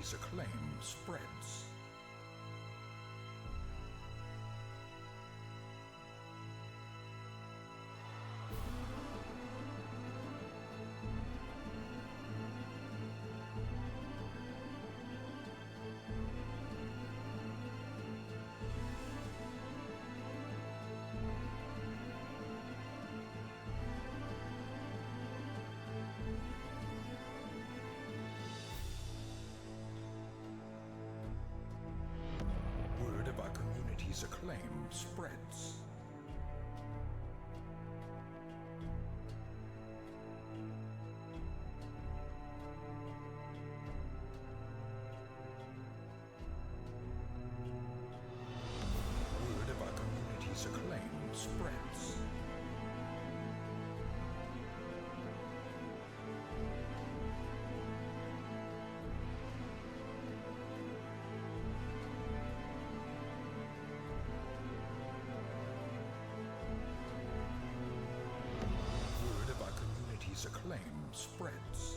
community's acclaim spreads. Word of our community's acclaim spreads. Word of our community's acclaim spreads. Word of our community's acclaim spreads.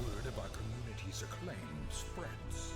Word of our community's acclaim spreads.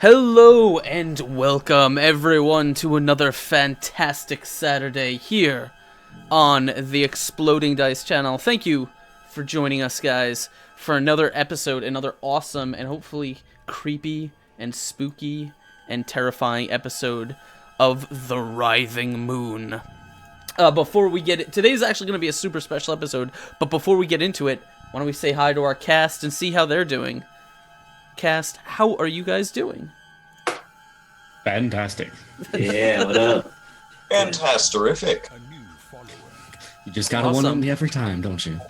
Hello and welcome everyone to another fantastic Saturday here on the Exploding Dice channel. Thank you for joining us, guys, for another episode, another awesome and hopefully creepy and spooky and terrifying episode of The Writhing Moon. Before we get it, today's actually going to be a super special episode, but before we get into it, why don't we say hi to our cast and see how they're doing. Cast, how are you guys doing? Fantastic. Yeah, what up? Fantastic. A new follower. You just gotta one-up me every time, don't you?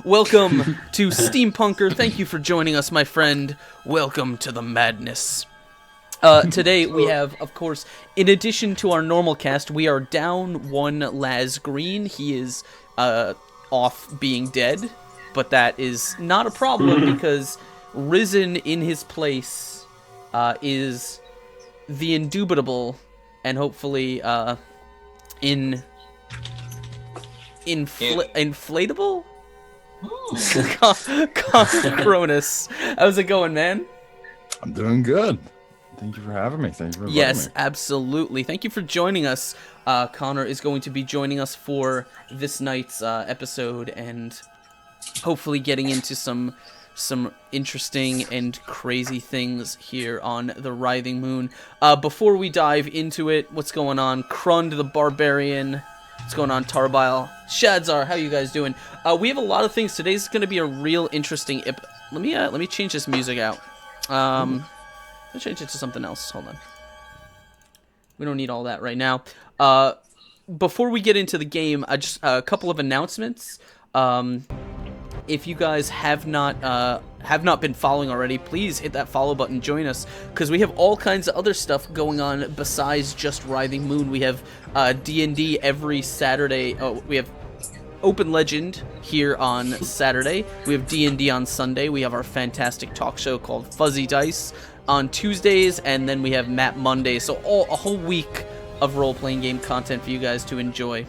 Welcome to Steampunker. Thank you for joining us, my friend. Welcome to the madness. Today we have, of course, in addition to our normal cast, we are down one Laz Green. He is off being dead, but that is not a problem because risen in his place is the indubitable and hopefully inflatable Cronus. How's it going, man? I'm doing good. Thank you for having me. Thank you for Yes, inviting me. absolutely. Thank you for joining us. Connor is going to be joining us for this night's episode and hopefully getting into some interesting and crazy things here on the Writhing Moon. Before we dive into it, what's going on? Krund the Barbarian. What's going on, Tarbile? Shadzar, how you guys doing? We have a lot of things. Today's going to be a real interesting... Let me change this music out. Let's change it to something else. Hold on. We don't need all that right now. Before we get into the game, just a couple of announcements. If you guys have not been following already, please hit that follow button, join us, because we have all kinds of other stuff going on besides just Writhing Moon. We have D&D every Saturday. We have Open Legend here on Saturday. We have D&D on Sunday. We have our fantastic talk show called Fuzzy Dice on Tuesdays, and then we have Map Monday. So a whole week of role-playing game content for you guys to enjoy.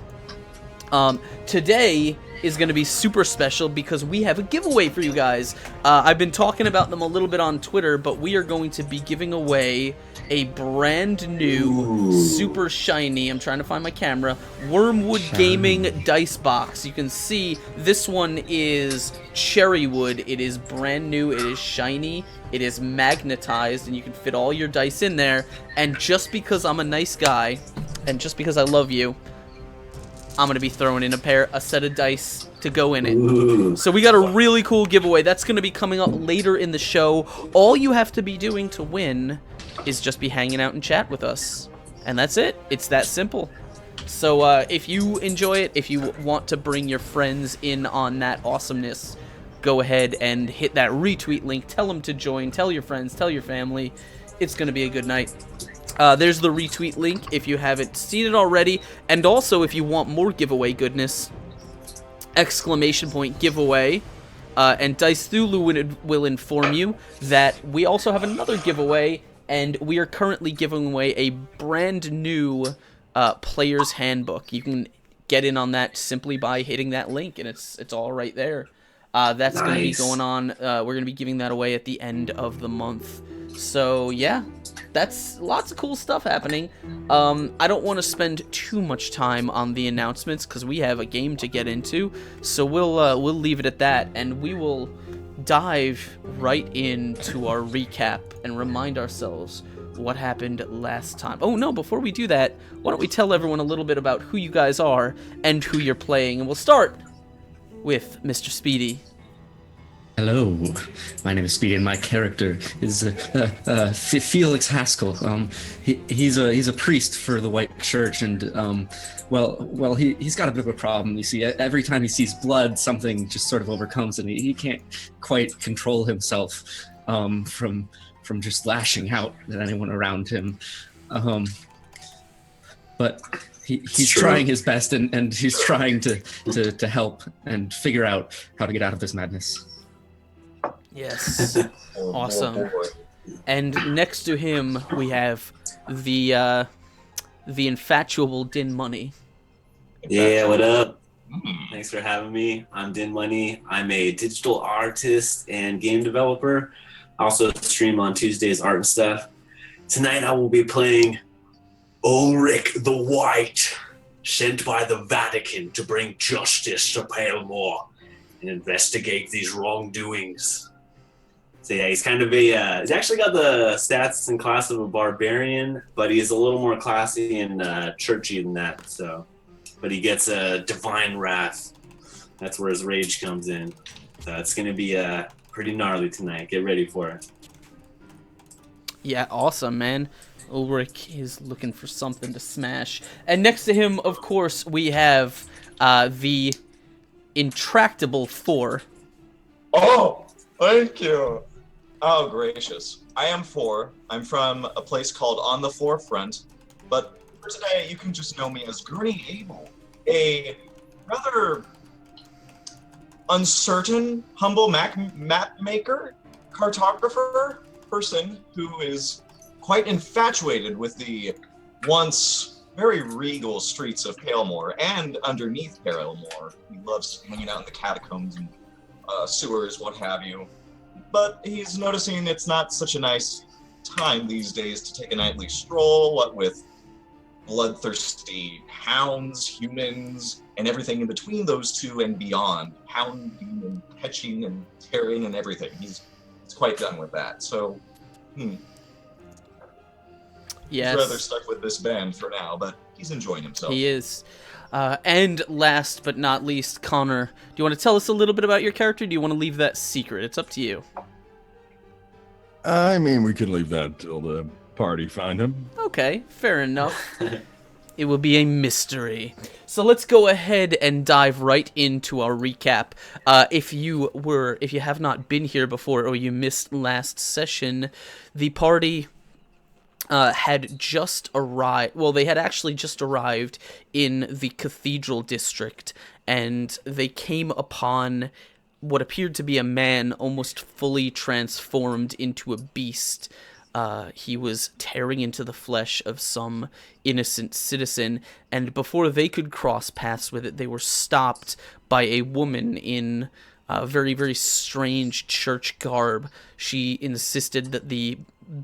Today is going to be super special because we have a giveaway for you guys. I've been talking about them a little bit on Twitter, but we are going to be giving away a brand new, super shiny, I'm trying to find my camera, Wormwood Gaming dice box. You can see this one is cherry wood. It is brand new, it is shiny, it is magnetized, and you can fit all your dice in there. And just because I'm a nice guy, and just because I love you, I'm going to be throwing in a set of dice to go in it. Ooh. So we got a really cool giveaway. That's going to be coming up later in the show. All you have to be doing to win is just be hanging out and chat with us. And that's it. It's that simple. So if you enjoy it, if you want to bring your friends in on that awesomeness, go ahead and hit that retweet link. Tell them to join. Tell your friends. Tell your family. It's going to be a good night. There's the retweet link if you haven't seen it already. And also, if you want more giveaway goodness, ! Giveaway. And Dice Thulu will inform you that we also have another giveaway, and we are currently giving away a brand new player's handbook. You can get in on that simply by hitting that link, and it's all right there. That's going to be going on. We're going to be giving that away at the end of the month. So, yeah, that's lots of cool stuff happening. I don't want to spend too much time on the announcements because we have a game to get into. So we'll leave it at that, and we will dive right into our recap and remind ourselves what happened last time. Oh, no, before we do that, why don't we tell everyone a little bit about who you guys are and who you're playing, and we'll start with Mr. Speedy. Hello, my name is Speedy, and my character is Felix Haskell. He's a priest for the White Church, and he's got a bit of a problem. You see, every time he sees blood, something just sort of overcomes him. He can't quite control himself from just lashing out at anyone around him. But he's trying his best, and he's trying to help and figure out how to get out of this madness. Yes. Awesome. And next to him, we have the infatuable Din Money. Yeah, what up? Thanks for having me. I'm Din Money. I'm a digital artist and game developer. I also stream on Tuesdays, art and stuff. Tonight I will be playing Ulrich the White, sent by the Vatican to bring justice to Palemore and investigate these wrongdoings. So yeah, he's kind of he's actually got the stats and class of a barbarian, but he's a little more classy and churchy than that. So, but he gets a divine wrath. That's where his rage comes in. So it's going to be pretty gnarly tonight. Get ready for it. Yeah, awesome, man. Ulrich is looking for something to smash. And next to him, of course, we have the intractable Four. Oh, thank you. Oh, gracious. I am Four. I'm from a place called On the Forefront. But for today, you can just know me as Gurney Abel, a rather uncertain, humble map maker, cartographer, person who is quite infatuated with the once very regal streets of Palemore and underneath Palemore. He loves hanging out in the catacombs and sewers, what have you. But he's noticing it's not such a nice time these days to take a nightly stroll, what with bloodthirsty hounds, humans, and everything in between those two and beyond. Hounding and catching and tearing and everything. He's quite done with that. So, Yes. He's rather stuck with this band for now, but he's enjoying himself. He is. And last but not least, Connor, do you want to tell us a little bit about your character? Do you want to leave that secret? It's up to you. I mean, we could leave that till the party find him. Okay, fair enough. It will be a mystery. So let's go ahead and dive right into our recap. If you have not been here before or you missed last session, the party had just arrived. Well, they had actually just arrived in the Cathedral District, and they came upon what appeared to be a man almost fully transformed into a beast. He was tearing into the flesh of some innocent citizen, and before they could cross paths with it, they were stopped by a woman in very, very strange church garb. She insisted that the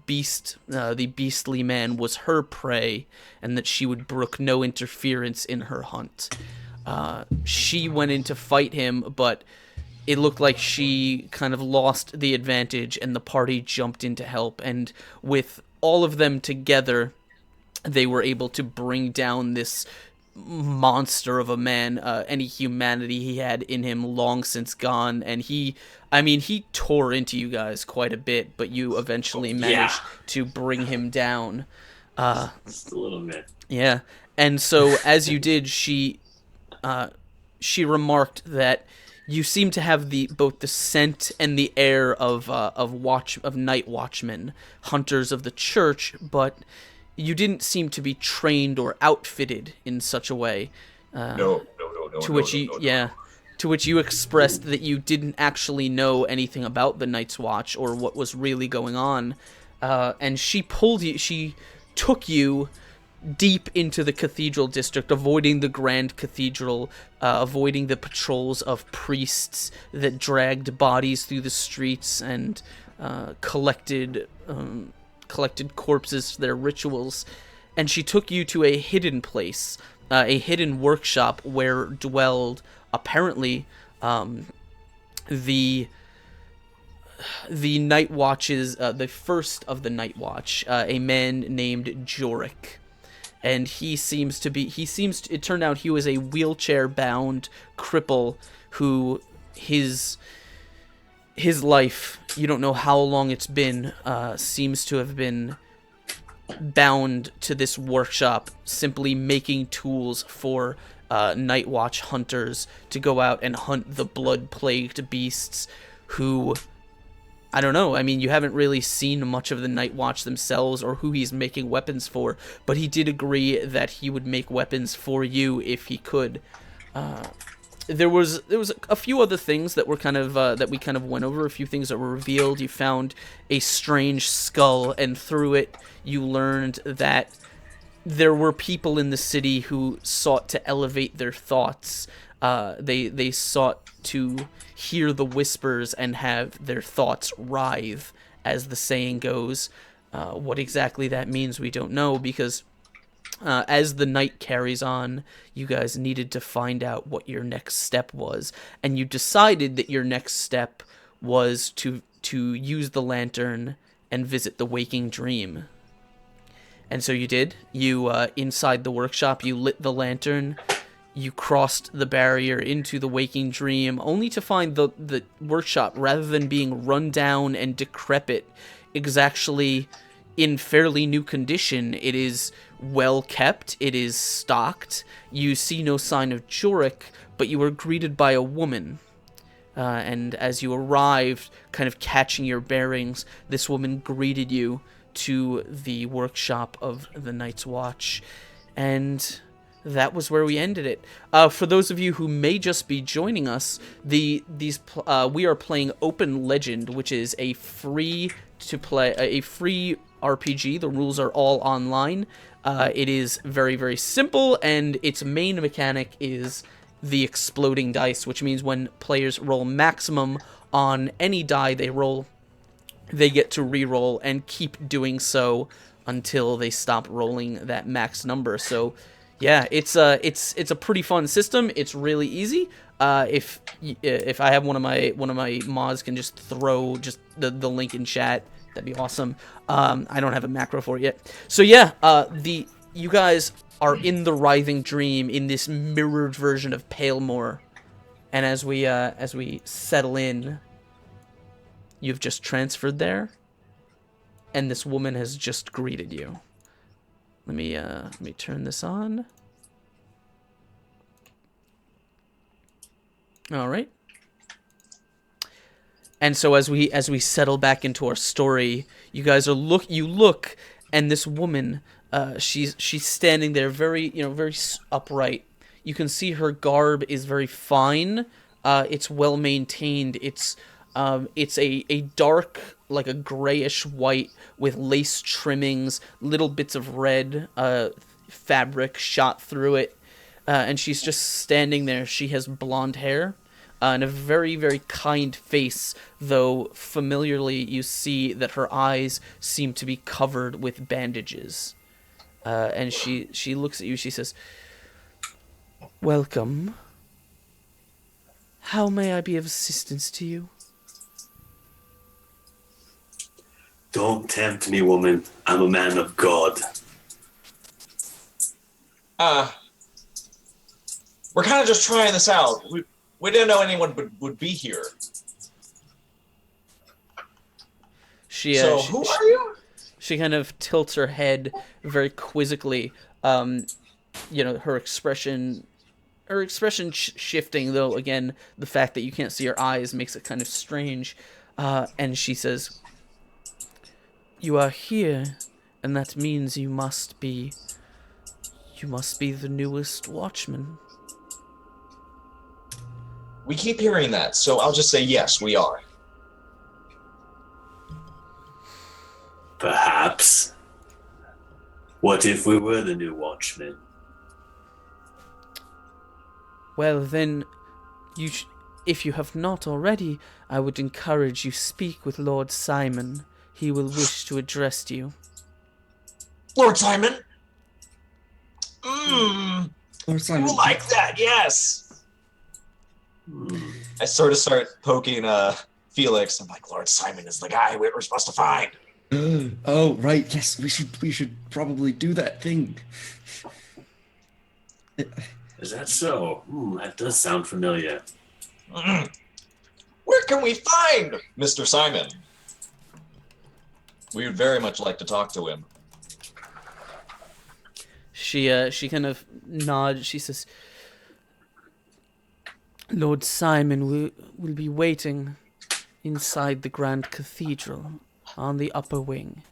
beastly man was her prey, and that she would brook no interference in her hunt. She went in to fight him, but it looked like she kind of lost the advantage, and the party jumped in to help, and with all of them together, they were able to bring down this monster of a man. Any humanity he had in him long since gone, and he tore into you guys quite a bit, but you eventually managed to bring him down. Just a little bit. Yeah, and so as you did, she remarked that you seem to have both the scent and the air of night watchmen, hunters of the church, but you didn't seem to be trained or outfitted in such a way. No. To which you expressed that you didn't actually know anything about the Night's Watch or what was really going on. And she took you deep into the Cathedral District, avoiding the Grand Cathedral, avoiding the patrols of priests that dragged bodies through the streets and collected corpses for their rituals. And she took you to a hidden place, a hidden workshop where dwelled, apparently, the Night Watch's, the first of the Night Watch, a man named Jorik. And it turned out he was a wheelchair-bound cripple who his life, you don't know how long it's been, seems to have been bound to this workshop, simply making tools for Night Watch hunters to go out and hunt the blood-plagued beasts who, I don't know, I mean, you haven't really seen much of the Night Watch themselves or who he's making weapons for, but he did agree that he would make weapons for you if he could. There was a few other things that were kind of that we kind of went over, a few things that were revealed. You found a strange skull, and through it you learned that there were people in the city who sought to elevate their thoughts. They sought to hear the whispers and have their thoughts writhe as the saying goes. What exactly that means, we don't know, because as the night carries on, you guys needed to find out what your next step was, and you decided that your next step was to use the lantern and visit the waking dream. And so you did. You, inside the workshop, you lit the lantern, you crossed the barrier into the waking dream, only to find the workshop, rather than being run down and decrepit, is actually in fairly new condition. It is well kept, it is stocked, you see no sign of Jorik, but you were greeted by a woman. And as you arrived, kind of catching your bearings, this woman greeted you to the workshop of the Night's Watch. And that was where we ended it. For those of you who may just be joining us, we are playing Open Legend, which is a free RPG. The rules are all online. It is very, very simple, and its main mechanic is the exploding dice, which means when players roll maximum on any die they roll, they get to re-roll and keep doing so until they stop rolling that max number. So yeah, it's a pretty fun system. It's really easy. If I have one of my mods can just throw just the link in chat, that'd be awesome. I don't have a macro for it yet. So yeah, you guys are in the Writhing Dream in this mirrored version of Palemore, and as we settle in, you've just transferred there, and this woman has just greeted you. Let me turn this on. All right. And so as we settle back into our story, you guys are look, and this woman, she's standing there very upright. You can see her garb is very fine. It's well maintained. It's a dark, like a grayish white with lace trimmings, little bits of red fabric shot through it, and she's just standing there. She has blonde hair. And a very, very kind face, though familiarly you see that her eyes seem to be covered with bandages. And she looks at you, she says, "Welcome. How may I be of assistance to you?" Don't tempt me, woman. I'm a man of God. We're kind of just trying this out. We didn't know anyone would be here. Who are you? She kind of tilts her head very quizzically. Her expression shifting, though again the fact that you can't see her eyes makes it kind of strange. And she says, "You are here, and that means you must be the newest watchman." We keep hearing that, so I'll just say yes, we are. Perhaps. What if we were the new watchmen? Well, then, if you have not already, I would encourage you speak with Lord Simon. He will wish to address you. Lord Simon? Lord Simon. You like that, yes! I sort of start poking Felix. I'm like, Lord Simon is the guy we're supposed to find. Oh, right. Yes, we should probably do that thing. Is that so? That does sound familiar. Where can we find Mr. Simon? We would very much like to talk to him. She kind of nods. She says, "Lord Simon will be waiting inside the Grand Cathedral on the upper wing."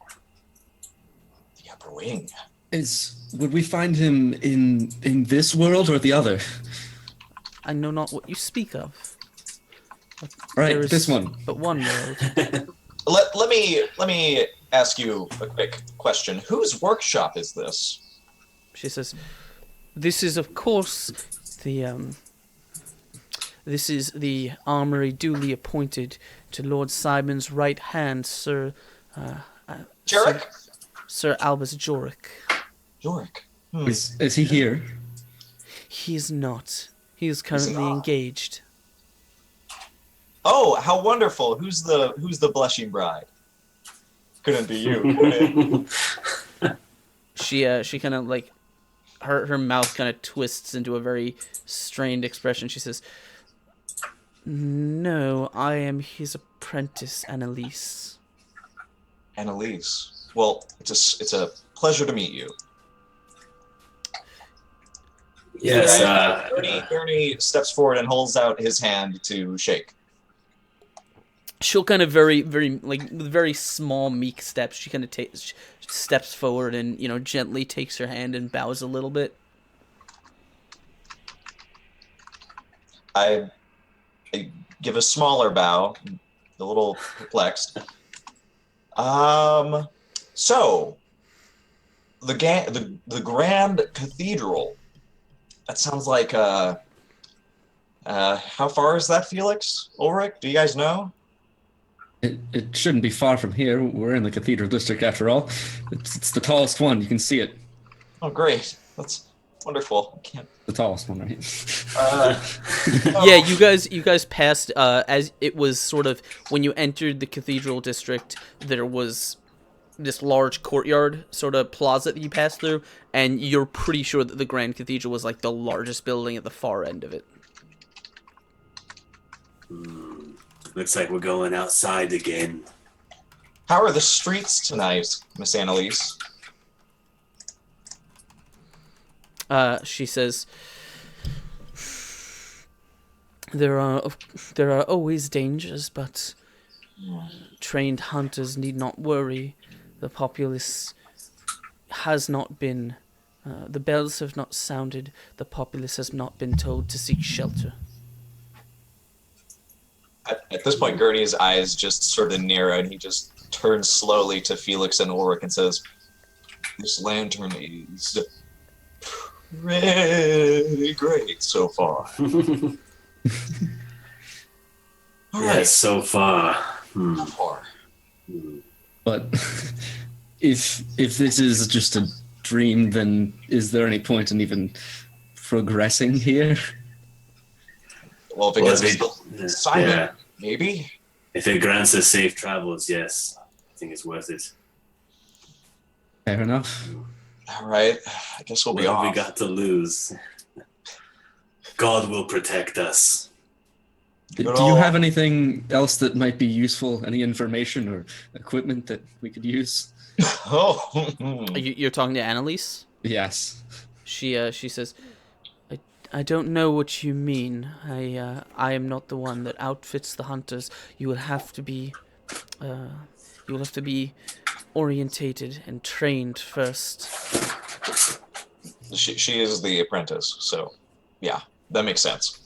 The upper wing? Would we find him in this world or the other? "I know not what you speak of." Right, this one. But one world. Let me ask you a quick question. Whose workshop is this? She says, "This is, of course, this is the armory duly appointed to Lord Simon's right hand, Jarek? Sir Albus Jorick. Yorick. Is he here? He is not. He is currently not? engaged. Oh, how wonderful! Who's the blushing bride? Couldn't be you. Could it? She kind of like her mouth kind of twists into a very strained expression. She says, "No, I am his apprentice, Annalise." Annalise. Well, it's a pleasure to meet you. Yes. Bernie steps forward and holds out his hand to shake. She'll kind of very, very, like, with very small, meek steps, she kind of steps forward and, gently takes her hand and bows a little bit. I give a smaller bow, a little perplexed. So the Grand Cathedral. That sounds like how far is that, Felix? Ulrich? Do you guys know? It shouldn't be far from here. We're in the Cathedral District after all. It's the tallest one. You can see it. Oh, great. That's wonderful. I can't. The tallest one, right? Yeah, you guys passed as it was sort of when you entered the Cathedral District. There was this large courtyard sort of plaza that you passed through, and you're pretty sure that the Grand Cathedral was like the largest building at the far end of it. Looks like we're going outside again. How are the streets tonight, Miss Annalise? She says, there are always dangers, but trained hunters need not worry. The populace has not been, the bells have not sounded, the populace has not been told to seek shelter. At this point, Gurney's eyes just sort of narrow, and he just turns slowly to Felix and Ulrich and says, "This lantern is pretty great so far." All right, Yes, so far. so far. But if this is just a dream, then is there any point in even progressing here? Well, if it gets Simon, maybe. If it grants us safe travels, yes. I think it's worth it. Fair enough. All right, I guess we'll be What off. have we got to lose? God will protect us. Do you have anything else that might be useful? Any information or equipment that we could use? Oh, You're talking to Annalise? Yes. She says, I don't know what you mean. I am not the one that outfits the hunters. You will have to be orientated and trained first. she is the apprentice, so yeah, that makes sense.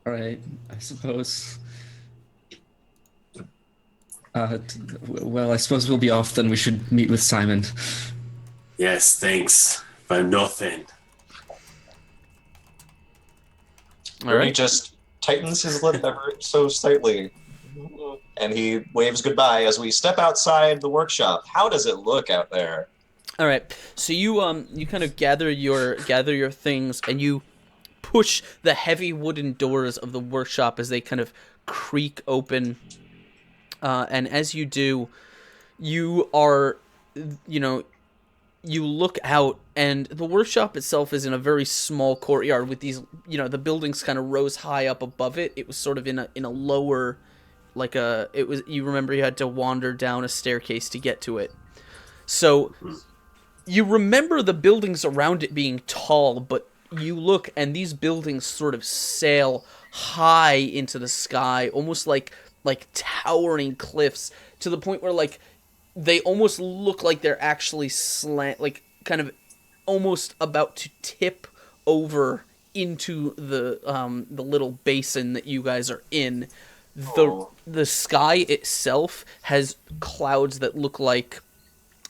All right, I suppose. Well, I suppose we'll be off then. We should meet with Simon. Yes, thanks for nothing. All He right. just tightens his lip ever so slightly, and he waves goodbye as we step outside the workshop. How does it look out there? All right. So you kind of gather your things and you push the heavy wooden doors of the workshop as they kind of creak open. And as you do, you are, you look out, and the workshop itself is in a very small courtyard with these, the buildings kind of rose high up above it. It was sort of in a lower, you remember you had to wander down a staircase to get to it. So you remember the buildings around it being tall, but you look and these buildings sort of sail high into the sky, almost like towering cliffs, to the point where they almost look like they're actually kind of almost about to tip over into the little basin that you guys are in. The sky itself has clouds that look like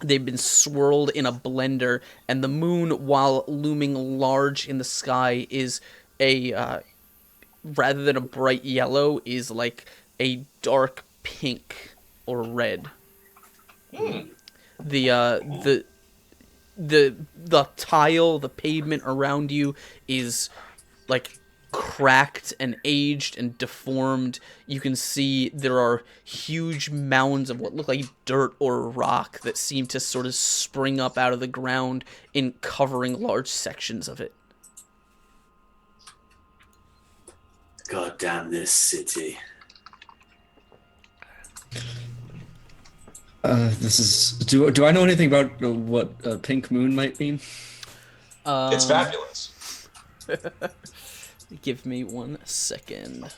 they've been swirled in a blender, and the moon, while looming large in the sky, is rather than a bright yellow, is like a dark pink or red. Hmm. The tile, the pavement around you is like cracked and aged and deformed. You can see there are huge mounds of what look like dirt or rock that seem to sort of spring up out of the ground in covering large sections of it. God damn this city. This is. Do I know anything about what pink moon might mean? It's fabulous. Give me 1 second.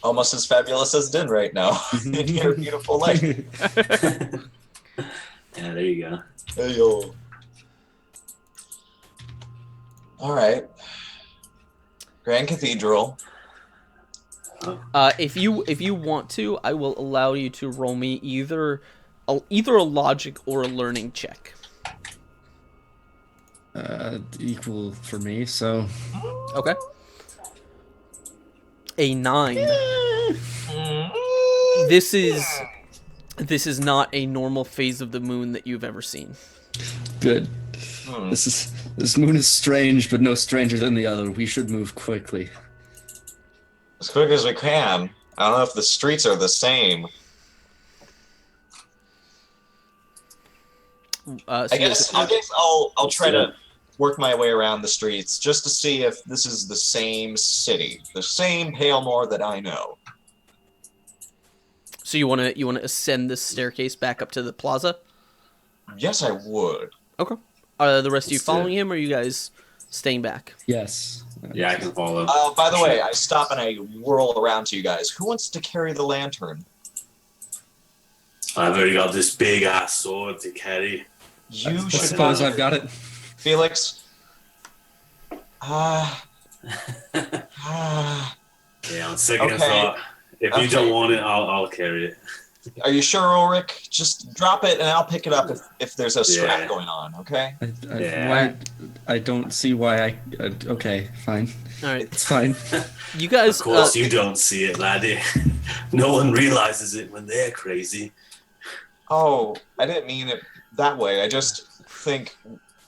Almost as fabulous as Din right now in your beautiful life. Yeah, there you go. Hey, yo. All right. Grand Cathedral. If you want to, I will allow you to roll me either a logic or a learning check. Equal for me. So. Okay. A 9. This is not a normal phase of the moon that you've ever seen. Good. This moon is strange, but no stranger than the other. We should move quickly. As quick as we can. I don't know if the streets are the same. I guess I'll try to work my way around the streets just to see if this is the same city, the same Palemore that I know. So you wanna ascend this staircase back up to the plaza? Yes, I would. Okay. Are the rest of you Let's do it. following him, or are you guys staying back? Yes. Yeah, I can follow. By the way, I stop and I whirl around to you guys. Who wants to carry the lantern? I've already got this big ass sword to carry. You I should. suppose I've got it. Felix. Yeah, on second Okay. thought, if you don't want it, I'll carry it. Are you sure, Ulrich? Just drop it and I'll pick it up if there's a scrap Yeah. going on, okay? Yeah. I don't see why I. Okay, fine. All right. It's fine. You guys. Of course, you don't see it, laddie. No one realizes it when they're crazy. Oh, I didn't mean it that way. I just think...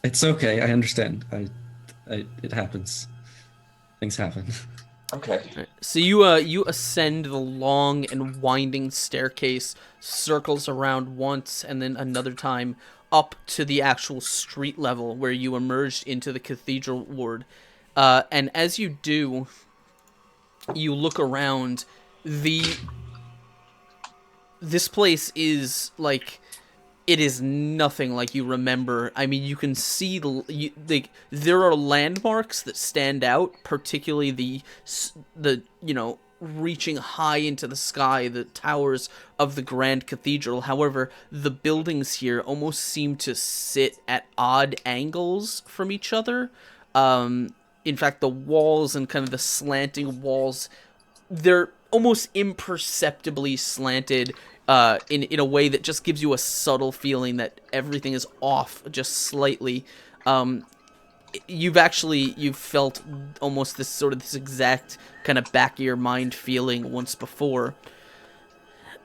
It's okay. I understand. It happens. Things happen. Okay. So you ascend the long and winding staircase, circles around once and then another time up to the actual street level where you emerged into the cathedral ward. And as you do, you look around. This place is like, it is nothing like you remember. I mean, you can see there are landmarks that stand out, particularly the reaching high into the sky, the towers of the Grand Cathedral. However, the buildings here almost seem to sit at odd angles from each other. In fact, the walls and kind of the slanting walls, they're almost imperceptibly slanted in a way that just gives you a subtle feeling that everything is off just slightly. You've felt almost this exact kind of back of your mind feeling once before.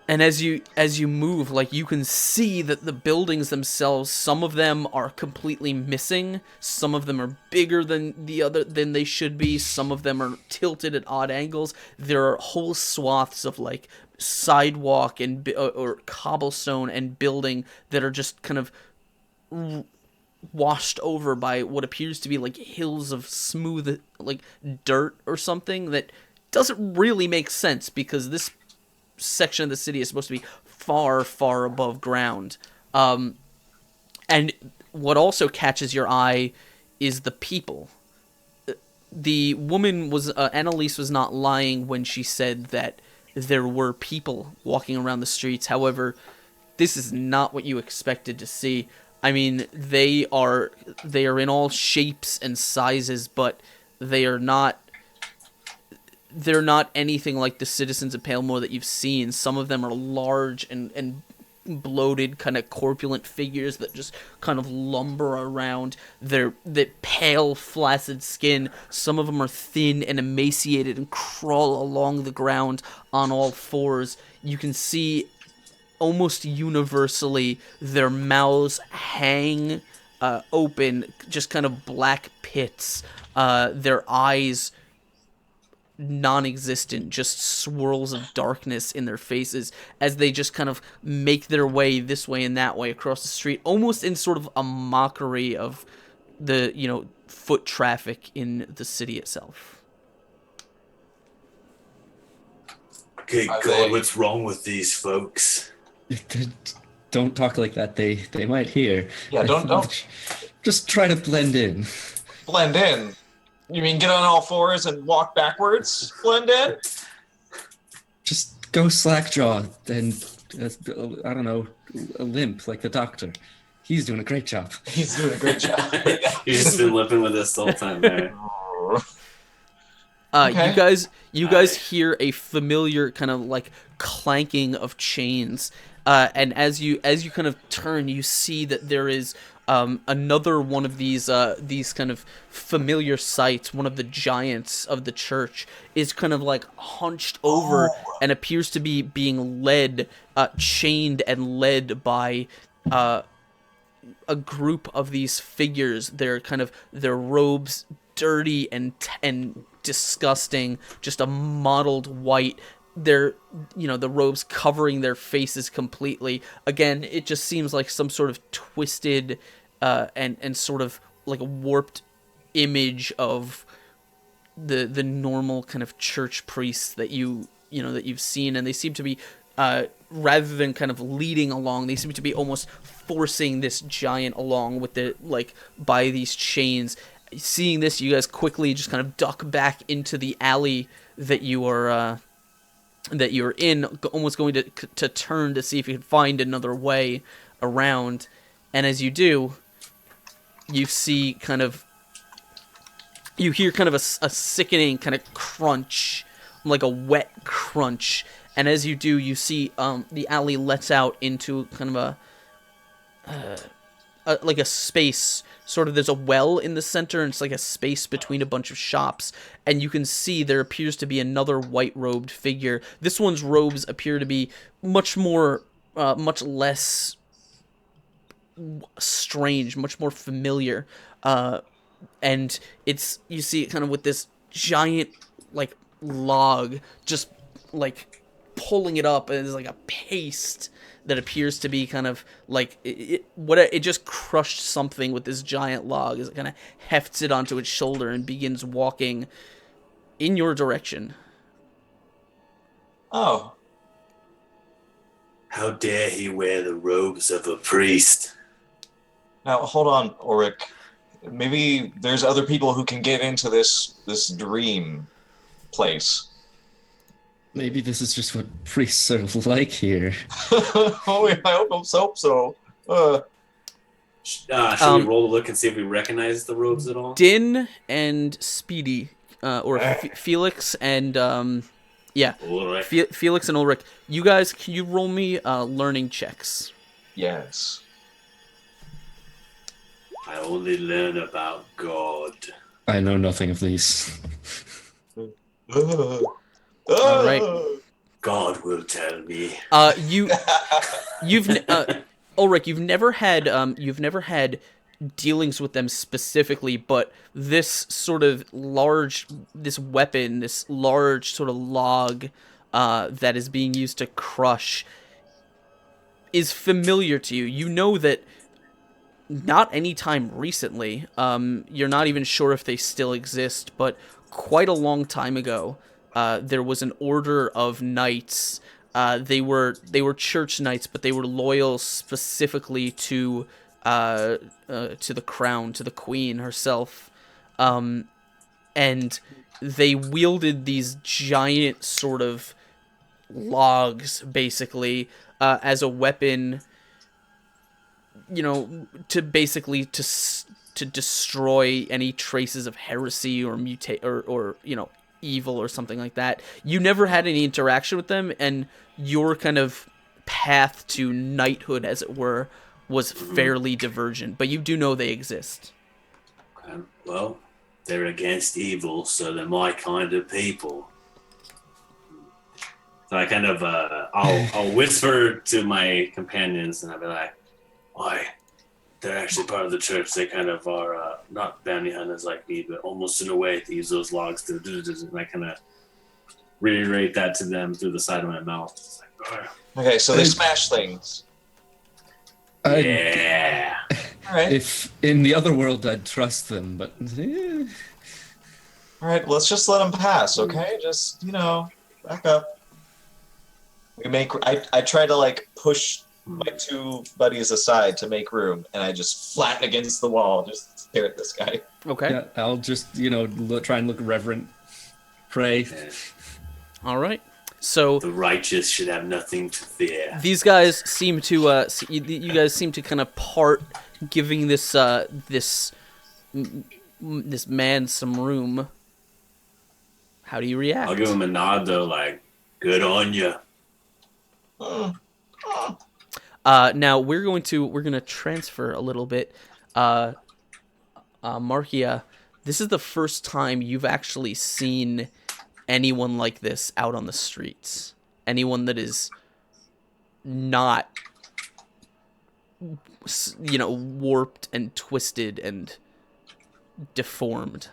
And as you move, like, you can see that the buildings themselves, some of them are completely missing, some of them are bigger than they should be, some of them are tilted at odd angles. There are whole swaths of like sidewalk and or cobblestone and building that are just kind of washed over by what appears to be like hills of smooth like dirt or something that doesn't really make sense because this section of the city is supposed to be far, far above ground. And what also catches your eye is the people. The woman Annalise was not lying when she said that there were people walking around the streets. However, this is not what you expected to see. I mean, they are in all shapes and sizes, but they're not anything like the citizens of Palemore that you've seen. Some of them are large and bloated, kind of corpulent figures that just kind of lumber around. Their pale, flaccid skin. Some of them are thin and emaciated and crawl along the ground on all fours. You can see almost universally their mouths hang open, just kind of black pits. Their eyes non-existent, just swirls of darkness in their faces as they just kind of make their way this way and that way across the street, almost in sort of a mockery of the, foot traffic in the city itself. Good God, what's wrong with these folks? Don't talk like that. They might hear. Yeah, don't. Just try to blend in. Blend in? You mean get on all fours and walk backwards? Blend in? Just go slackjaw and, I don't know, a limp like the doctor. He's doing a great job. He's doing a great job. You've just been limping with us the whole time, man. Okay. You guys hear a familiar kind of like clanking of chains, and as you kind of turn, you see that there is another one of these kind of familiar sights. One of the giants of the church is kind of like hunched over and appears to be being led, chained and led by a group of these figures. They're kind of their robes dirty and disgusting, just a mottled white. They're, the robes covering their faces completely. Again, it just seems like some sort of twisted and sort of like a warped image of the normal kind of church priests that that you've seen, and they seem to be rather than kind of leading along, they seem to be almost forcing this giant along with by these chains. Seeing this, you guys quickly just kind of duck back into the alley that you're in, almost going to turn to see if you can find another way around. And as you do, you hear kind of a sickening kind of crunch, like a wet crunch. And as you do, you see the alley lets out into kind of like a space. Sort of, there's a well in the center, and it's like a space between a bunch of shops, and you can see there appears to be another white-robed figure. This one's robes appear to be much less strange, much more familiar, and you see it kind of with this giant, like, log, just, like, pulling it up, and it's like a paste that appears to be kind of like it just crushed something with this giant log as it kind of hefts it onto its shoulder and begins walking in your direction. Oh. How dare he wear the robes of a priest? Now, hold on, Ulrich. Maybe there's other people who can get into this dream place. Maybe this is just what priests are like here. Oh, yeah, I hope so. Should we roll a look and see if we recognize the robes at all? Din and Speedy, or Felix and Felix and Ulrich. You guys, can you roll me learning checks? Yes. I only learn about God. I know nothing of these. All right. God will tell me. Ulrich, you've never had dealings with them specifically, but this sort of large log that is being used to crush is familiar to you. You know that not any time recently, you're not even sure if they still exist, but quite a long time ago, there was an order of knights. They were church knights, but they were loyal specifically to the crown, to the queen herself, and they wielded these giant sort of logs, basically, as a weapon. To destroy any traces of heresy or or evil or something like that. You never had any interaction with them, and your kind of path to knighthood, as it were, was fairly divergent. But you do know they exist. Well, they're against evil, so they're my kind of people. So I kind of, I'll whisper to my companions, and I'll be like, "Why? They're actually part of the church. They kind of are not bounty hunters like me, but almost in a way to use those logs to do this." And I kind of reiterate that to them through the side of my mouth. It's like, "Oh, Okay, so they smash things. yeah." All right. If in the other world I'd trust them, but All right, let's just let them pass, okay? Just, back up. I try to like push my two buddies aside to make room, and I just flatten against the wall, just stare at this guy. Okay. yeah, I'll just try and look reverent, pray. Yeah. All right. So The righteous should have nothing to fear. these guys seem to you guys seem to kind of part, giving this man some room. How do you react? I'll give him a nod though, like, "Good on you." Now we're gonna transfer a little bit. Markia, this is the first time you've actually seen anyone like this out on the streets. Anyone that is not, warped and twisted and deformed.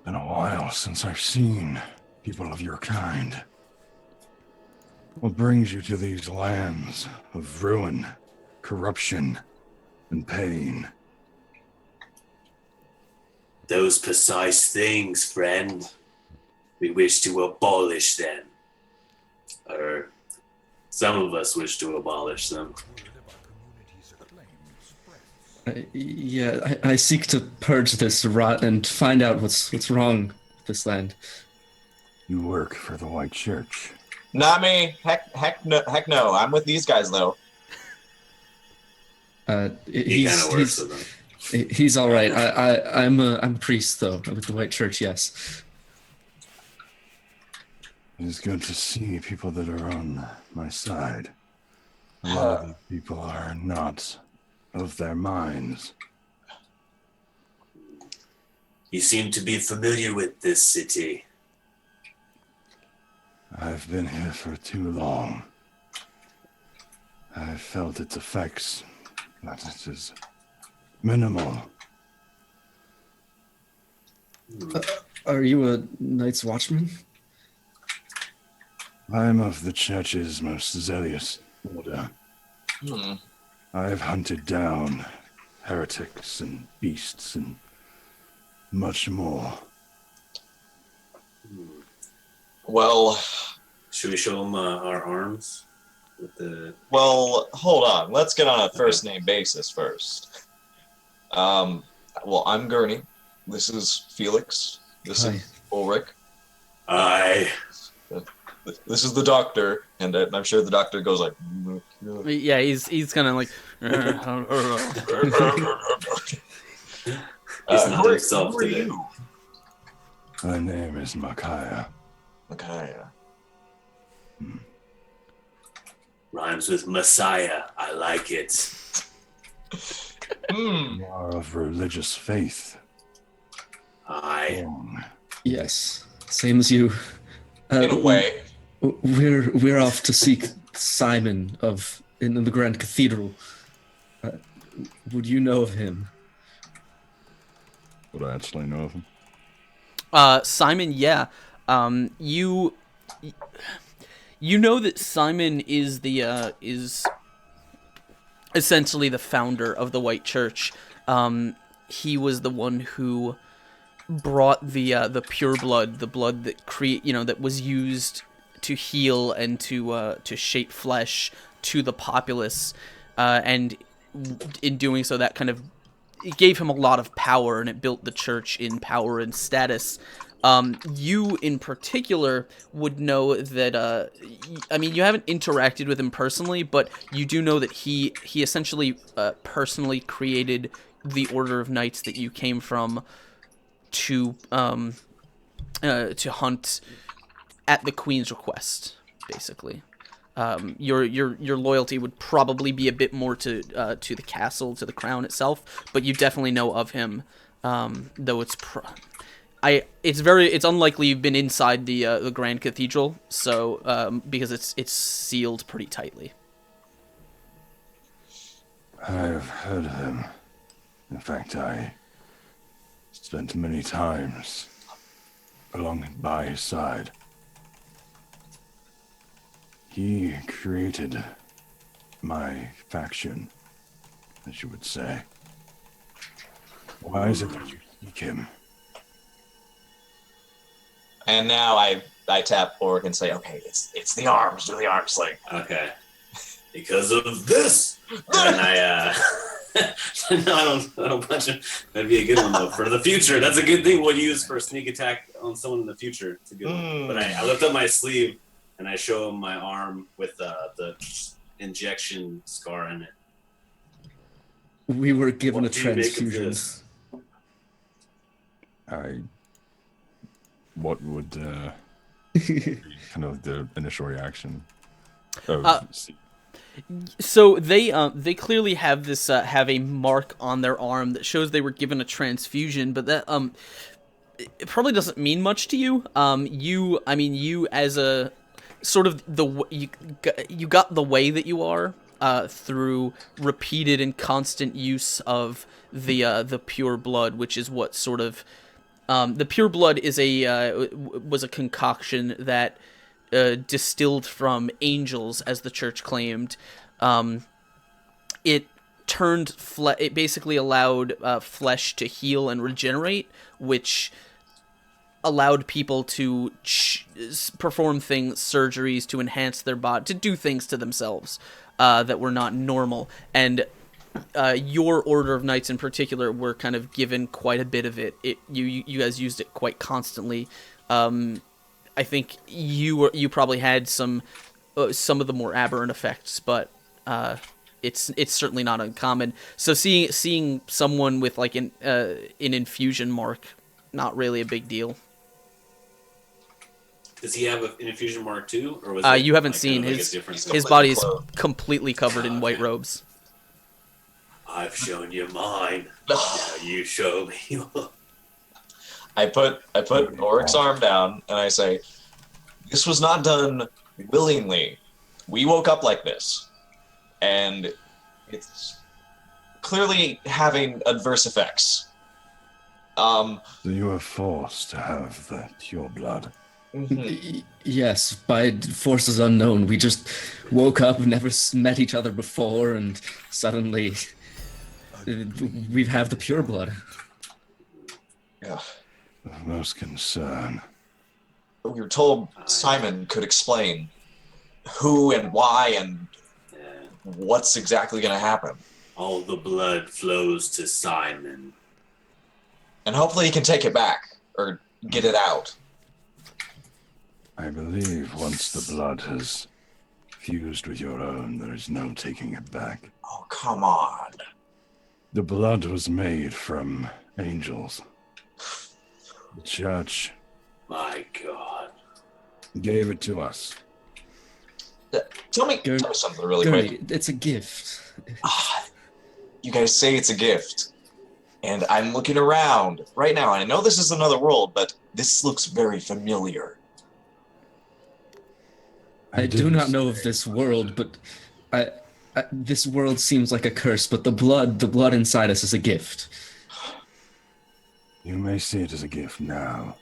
Been a while since I've seen people of your kind. What brings you to these lands of ruin, corruption, and pain? Those precise things, friend. We wish to abolish them. Or some of us wish to abolish them. I seek to purge this rot and find out what's wrong with this land. You work for the White Church. Not me. Heck no. I'm with these guys though. He kind of works with them. He's all right. I'm a priest though with the White Church. Yes. It is good to see people that are on my side. A lot of these people are not of their minds. You seem to be familiar with this city. I've been here for too long. I've felt its effects, but it is minimal. Are you a Night's Watchman? I am of the church's most zealous order. I've hunted down heretics and beasts and much more. Well, Should we show him our arms? With the... well, hold on. Let's get on a first name basis first. Well, I'm Gurney. This is Felix. This Hi. is Ulrich. Aye. This is the doctor, and I'm sure the doctor goes like. Yeah, he's kind of like. He's not himself who are today. you? My name is Makaya. Okay. Rhymes with Messiah. I like it. You are of religious faith. Aye. Wrong. Yes. Same as you. In a way. We're off to seek Simon in the Grand Cathedral. Would you know of him? Would I actually know of him? Simon, yeah. You know that Simon is is essentially the founder of the White Church. He was the one who brought the pure blood, the blood that that was used to heal and to shape flesh to the populace, and in doing so, that kind of it gave him a lot of power, and it built the church in power and status. You in particular would know that, you haven't interacted with him personally, but you do know that he essentially personally created the Order of Knights that you came from to hunt at the Queen's request, basically. Your loyalty would probably be a bit more to the castle, to the crown itself, but you definitely know of him. Though it's unlikely you've been inside the Grand Cathedral, so because it's sealed pretty tightly. I've heard of him. In fact, I spent many times along by his side. He created my faction, as you would say. Why is it that you seek him? And now I tap Orc and say, okay, it's the arms. Do the arm sling. Okay. Because of this. And I no, I don't punch him. That'd be a good one though for the future. That's a good thing we'll use for a sneak attack on someone in the future. It's a good one. But I lift up my sleeve and I show him my arm with the injection scar in it. We were given What a do you make of transfusion. this? What would kind of the initial reaction? So they clearly have this have a mark on their arm that shows they were given a transfusion, but that it probably doesn't mean much to you. You as a sort of you got the way that you are through repeated and constant use of the pure blood, which is what sort of the pure blood is was a concoction that distilled from angels, as the church claimed. It turned it basically allowed flesh to heal and regenerate, which allowed people to perform surgeries to enhance their body, to do things to themselves that were not normal. And your Order of Knights in particular were kind of given quite a bit of it. You guys used it quite constantly. I think you probably had some of the more aberrant effects, but it's certainly not uncommon. So seeing someone with like an infusion mark, not really a big deal. Does he have an infusion mark too, or was you haven't like, seen kind of his like a different... his body is completely covered in white robes. I've shown you mine. Now you show me yours. I put Oric's arm down and I say, this was not done willingly. We woke up like this, and it's clearly having adverse effects. So you were forced to have the pure blood. Yes, by forces unknown. We just woke up, never met each other before, and suddenly we have the pure blood. Yeah. Of most concern. We were told Simon could explain who and why and what's exactly going to happen. All the blood flows to Simon. And hopefully he can take it back, or get it out. I believe once the blood has fused with your own, there is no taking it back. Oh, come on. The blood was made from angels. The church My God. gave it to us. Tell me something really quick. It's a gift. You guys say it's a gift. And I'm looking around right now, and I know this is another world, but this looks very familiar. I do not know of this world, but this world seems like a curse, but the blood inside us is a gift. You may see it as a gift now.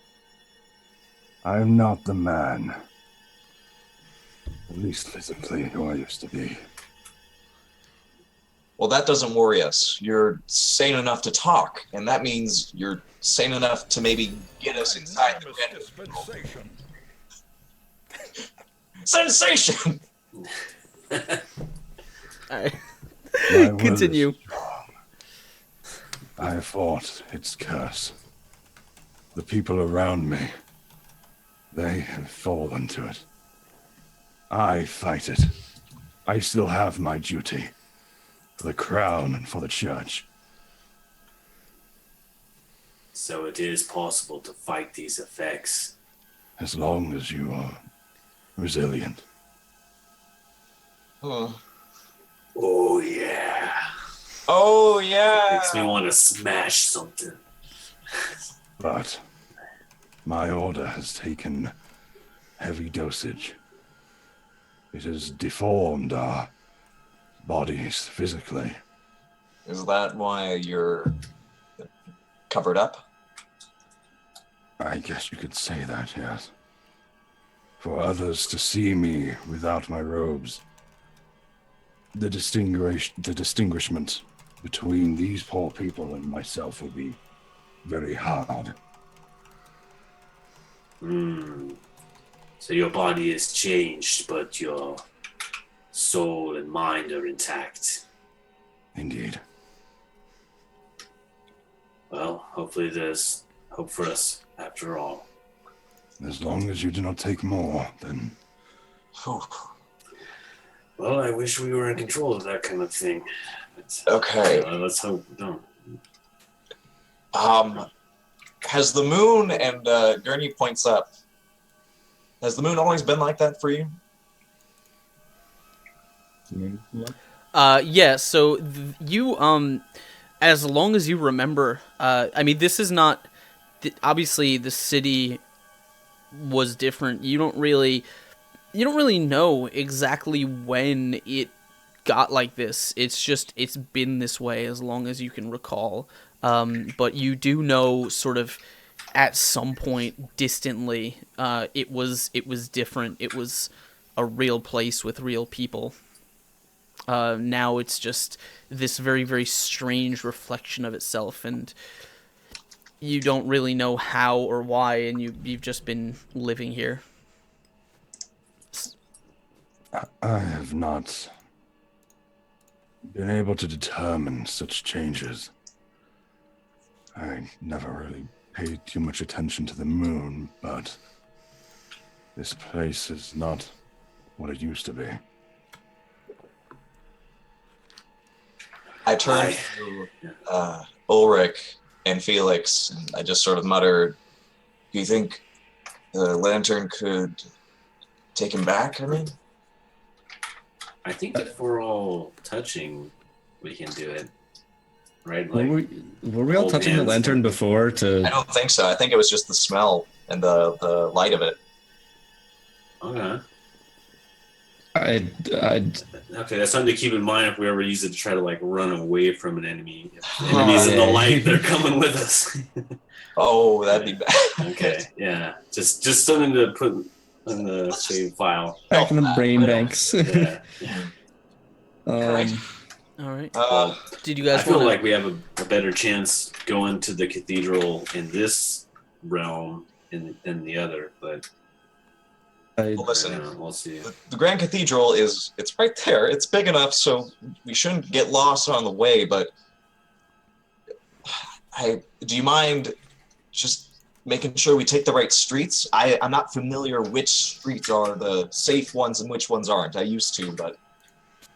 I am not the man, at least physically, who I used to be. Well, that doesn't worry us. You're sane enough to talk, and that means you're sane enough to maybe get us inside the Grand Cathedral. Sensation! Alright. My will Continue. is strong. I fought its curse. The people around me, they have fallen to it. I fight it. I still have my duty. For the crown and for the church. So it is possible to fight these effects. as long as you are resilient. Oh, Oh yeah. oh yeah. Makes me want to smash something. But my order has taken heavy dosage. It has deformed our bodies physically. Is that why you're covered up? I guess you could say that, yes. For others to see me without my robes, the distinguishment between these poor people and myself will be very hard. So your body has changed, but your soul and mind are intact. Indeed. Well, hopefully there's hope for us after all. As long as you do not take more, then Whew. Well, I wish we were in control of that kind of thing. But, Okay. let's hope we don't. Has the moon, and Gurney points up, has the moon always been like that for you? Yeah, so you, as long as you remember, I mean, this is not, obviously the city was different. You don't really know exactly when it got like this. It's just, it's been this way as long as you can recall. But you do know sort of at some point distantly, it was different. It was a real place with real people. Now it's just this very, very strange reflection of itself, and you don't really know how or why, and you've just been living here. I have not been able to determine such changes. I never really paid too much attention to the moon, but this place is not what it used to be. I turned to Ulrich and Felix, and I just sort of muttered, do you think the lantern could take him back? I mean, I think if we're all touching, we can do it. Right? Like, were we all hold touching the hands lantern and- before I to... don't think so. I think it was just the smell and the light of it. Okay. Okay, that's something to keep in mind if we ever use it to try to like run away from an enemy. If the enemy's in the light, they're coming with us. Oh, that'd be bad. Okay, yeah. Just something to put in the save file. back in the brain I don't- banks. Yeah. Right. All right. Well, Did you I guys feel want to? like we have a better chance going to the cathedral in this realm than the other, but Well, listen, we'll see. the Grand Cathedral it's right there. It's big enough, so we shouldn't get lost on the way. But do you mind just making sure we take the right streets? I'm not familiar which streets are the safe ones and which ones aren't. I used to, but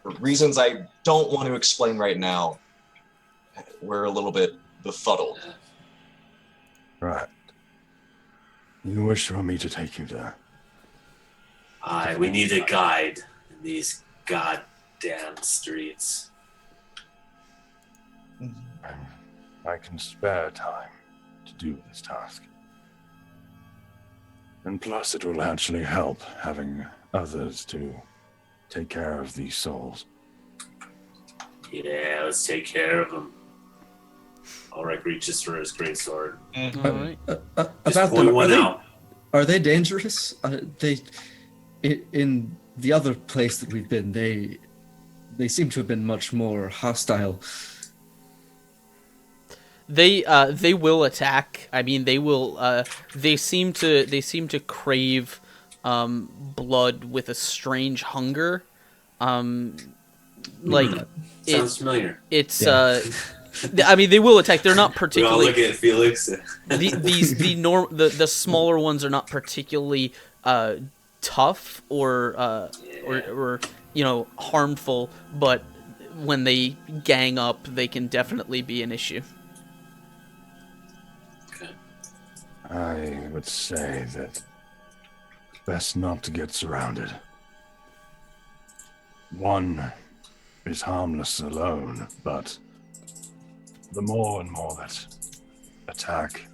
for reasons I don't want to explain right now, we're a little bit befuddled. Right. You wish for me to take you there? We need a guide in these goddamn streets. I can spare time to do this task. And plus, it will actually help having others to take care of these souls. Yeah, let's take care of them. Ulrich reaches for his greatsword. All right. About Just them, point one out. are they dangerous? In the other place that we've been, they seem to have been much more hostile. They will attack. I mean, they will. They seem to crave blood with a strange hunger. Like Sounds familiar. it's. Yeah. I mean, they will attack. They're not We all particularly. look at Felix. The smaller ones are not particularly tough or harmful, but when they gang up, they can definitely be an issue. Okay. I would say that best not to get surrounded. One is harmless alone, but the more and more that attack,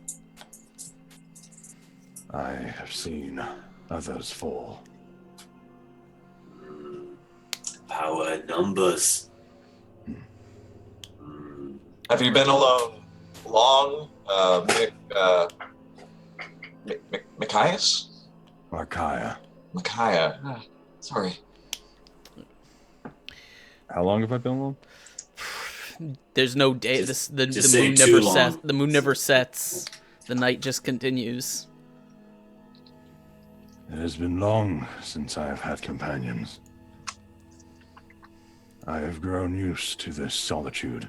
I have seen others fall. Power in numbers. Have you been alone long, Machias? Archaea. Micaiah. Sorry. How long have I been alone? There's no day. The moon never sets. The moon never sets. The night just continues. It has been long since I have had companions. I have grown used to this solitude.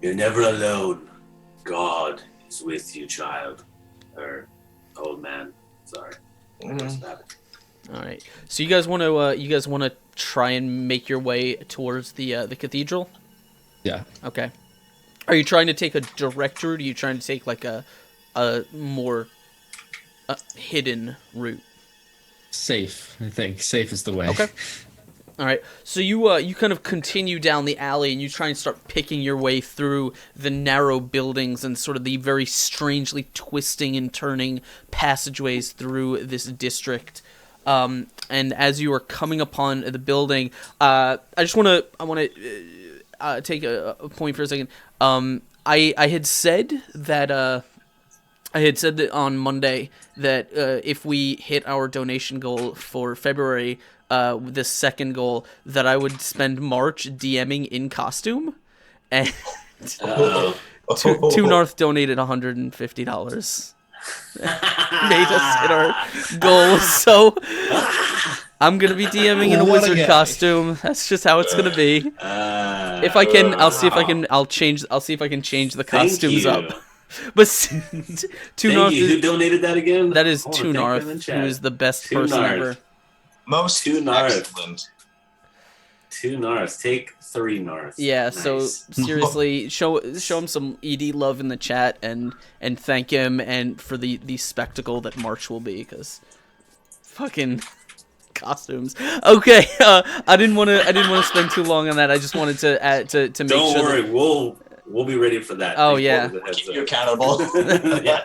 You're never alone. God is with you, child. Or old man. Sorry. All right. So you guys want to try and make your way towards the cathedral? Yeah. Okay. Are you trying to take a direct route? Or are you trying to take like a more hidden route? Safe, I think. Safe is the way. Okay. All right. So you kind of continue down the alley and you try and start picking your way through the narrow buildings and sort of the very strangely twisting and turning passageways through this district. And as you are coming upon the building, I want to take a point for a second. I had said that on Monday that if we hit our donation goal for February, the second goal, that I would spend March DMing in costume, and Two North donated $150. Made us hit our goal, so I'm gonna be DMing in a wizard costume. That's just how it's gonna be. If I can, I'll see if I can. I'll see if I can change the costumes up. But Two North. Who donated that again? That is Two North, who is the best person ever. Most Two North. excellent. Two North. Take 3 North. Yeah. Nice. So seriously, show him some ED love in the chat and thank him and for the spectacle that March will be, because fucking costumes. Okay. I didn't want to spend too long on that. I just wanted to add to make sure. Don't worry. We'll be ready for that. Oh yeah. Keep you accountable. Yeah.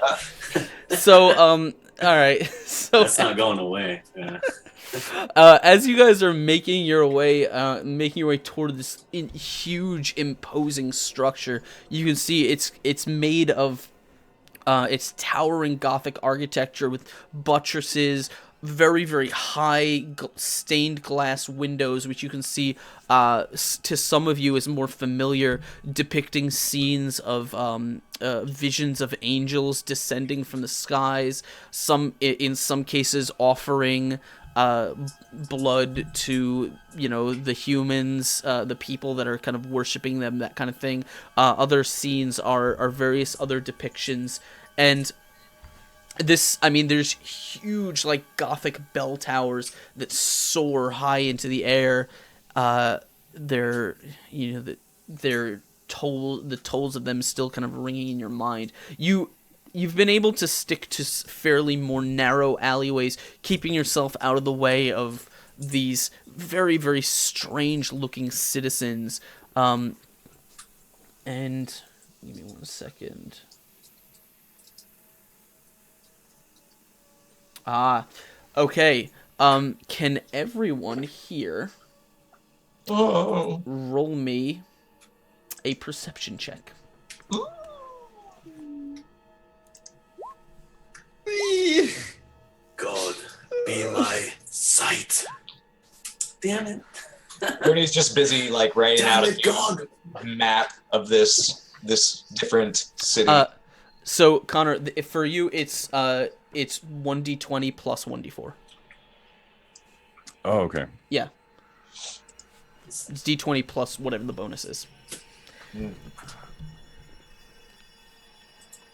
So all right. So That's not going away. Yeah. as you guys are making your way toward this huge, imposing structure, you can see it's made of it's towering Gothic architecture with buttresses, very, very high stained glass windows, which you can see to some of you is more familiar, depicting scenes of visions of angels descending from the skies, in some cases offering blood to, the humans, the people that are kind of worshiping them, that kind of thing. Other scenes are various other depictions, and there's huge, like, Gothic bell towers that soar high into the air. The tolls of them still kind of ringing in your mind. You've been able to stick to fairly more narrow alleyways, keeping yourself out of the way of these very, very strange-looking citizens. And give me 1 second. Okay. Can everyone here roll me a perception check? God, be my sight. Damn it. Ernie's just busy, like, writing out God. a map of this different city. So Connor, for you, it's 1d20 plus 1d4. Oh, okay. Yeah. It's d20 plus whatever the bonus is. So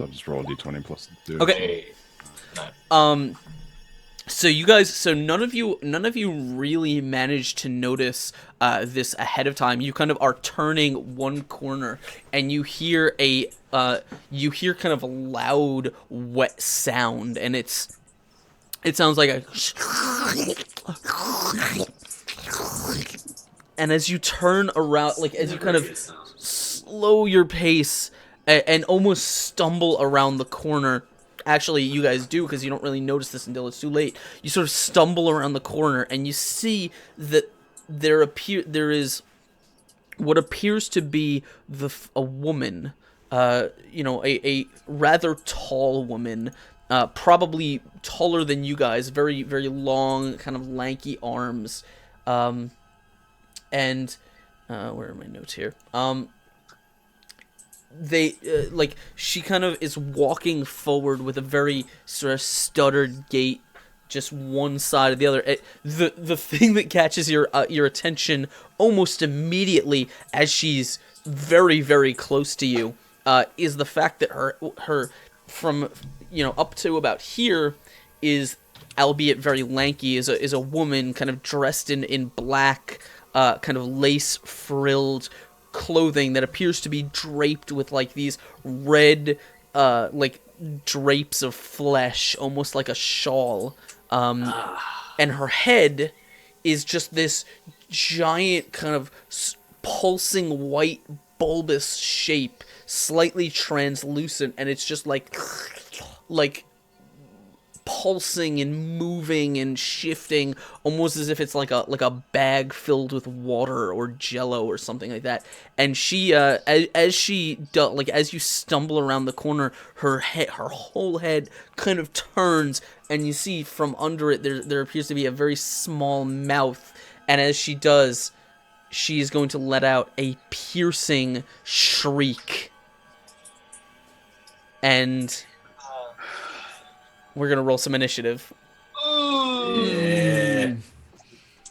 I'll just roll a d20 plus 2. Okay. So you guys, none of you really managed to notice this ahead of time. You kind of are turning one corner, and you hear kind of a loud, wet sound, and it sounds like a. And as you turn around, like as you kind of slow your pace and almost stumble around the corner. Actually, you guys do, because you don't really notice this until it's too late. You sort of stumble around the corner, and you see that there is what appears to be a woman, a rather tall woman, probably taller than you guys, very, very long, kind of lanky arms, and where are my notes here? She kind of is walking forward with a very sort of stuttered gait, just one side or the other. The thing that catches your attention almost immediately as she's very, very close to you is the fact that her from up to about here is, albeit very lanky, is a woman kind of dressed in black, kind of lace frilled clothing that appears to be draped with like these red like drapes of flesh, almost like a shawl, and her head is just this giant kind of pulsing white bulbous shape, slightly translucent, and it's just like pulsing and moving and shifting, almost as if it's like a bag filled with water or jello or something like that. And she, as you stumble around the corner, her whole head kind of turns, and you see from under it there appears to be a very small mouth. And as she does, she is going to let out a piercing shriek. And we're going to roll some initiative. Yeah.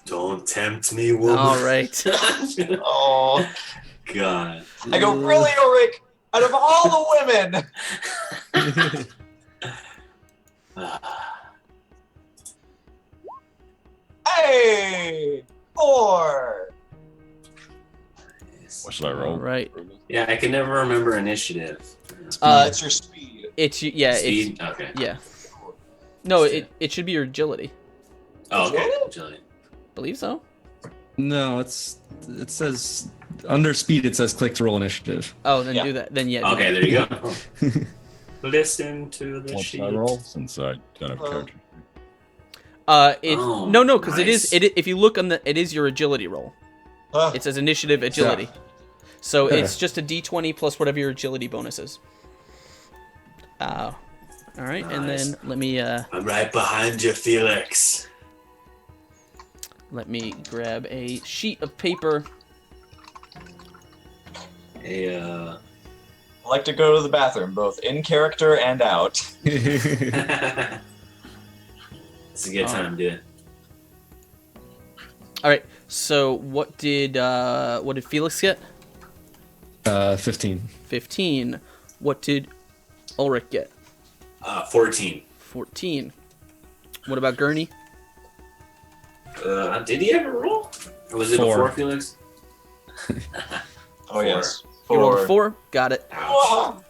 Don't tempt me, woman. All right. Oh, God. I go, really, Ulrich? Out of all the women. Hey, 4. What should I roll? All right. Yeah, I can never remember initiative. It's your speed. Speed? Okay. Yeah. No, it should be your agility. Oh, okay. Agility. Believe so. No, it says under speed. It says click to roll initiative. Oh, then Yeah. do that. Then yeah. Okay, there you go. Listen to the What sheep. should I roll? Since I don't have character. No, because nice. if you look on it is your agility roll. It says initiative agility. So Okay. it's just a d20 plus whatever your agility bonus is. All right, and Nice. then let me I'm right behind you, Felix. grab a sheet of paper. Hey, I like to go to the bathroom, both in character and out. it's a good time, dude. All right. So what did Felix get? 15. 15. What did Ulrich get? 14. 14. What about Gurney? Did he ever roll? Or was it 4. before Felix? Oh, yes. You rolled a 4. 4. Got it. Oh,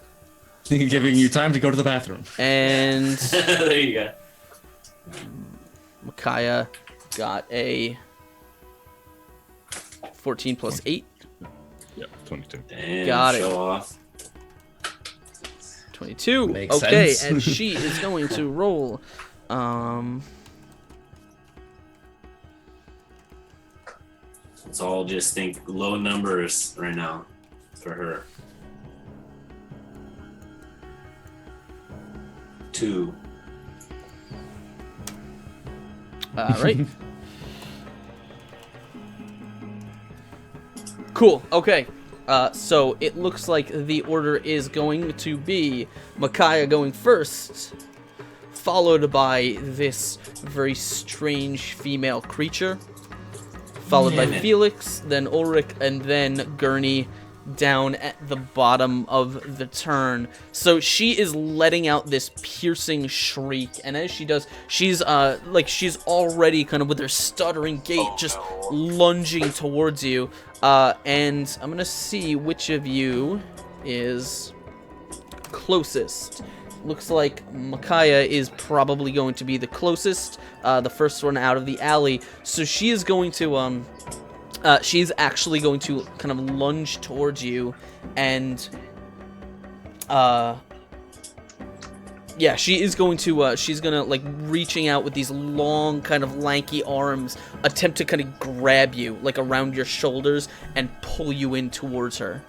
Giving you time to go to the bathroom. And There you go. Micaiah got a 14 plus 8. Yeah, 22. Damn, Got it. show off. 22. Makes Okay, sense. and she is going to roll. Let's all just think low numbers right now for her. 2. All right. Cool. Okay. So it looks like the order is going to be Micaiah going first, followed by this very strange female creature, followed by Damn it. Felix, then Ulrich, and then Gurney, down at the bottom of the turn. So she is letting out this piercing shriek, and as she does, she's she's already kind of with her stuttering gait just lunging towards you. And I'm gonna see which of you is closest. Looks like Micaiah is probably going to be the closest, the first one out of the alley. So she is going to she's actually going to kind of lunge towards you, and yeah, she is going to she's gonna like reaching out with these long kind of lanky arms, attempt to kind of grab you like around your shoulders and pull you in towards her.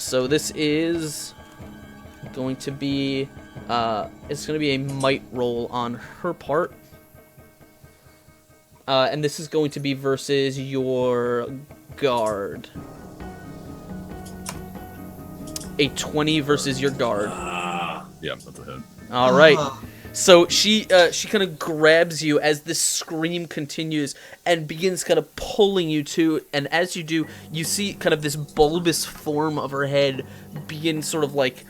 So this is going to be it's going to be a might roll on her part. And this is going to be versus your guard. A 20 versus your guard. Yeah, that's a hit. All right. So she kind of grabs you as this scream continues and begins kind of pulling you to, and as you do, you see kind of this bulbous form of her head begin sort of like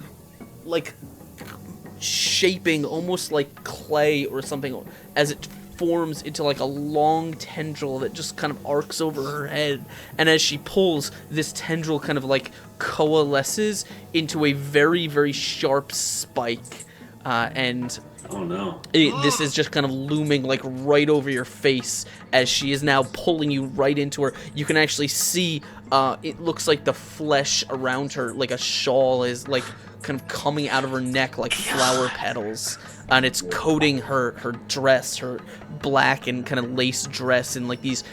shaping almost like clay or something as it forms into like a long tendril that just kind of arcs over her head, and as she pulls, this tendril kind of like coalesces into a very, very sharp spike, and oh no, this is just kind of looming like right over your face as she is now pulling you right into her. You can actually see it looks like the flesh around her, like a shawl, is like kind of coming out of her neck like flower petals, and it's coating her dress, her black and kind of lace dress, in like these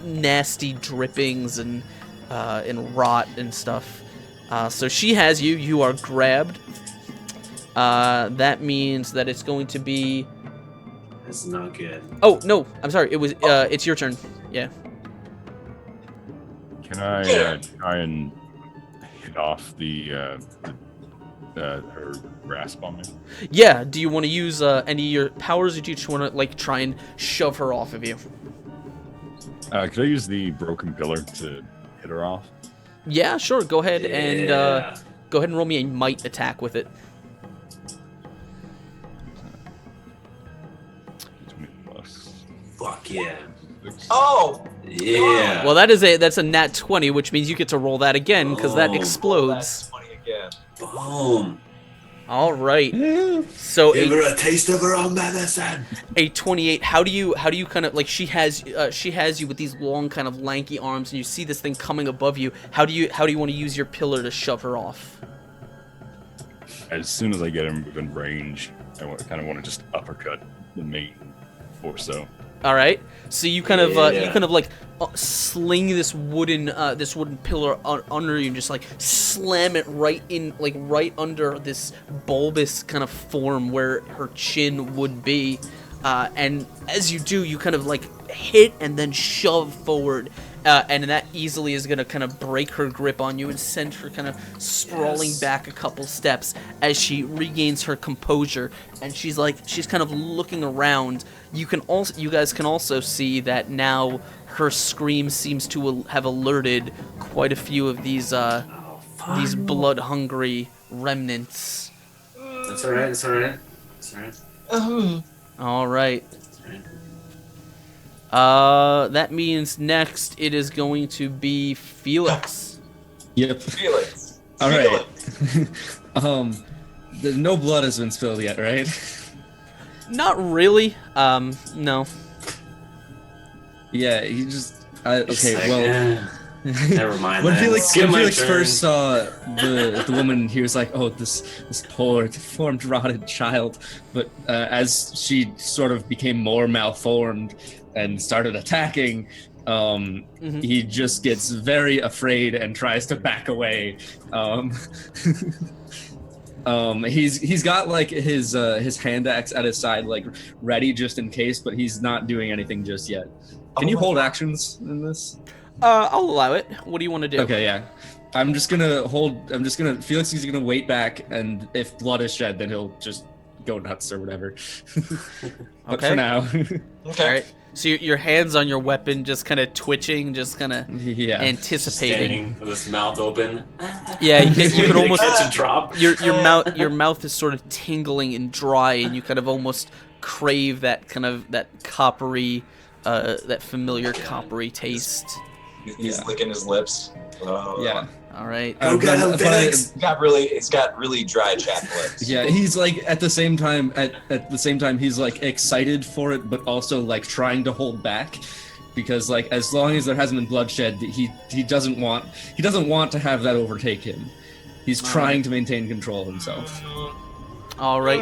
nasty drippings and rot and stuff. So she has you. You are grabbed. That means that it's going to be. That's not good. Oh no, I'm sorry. It was. It's your turn. Yeah. Can I try and hit off her grasp on me? Yeah. Do you want to use any of your powers, or do you just want to like try and shove her off of you? Could I use the broken pillar to hit her off? Yeah, sure. Go ahead and Yeah. go ahead and roll me a might attack with it. 20 plus. Fuck yeah. 6. Oh! Yeah. Well, that's a nat 20, which means you get to roll that again because that Oh, That's explodes. funny again. Boom. All right. So Give her a taste of her own medicine. a 28. How do you kind of like she has you with these long kind of lanky arms, and you see this thing coming above you. How do you want to use your pillar to shove her off? As soon as I get him within range, I kind of want to just uppercut the main torso. All right. So you kind of like sling this wooden pillar under you and just like slam it right in, like right under this bulbous kind of form where her chin would be, and as you do, you kind of like hit and then shove forward, and that easily is going to kind of break her grip on you and send her kind of sprawling back a couple steps as she regains her composure, and she's kind of looking around. You guys can also see that now her scream seems to have alerted quite a few of these blood-hungry remnants. That's alright. That's alright. That's alright. All right. That's alright. That means next it is going to be Felix. Yep. Felix. All Feel right. No blood has been spilled yet, right? Not really. No. Yeah, he just. It's Okay, like, well. never mind. When then. Felix, Skip when my Felix turn. first saw the woman, he was like, "Oh, this poor deformed, rotted child." But as she sort of became more malformed and started attacking, he just gets very afraid and tries to back away. He's got like his hand axe at his side, like ready just in case, but he's not doing anything just yet. Can you hold actions in this? I'll allow it. What do you want to do? Okay, yeah. Felix is gonna wait back, and if blood is shed, then he'll just go nuts or whatever. But Okay. for now. Okay. All right. So your hands on your weapon, just kind of twitching, just kind of Yeah. anticipating. Standing with his mouth open. Yeah, you can Waiting to almost catch a drop. your mouth is sort of tingling and dry, and you kind of almost crave that kind of that coppery, that familiar coppery taste. He's licking his lips. Oh. Yeah. All right. Go get him, Felix. It's got really dry chapped lips. Yeah, he's like at the same time he's like excited for it, but also like trying to hold back, because like as long as there hasn't been bloodshed, he doesn't want to have that overtake him. He's trying to maintain control of himself. All right.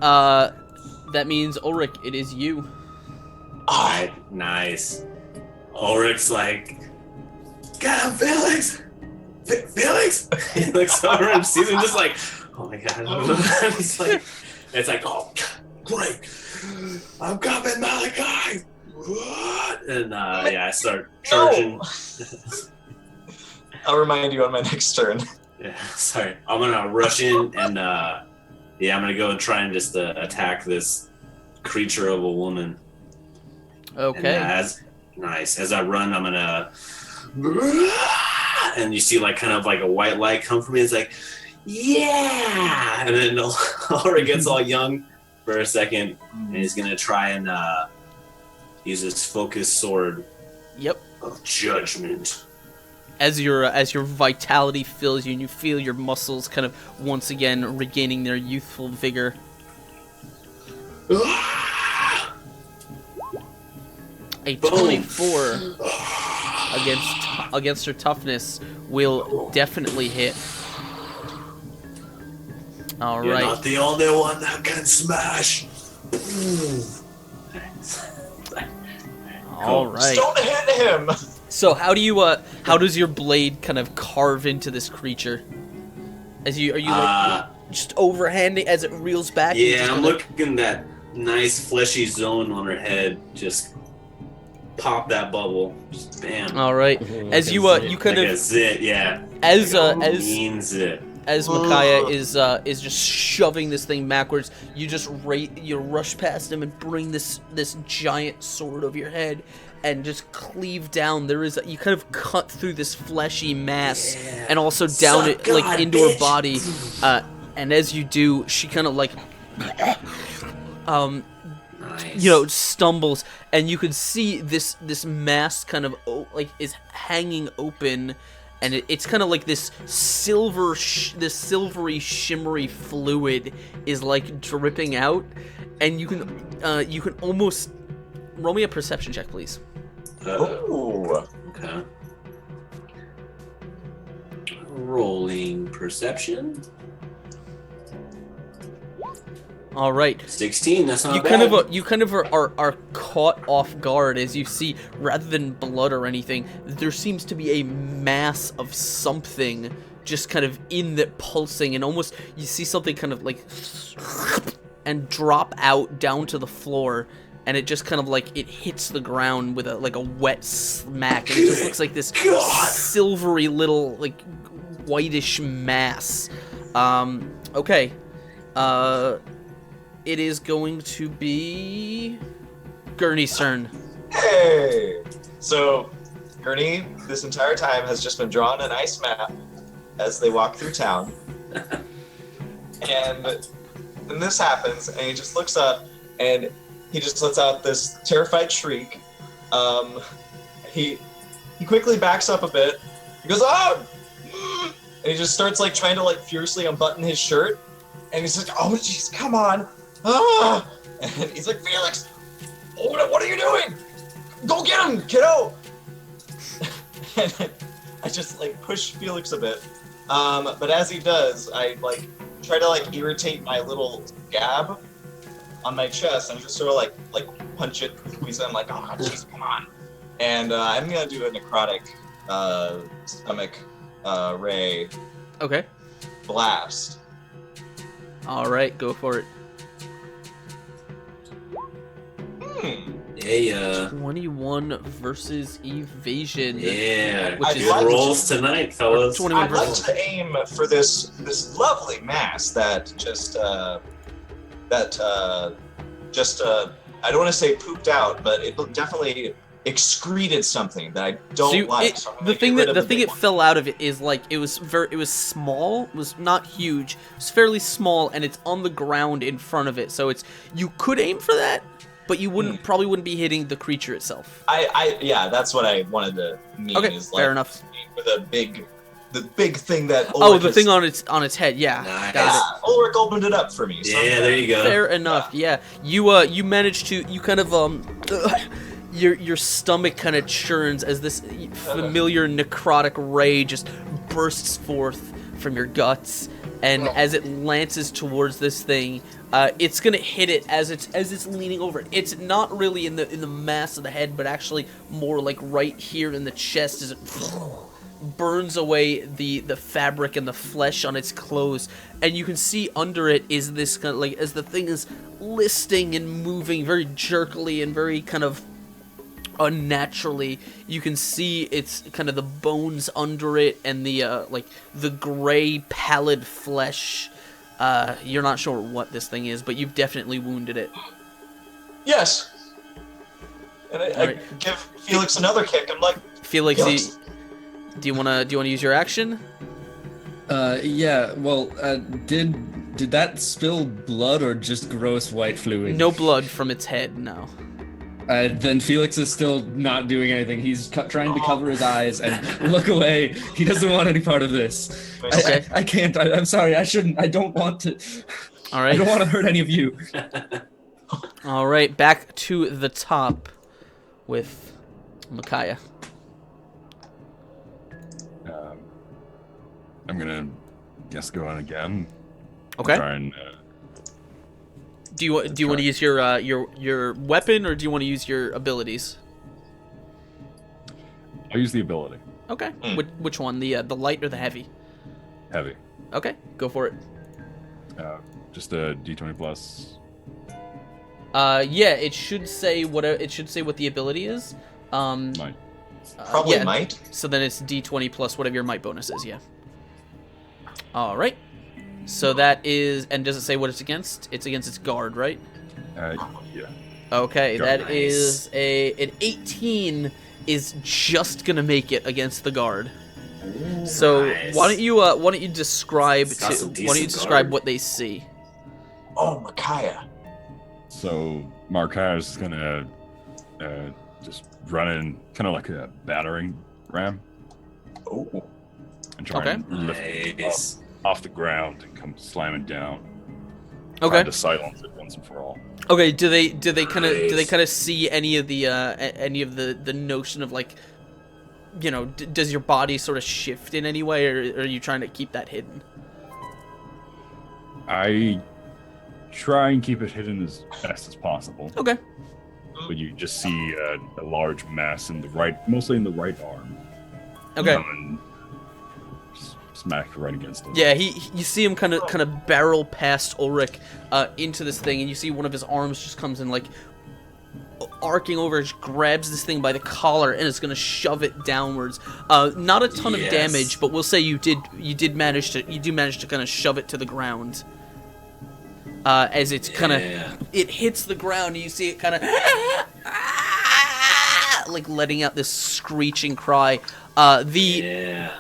That means Ulrich, it is you. Alright, nice. Ulrich's like, get him, Felix! Felix! He looks over and sees him just like, oh my god. it's like, oh, great. I'm coming, Malachi! What? And yeah, I start charging. No. I'll remind you on my next turn. Yeah, sorry. I'm gonna rush in and yeah, I'm gonna go and try and just attack this creature of a woman. Okay. And as I run, I'm gonna, and you see like kind of like a white light come from me. It's like, yeah, and then Ulrich gets all young for a second, and he's gonna try and use his focus sword. Yep. Of judgment. As your vitality fills you and you feel your muscles kind of once again regaining their youthful vigor. A 24 against her toughness will definitely hit. All You're right. not the only one that can smash. All right. Don't hit him. So how does your blade kind of carve into this creature? Are you like just overhanding as it reels back? Yeah, I'm looking that nice fleshy zone on her head. Just pop that bubble. Just bam. All right. As you kind like of a zit, yeah. as like a mean zit. As Micaiah is just shoving this thing backwards, you just you rush past him and bring this giant sword over your head and just cleave down. You kind of cut through this fleshy mass and also down it like into her body. And as you do, she kind of like stumbles, and you can see this mass kind of like is hanging open. And it's kind of like this silvery, shimmery fluid is like dripping out, and you can almost roll me a perception check, please. Ooh. Okay. Rolling perception. All right. 16. That's not You bad. kind of are caught off guard as you see, rather than blood or anything, there seems to be a mass of something just kind of in the pulsing, and almost you see something kind of like and drop out down to the floor, and it just kind of like it hits the ground with a wet smack, and it just looks like this silvery little like whitish mass. Okay. It is going to be Gurney's turn. Hey! So, Gurney, this entire time, has just been drawing an ice map as they walk through town. And then this happens, and he just looks up, and he just lets out this terrified shriek. He quickly backs up a bit. He goes, "Oh!" And he just starts like trying to like furiously unbutton his shirt. And he's like, "Oh, jeez, come on. Ah!" And he's like, "Felix, what are you doing? Go get him, kiddo!" And I just like push Felix a bit. But as he does, I like try to like irritate my little scab on my chest and just sort of like punch it, squeeze it. I'm like, "Oh, jeez, come on." And I'm gonna do a necrotic stomach ray Okay. blast. All right, go for it. Hey, 21 versus evasion. yeah. Which These is rolls tonight, fellas. 21 I'd like versus. to aim for this lovely mass that just I don't want to say pooped out, but it definitely excreted something that I don't like. So the thing it fell out of it is like it was small, it was not huge, it's fairly small, and it's on the ground in front of it. So you could aim for that, but you probably wouldn't be hitting the creature itself. Yeah, that's what I wanted to mean. Okay, is like fair enough. For the big thing that thing on its head. Yeah, nice. got it. Ulrich opened it up for me. So there you go. Fair enough. Yeah, you managed to kind of your stomach kind of churns as this familiar necrotic ray just bursts forth from your guts, and as it lances towards this thing, it's gonna hit it as it's leaning over. It's not really in the mass of the head, but actually more like right here in the chest as it burns away the fabric and the flesh on its clothes, and you can see under it is this kind of like, as the thing is listing and moving very jerkily and very kind of unnaturally, you can see it's kind of the bones under it and the like the gray pallid flesh. You're not sure what this thing is, but you've definitely wounded it. Yes. And I give Felix another kick. I'm like, Felix. Do you wanna use your action? Yeah. Well, did that spill blood or just gross white fluid? No blood from its head. No. Then Felix is still not doing anything. He's trying to cover his eyes and look away. He doesn't want any part of this. Okay. I can't. I'm sorry. I shouldn't. I don't want to. All right. I don't want to hurt any of you. All right. Back to the top with Micaiah. I'm gonna go on again. Okay. Try and, do you want to use your weapon, or do you want to use your abilities? I'll use the ability. Okay. Which one? The light or the heavy? Heavy. Okay. Go for it. Just a D20 plus. Yeah. It should say what the ability is. Might. probably might. So then it's D20 plus whatever your might bonus is. Yeah. All right. So that is, and does it say what it's against? It's against its guard, right? Yeah. Okay, Guard. that is an 18 is just gonna make it against the guard. So Nice. why don't you describe Got some decent what guard. they see? Oh, Micaiah. So Markaz is gonna just run in, kind of like a battering ram, Oh. and try Okay. and lift it Nice. off the ground and come slamming down. Okay. Trying to silence it once and for all. Okay. Do they kind Nice. of see any of the notion of, like, you know, does your body sort of shift in any way, or are you trying to keep that hidden? I try and keep it hidden as best as possible, Okay. but you just see a large mass in the right, mostly in the right arm. Okay. And smack right against it. Yeah, you see him kind of barrel past Ulrich into this thing, and you see one of his arms just comes in, like, arcing over, just grabs this thing by the collar, and is gonna shove it downwards. Not a ton of Yes. damage, but we'll say you manage to kind of shove it to the ground. As it's kind of it hits the ground, and you see it kind of like letting out this screeching cry. The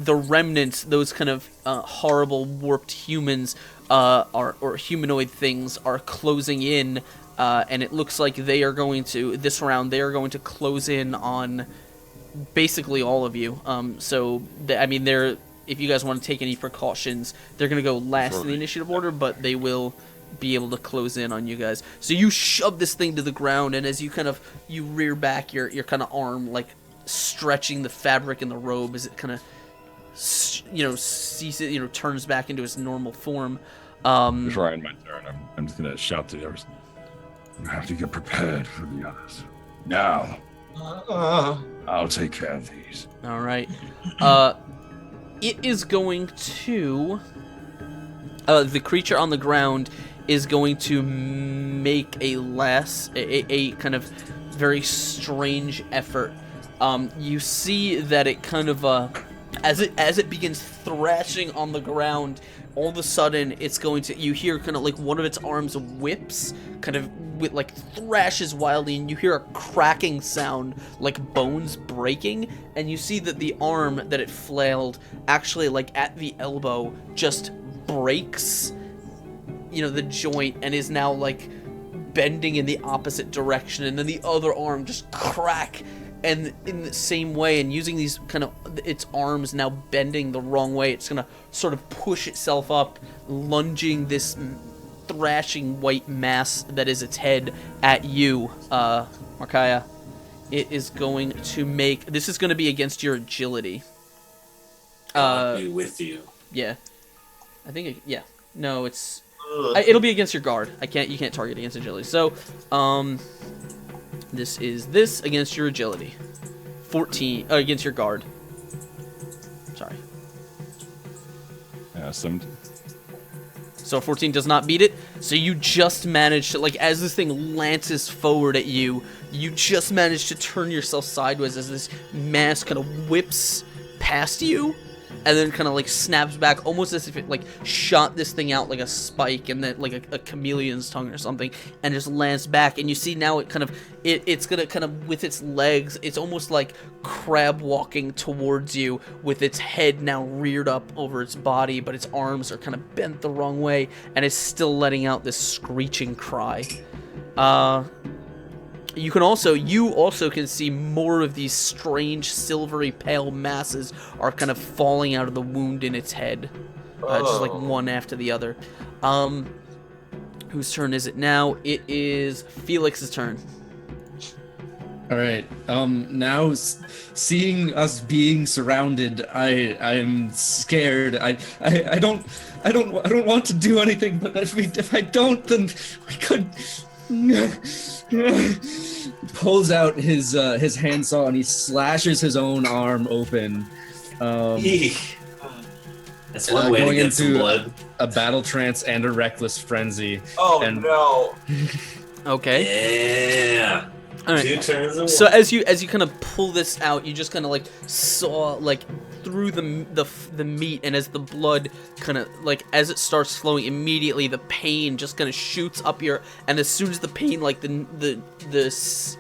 remnants, those kind of horrible warped humans or humanoid things, are closing in, and it looks like they are going to, this round, they are going to close in on basically all of you. They're, if you guys want to take any precautions, they're going to go last in the initiative order, but they will be able to close in on you guys. So you shove this thing to the ground, and as you you rear back your kind of arm, like stretching the fabric in the robe as it kind of ceases, turns back into its normal form. Just right in my turn, I'm just gonna shout to the others. You have to get prepared for the others. Now, I'll take care of these. All right. It is going to. The creature on the ground is going to make a kind of very strange effort. You see that it kind of As it begins thrashing on the ground, all of a sudden you hear kind of like one of its arms whips, kind of with like thrashes wildly, and you hear a cracking sound like bones breaking, and you see that the arm that it flailed actually like at the elbow just breaks, the joint, and is now like bending in the opposite direction, and then the other arm just crack. And in the same way, and using these kind of its arms now bending the wrong way, it's gonna sort of push itself up, lunging this thrashing white mass that is its head at you, Markaya. It is going to make. This is going to be against your agility. I'll be with you. Yeah, I think. Yeah, no, it's. It'll be against your guard. You can't target against agility. So, this against your agility. 14 against your guard. Sorry. Yeah, 17. So 14 does not beat it. So you just managed to, like, as this thing lances forward at you, you just managed to turn yourself sideways as this mass kind of whips past you, and then kind of like snaps back, almost as if it like shot this thing out like a spike, and then like a chameleon's tongue or something, and just lands back. And you see now it's gonna kind of, with its legs, it's almost like crab walking towards you, with its head now reared up over its body, but its arms are kind of bent the wrong way, and it's still letting out this screeching cry. You also can see more of these strange silvery pale masses are kind of falling out of the wound in its head, just like one after the other. Whose turn is it now? It is Felix's turn. All right. Now seeing us being surrounded, I'm scared. I don't want to do anything, but if I don't, then we could. Pulls out his handsaw and he slashes his own arm open. Eek. That's one way to get some blood. A battle trance and a reckless frenzy. Oh no! Okay. Yeah. All right. 2 turns in one. So as you kind of pull this out, you just kind of like saw like through the meat, and as the blood kind of like as it starts flowing, immediately the pain just kind of shoots up and as soon as the pain, like the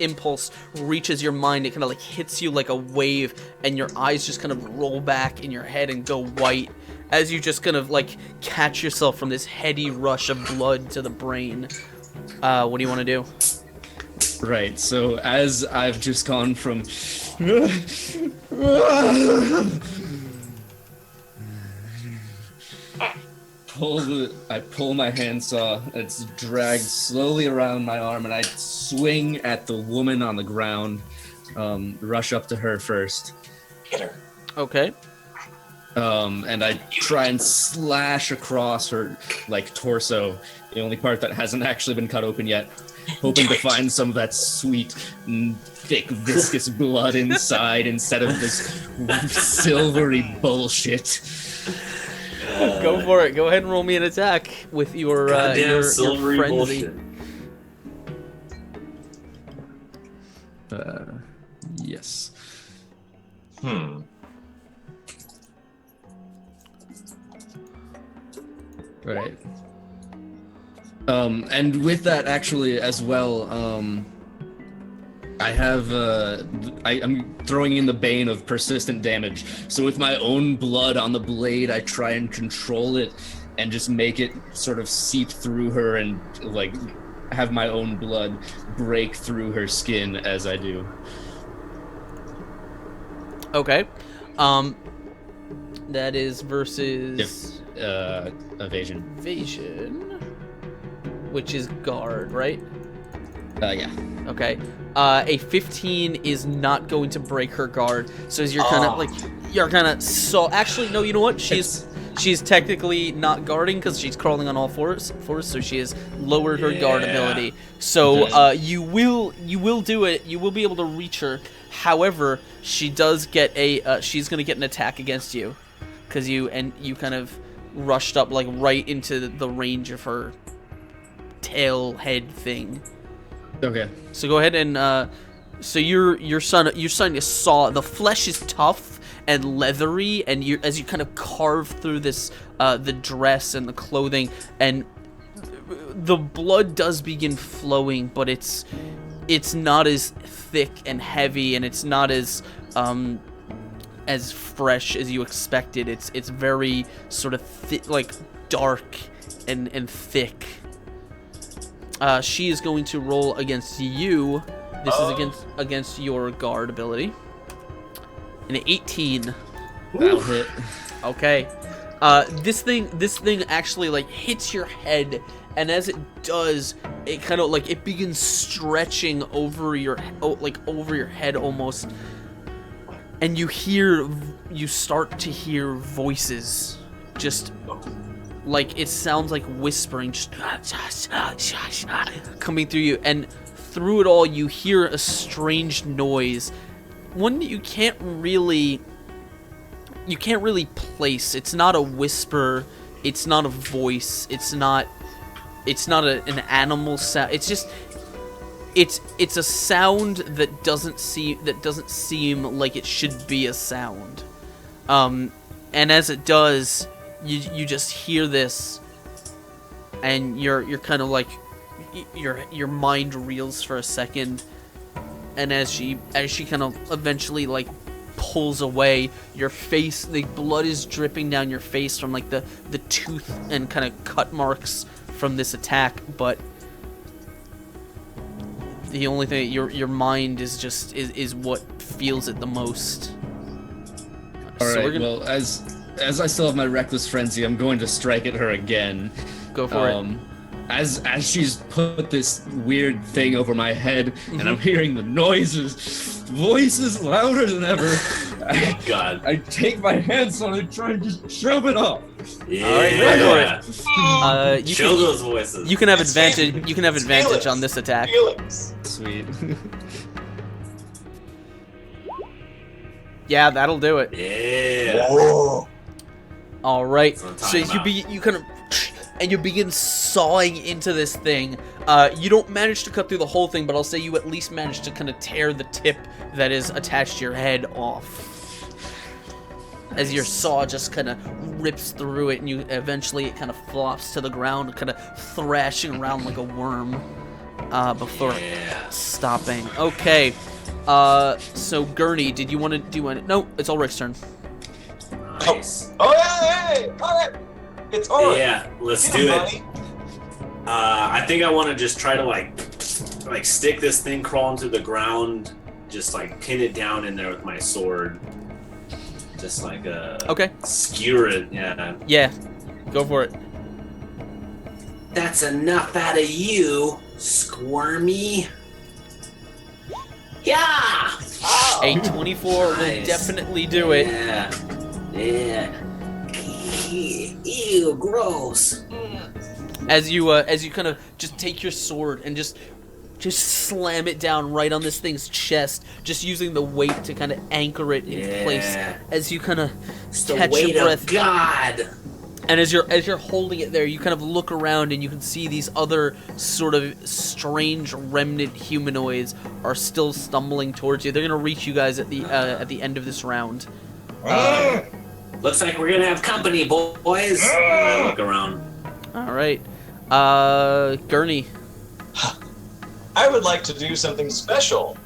impulse reaches your mind, it kind of like hits you like a wave, and your eyes just kind of roll back in your head and go white as you just kind of like catch yourself from this heady rush of blood to the brain. What do you want to do? Right, so as I've just gone from I pull my handsaw, it's dragged slowly around my arm, and I swing at the woman on the ground, rush up to her first. Hit her. Okay. And I try and slash across her, like, torso, the only part that hasn't actually been cut open yet, hoping to find some of that sweet, thick, viscous blood inside instead of this silvery bullshit. Go for it. Go ahead and roll me an attack with your silvery frenzy. Bullshit. Yes. Right. And with that, actually, as well, I have, I'm throwing in the bane of persistent damage. So with my own blood on the blade, I try and control it and just make it sort of seep through her and, like, have my own blood break through her skin as I do. Okay. That is versus... Evasion. Evasion, which is guard, right? Yeah. Okay. A 15 is not going to break her guard. So as you're kind of actually, no, you know what? She's technically not guarding because she's crawling on all fours, so she has lowered her guard ability. So you will do it. You will be able to reach her. However, she does get she's going to get an attack against you because you kind of rushed up like right into the range of her tail head thing. Okay. So go ahead and so you're starting to saw the flesh is tough and leathery, and as you kind of carve through this the dress and the clothing, and the blood does begin flowing, but it's not as thick and heavy, and it's not as fresh as you expected. It's very sort of like dark and thick. She is going to roll against you. This is against your guard ability. An 18. That'll hit. Okay. This thing actually like hits your head, and as it does, it kind of like it begins stretching over your head almost, and you start to hear voices, just like it sounds like whispering, just coming through you, and through it all you hear a strange noise, one that you can't really place. It's not a whisper, it's not a voice, it's not an animal sound. It's just it's a sound that doesn't seem like it should be a sound. And as it does, you just hear this, and you're kind of like your mind reels for a second, and as she kind of eventually like pulls away, your face, the blood is dripping down your face from like the tooth and kind of cut marks from this attack, but the only thing your mind is just is what feels it the most. Alright, well, as I still have my reckless frenzy, I'm going to strike at her again. Go for it. As she's put this weird thing over my head, and I'm hearing the voices louder than ever. God. I take my hands and I try and just shove it off. Yeah. Go for it. Show those voices. You can have advantage. You can have advantage on this attack. Sweet. Yeah, that'll do it. Yeah. Whoa. All right. That's what So I'm talking you kind of and you begin sawing into this thing. You don't manage to cut through the whole thing, but I'll say you at least manage to kind of tear the tip that is attached to your head off. As your saw just kind of rips through it, and eventually it kind of flops to the ground, kind of thrashing around like a worm before stopping. Okay. So Gurney, did you want to do any? No, it's Ulrich's turn. Nice. Oh yeah, hey, all right. It's all right. Yeah, let's do it. I think I want to just try to like stick this thing crawling through the ground, just like pin it down in there with my sword, just like okay, skewer it. Yeah. Yeah, go for it. That's enough out of you, squirmy. Yeah. Oh. A 24 will definitely do it. Yeah. Yeah. Ew, gross. As you kind of just take your sword and just slam it down right on this thing's chest, just using the weight to kind of anchor it in place. As you kind of catch your breath. Of God. And as you're holding it there, you kind of look around and you can see these other sort of strange remnant humanoids are still stumbling towards you. They're gonna reach you guys at the end of this round. Looks like we're gonna have company, boys. I look around. All right, Gurney. I would like to do something special.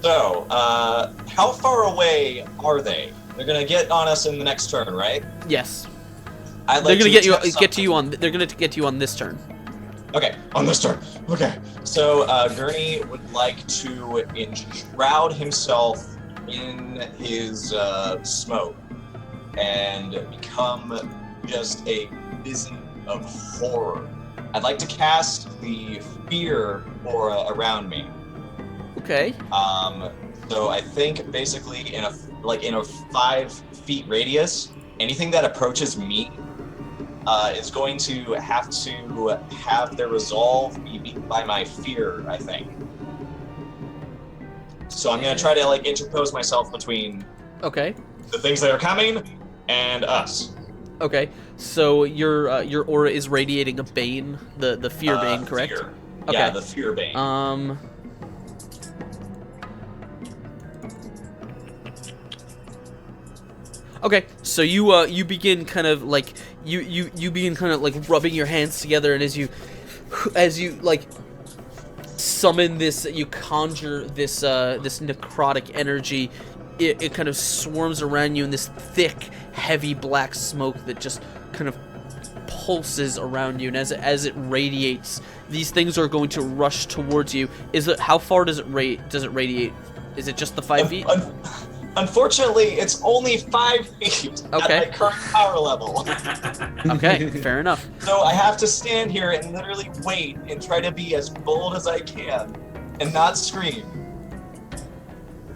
So, how far away are they? They're gonna get on us in the next turn, right? Yes. I'd like They're gonna They're gonna get you on this turn. Okay, on this turn. Okay. So Gurney would like to enshroud himself in his smoke and become just a vision of horror. I'd like to cast the fear aura around me. Okay. So I think basically in a 5 feet radius, anything that approaches me is going to have their resolve be beaten by my fear, I think. So I'm gonna try to like interpose myself between Okay. the things that are coming and us. Okay. So your aura is radiating a bane, the fear bane, correct? Fear. Okay. Yeah, the fear bane. Okay, so you begin kind of like you begin kind of like rubbing your hands together, and as you like summon this, you conjure this this necrotic energy. It kind of swarms around you in this thick, heavy black smoke that just kind of pulses around you, and as it radiates, these things are going to rush towards you. How far does it radiate? Is it just the 5 feet? Unfortunately, it's only 5 feet Okay. at my current power level. Okay, fair enough. So I have to stand here and literally wait and try to be as bold as I can and not scream.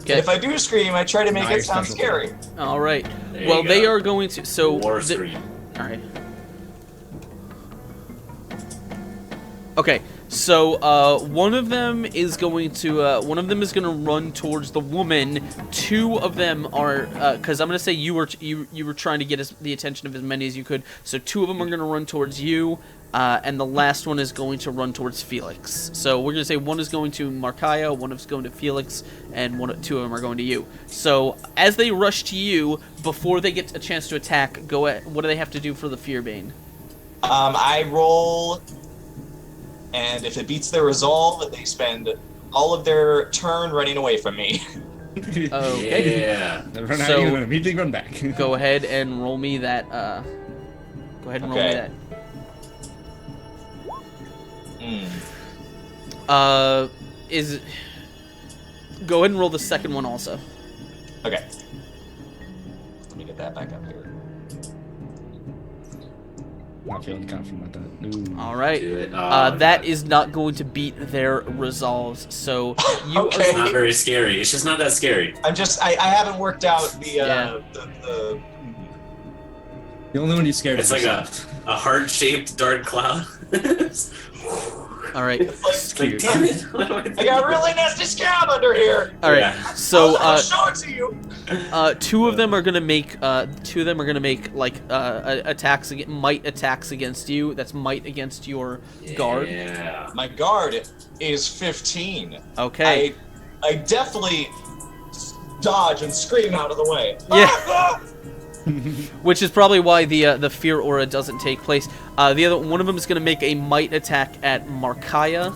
Okay. And if I do scream, I try to make Nice it sound specialty. scary. All right. There Well, you they go. are going to. So. War scream. All right. Okay. So one of them is going to run towards the woman. Two of them are because I'm going to say you were trying to get the attention of as many as you could. So two of them are going to run towards you. And the last one is going to run towards Felix. So we're going to say one is going to Markaya, one is going to Felix, and two of them are going to you. So as they rush to you, before they get a chance to attack, what do they have to do for the Fear Bane? I roll, and if it beats their resolve, they spend all of their turn running away from me. Okay. Yeah. Run out, So- you immediately run back. Go ahead and roll me that. Go ahead and roll me Okay. that. Hmm. Go ahead and roll the second one also. Okay. Let me get that back up here. Not feeling confident about that. Ooh. All right. Do it. That is not going to beat their resolves. So you Okay. It's not very scary. It's just not that scary. I haven't worked out the Yeah. the The only one you scared It's is like yourself. a heart-shaped dark cloud. All right. It's like, damn it. What do I do? I got a really nasty scab under here. All right. Yeah. So I'll show it to you. two of them are gonna make like might attacks against you. That's might against your guard. Yeah. My guard is 15. Okay. I definitely dodge and scream out of the way. Yeah. Ah, ah! Which is probably why the fear aura doesn't take place. The other one of them is going to make a might attack at Markaya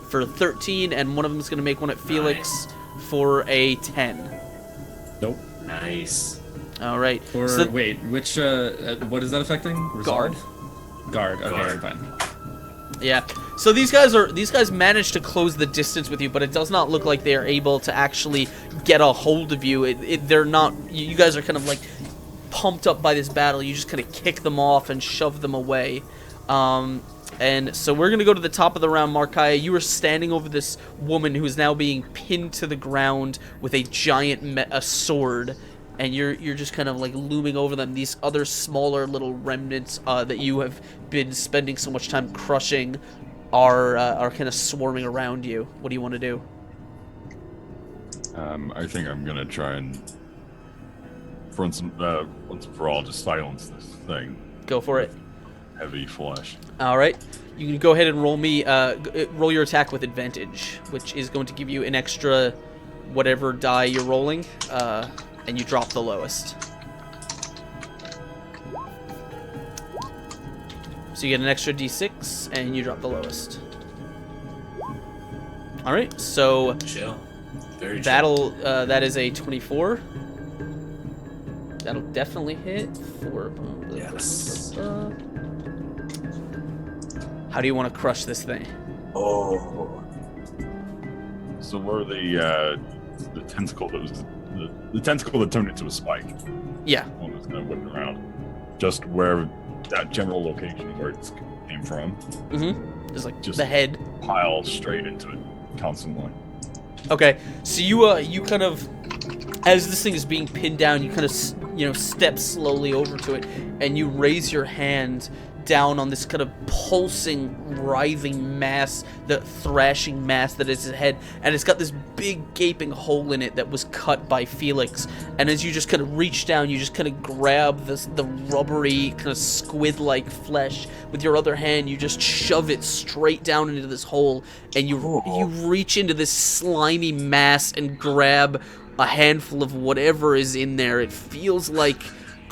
for 13, and one of them is going to make one at Felix for a 10. Nope. Nice. All right. Or So- wait, which what is that affecting? Guard. Guard. Okay, Guard. fine. Yeah. So these guys managed to close the distance with you, but it does not look like they are able to actually get a hold of you. They're not. You guys are kind of like pumped up by this battle. You just kind of kick them off and shove them away. And so we're gonna go to the top of the round. Markaya, you are standing over this woman who is now being pinned to the ground with a giant a sword, and you're just kind of like looming over them. These other smaller little remnants that you have been spending so much time crushing are kind of swarming around you. What do you want to do? I think I'm gonna try and once and for all just silence this thing. Go for it. Heavy flesh. All right, you can go ahead and roll me. Roll your attack with advantage, which is going to give you an extra whatever die you're rolling, and you drop the lowest. So you get an extra d6, and you drop the lowest. All right, so Chill. Very chill. that is a 24. That'll definitely hit for. Yes. How do you want to crush this thing? Oh. So where the tentacle that was the tentacle that turned into a spike. Yeah. One that's kind of whipping around. Just where that general location where it came from. Mm-hmm. Just like Just- the head. Pile straight into it constantly. Okay, so you kind of, as this thing is being pinned down, you kind of step slowly over to it, and you raise your hand down on this kind of pulsing, writhing mass, the thrashing mass that is its head, and it's got this big gaping hole in it that was cut by Felix. And as you just kind of reach down, you just kind of grab the rubbery, kind of squid-like flesh with your other hand. You just shove it straight down into this hole, and you reach into this slimy mass and grab a handful of whatever is in there. It feels like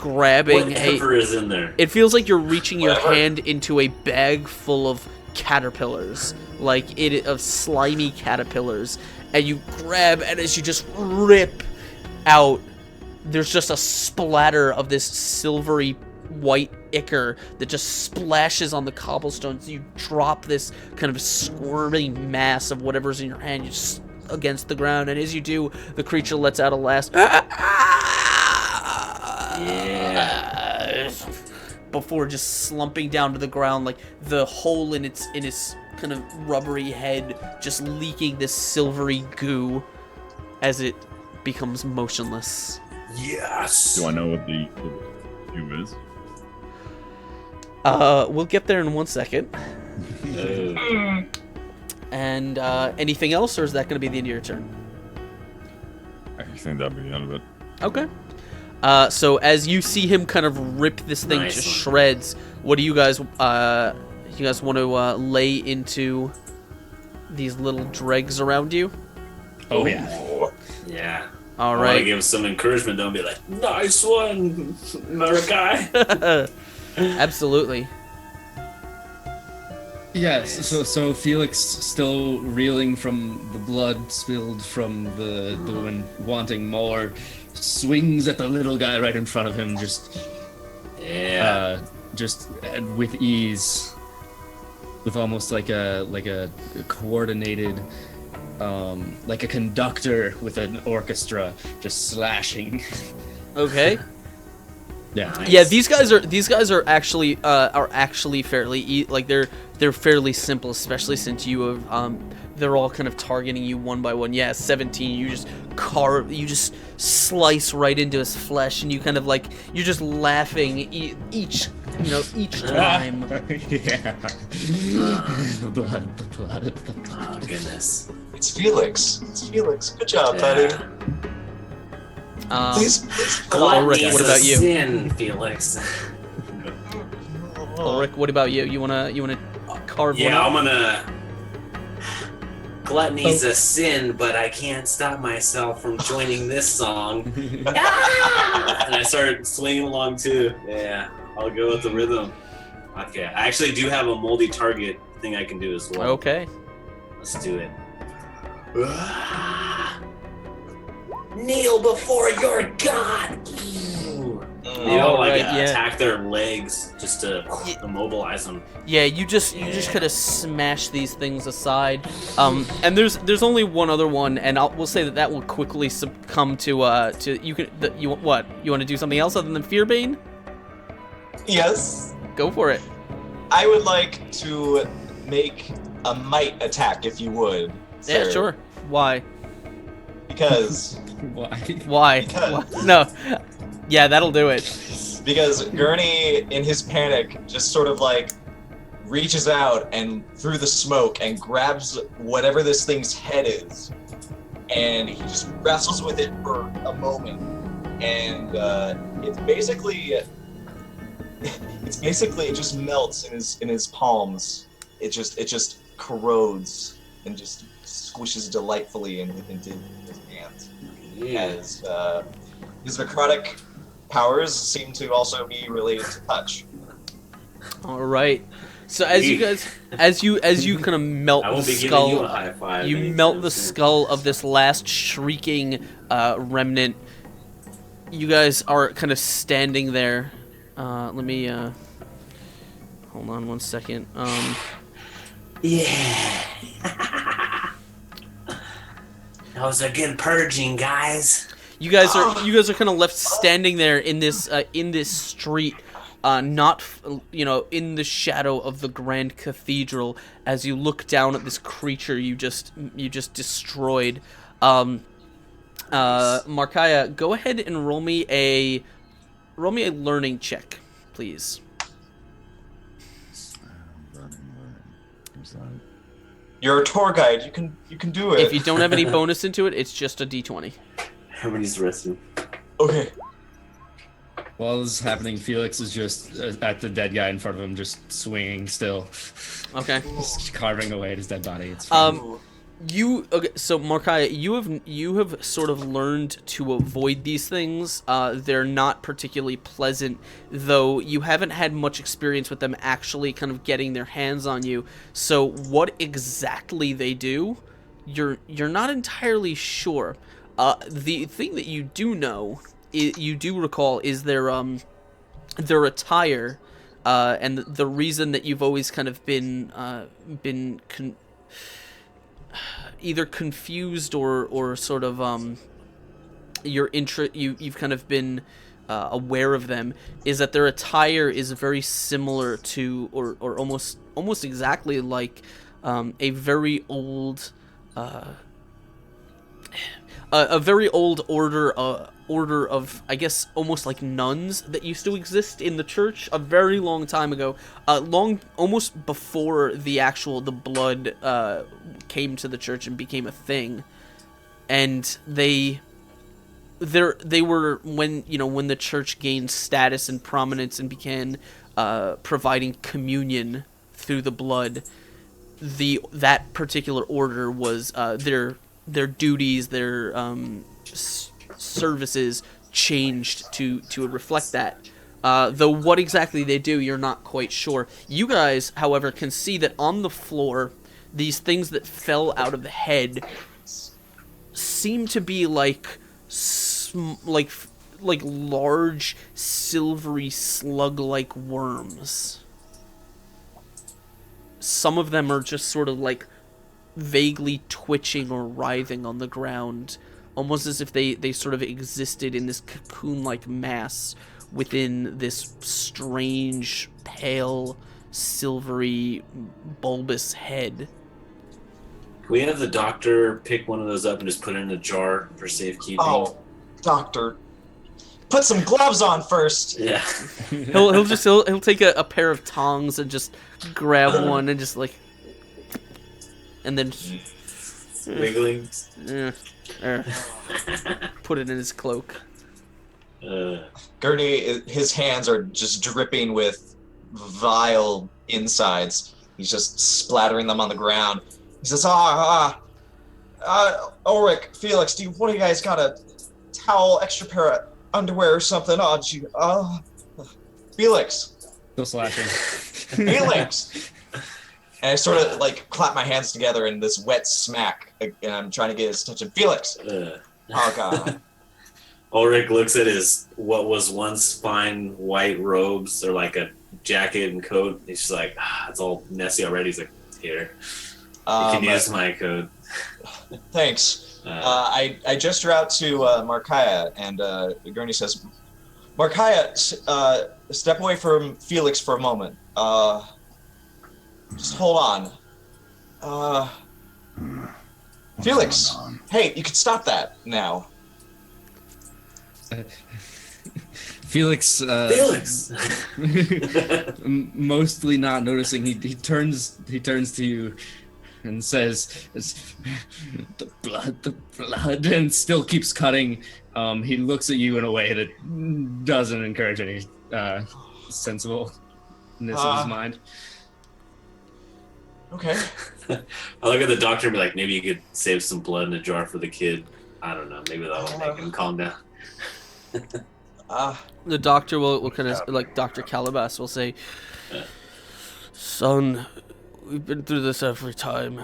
grabbing Whatever is in there. It feels like you're reaching your Whatever. hand into a bag full of caterpillars, of slimy caterpillars, and you grab, and as you just rip out, there's just a splatter of this silvery white ichor that just splashes on the cobblestones. You drop this kind of squirming mass of whatever's in your hand just against the ground, and as you do, the creature lets out a last before just slumping down to the ground, like the hole in its kind of rubbery head just leaking this silvery goo as it becomes motionless. Yes. Do I know what the view is? We'll get there in 1 second. And anything else, or is that going to be the end of your turn? I think that'd be the end of it. Okay. So as you see him kind of rip this thing Nice to one. shreds, what do you guys want to lay into these little dregs around you? Oh yeah. Yeah. All I want to right. give him some encouragement. Don't be like, nice one, Marakai. Absolutely. Yes. So Felix, still reeling from the blood spilled from the woman, wanting more, swings at the little guy right in front of him, just with ease, with almost like a coordinated, like a conductor with an orchestra, just slashing. Okay. Yeah. Nice. Yeah, these guys are actually fairly they're fairly simple, especially since you have they're all kind of targeting you one by one. Yeah, 17. You just slice right into his flesh, and you kind of you're just laughing each time. Yeah. The blood. Oh, goodness. It's Felix. Good job, buddy. Please. Ulrich, what about you? Sin, Felix. Ulrich, what about you? You wanna carve one Yeah, up? I'm gonna. Gluttony's a sin, but I can't stop myself from joining this song. Ah! And I start swinging along too. Yeah, I'll go with the rhythm. Okay, I actually do have a moldy target thing I can do as well. Okay. Let's do it. Kneel before your god. Attack their legs just to immobilize them. Yeah, you just kind of smash these things aside. And there's only one other one, and we'll say that will quickly succumb to you want to do something else other than Fearbane? Yes. Go for it. I would like to make a might attack, if you would. Yeah, sir. sure. Why? Because Why? Because- No. Yeah, that'll do it. Gurney, in his panic, just sort of reaches out and through the smoke and grabs whatever this thing's head is, and he just wrestles with it for a moment, and it basically it just melts in his palms. It just corrodes and just squishes delightfully into his hands. As his necrotic powers seem to also be related to touch. All right. So as you kind of melt I the won't be giving skull, you a high five. you melt the skull of this last shrieking remnant. You guys are kind of standing there. Let me hold on 1 second. Yeah. That was a good purging, guys. You guys are kind of left standing there in this street, not in the shadow of the Grand Cathedral, as you look down at this creature you just destroyed. Markaya, go ahead and roll me a learning check, please. You're a tour guide. You can do it. If you don't have any bonus into it, it's just a d20. Everybody's resting. Okay. While this is happening, Felix is just at the dead guy in front of him, just swinging still. Okay. Just carving away at his dead body. It's fine. So Markaya, you have sort of learned to avoid these things. They're not particularly pleasant, though you haven't had much experience with them actually kind of getting their hands on you. So what exactly they do, you're not entirely sure. The thing that you do know, you do recall, is their attire, and the reason that you've always kind of been either confused or sort of you've kind of been aware of them, is that their attire is very similar to or almost exactly like a very old a very old order of, I guess, almost like nuns that used to exist in the church a very long time ago, almost before the blood came to the church and became a thing. And they were, when the church gained status and prominence and began providing communion through the blood, that particular order was their duties, their services changed to reflect that. Though what exactly they do, you're not quite sure. You guys, however, can see that on the floor, these things that fell out of the head seem to be like large, silvery, slug-like worms. Some of them are just sort of like vaguely twitching or writhing on the ground, almost as if they sort of existed in this cocoon-like mass within this strange, pale, silvery, bulbous head. Can we have the doctor pick one of those up and just put it in a jar for safekeeping? Oh, doctor, put some gloves on first. Yeah. he'll take a pair of tongs and just grab one and just like, and then Wiggling. Put it in his cloak. Gurney, his hands are just dripping with vile insides. He's just splattering them on the ground. He says, Ulrich, Felix, what do you guys got, a towel, extra pair of underwear or something? Felix. Still slashing. Felix! And I sort of like clap my hands together in this wet smack, and I'm trying to get his attention. Felix! Oh, God. Ulrich looks at his what was once fine white robes, or like a jacket and coat. He's just like, it's all messy already. He's like, here, you can use my coat. Thanks. I gesture out to Markaya, and Gurney says, Markaya, step away from Felix for a moment. Just hold on. Felix, hey, you can stop that now. Felix. Felix. Mostly not noticing, he turns to you and says, the blood, and still keeps cutting. He looks at you in a way that doesn't encourage any sensibleness of his mind. Okay. I look at the doctor and be like, maybe you could save some blood in a jar for the kid. I don't know. Maybe that'll make him calm down. The doctor will kind of, like Dr. Calabas will say, son, we've been through this every time.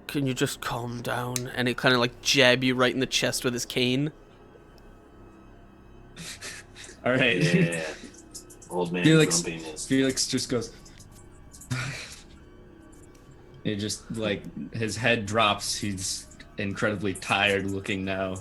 Can you just calm down? And it kind of like jab you right in the chest with his cane. All right. Yeah. Old man Felix just goes. It just, like, his head drops. He's incredibly tired looking now.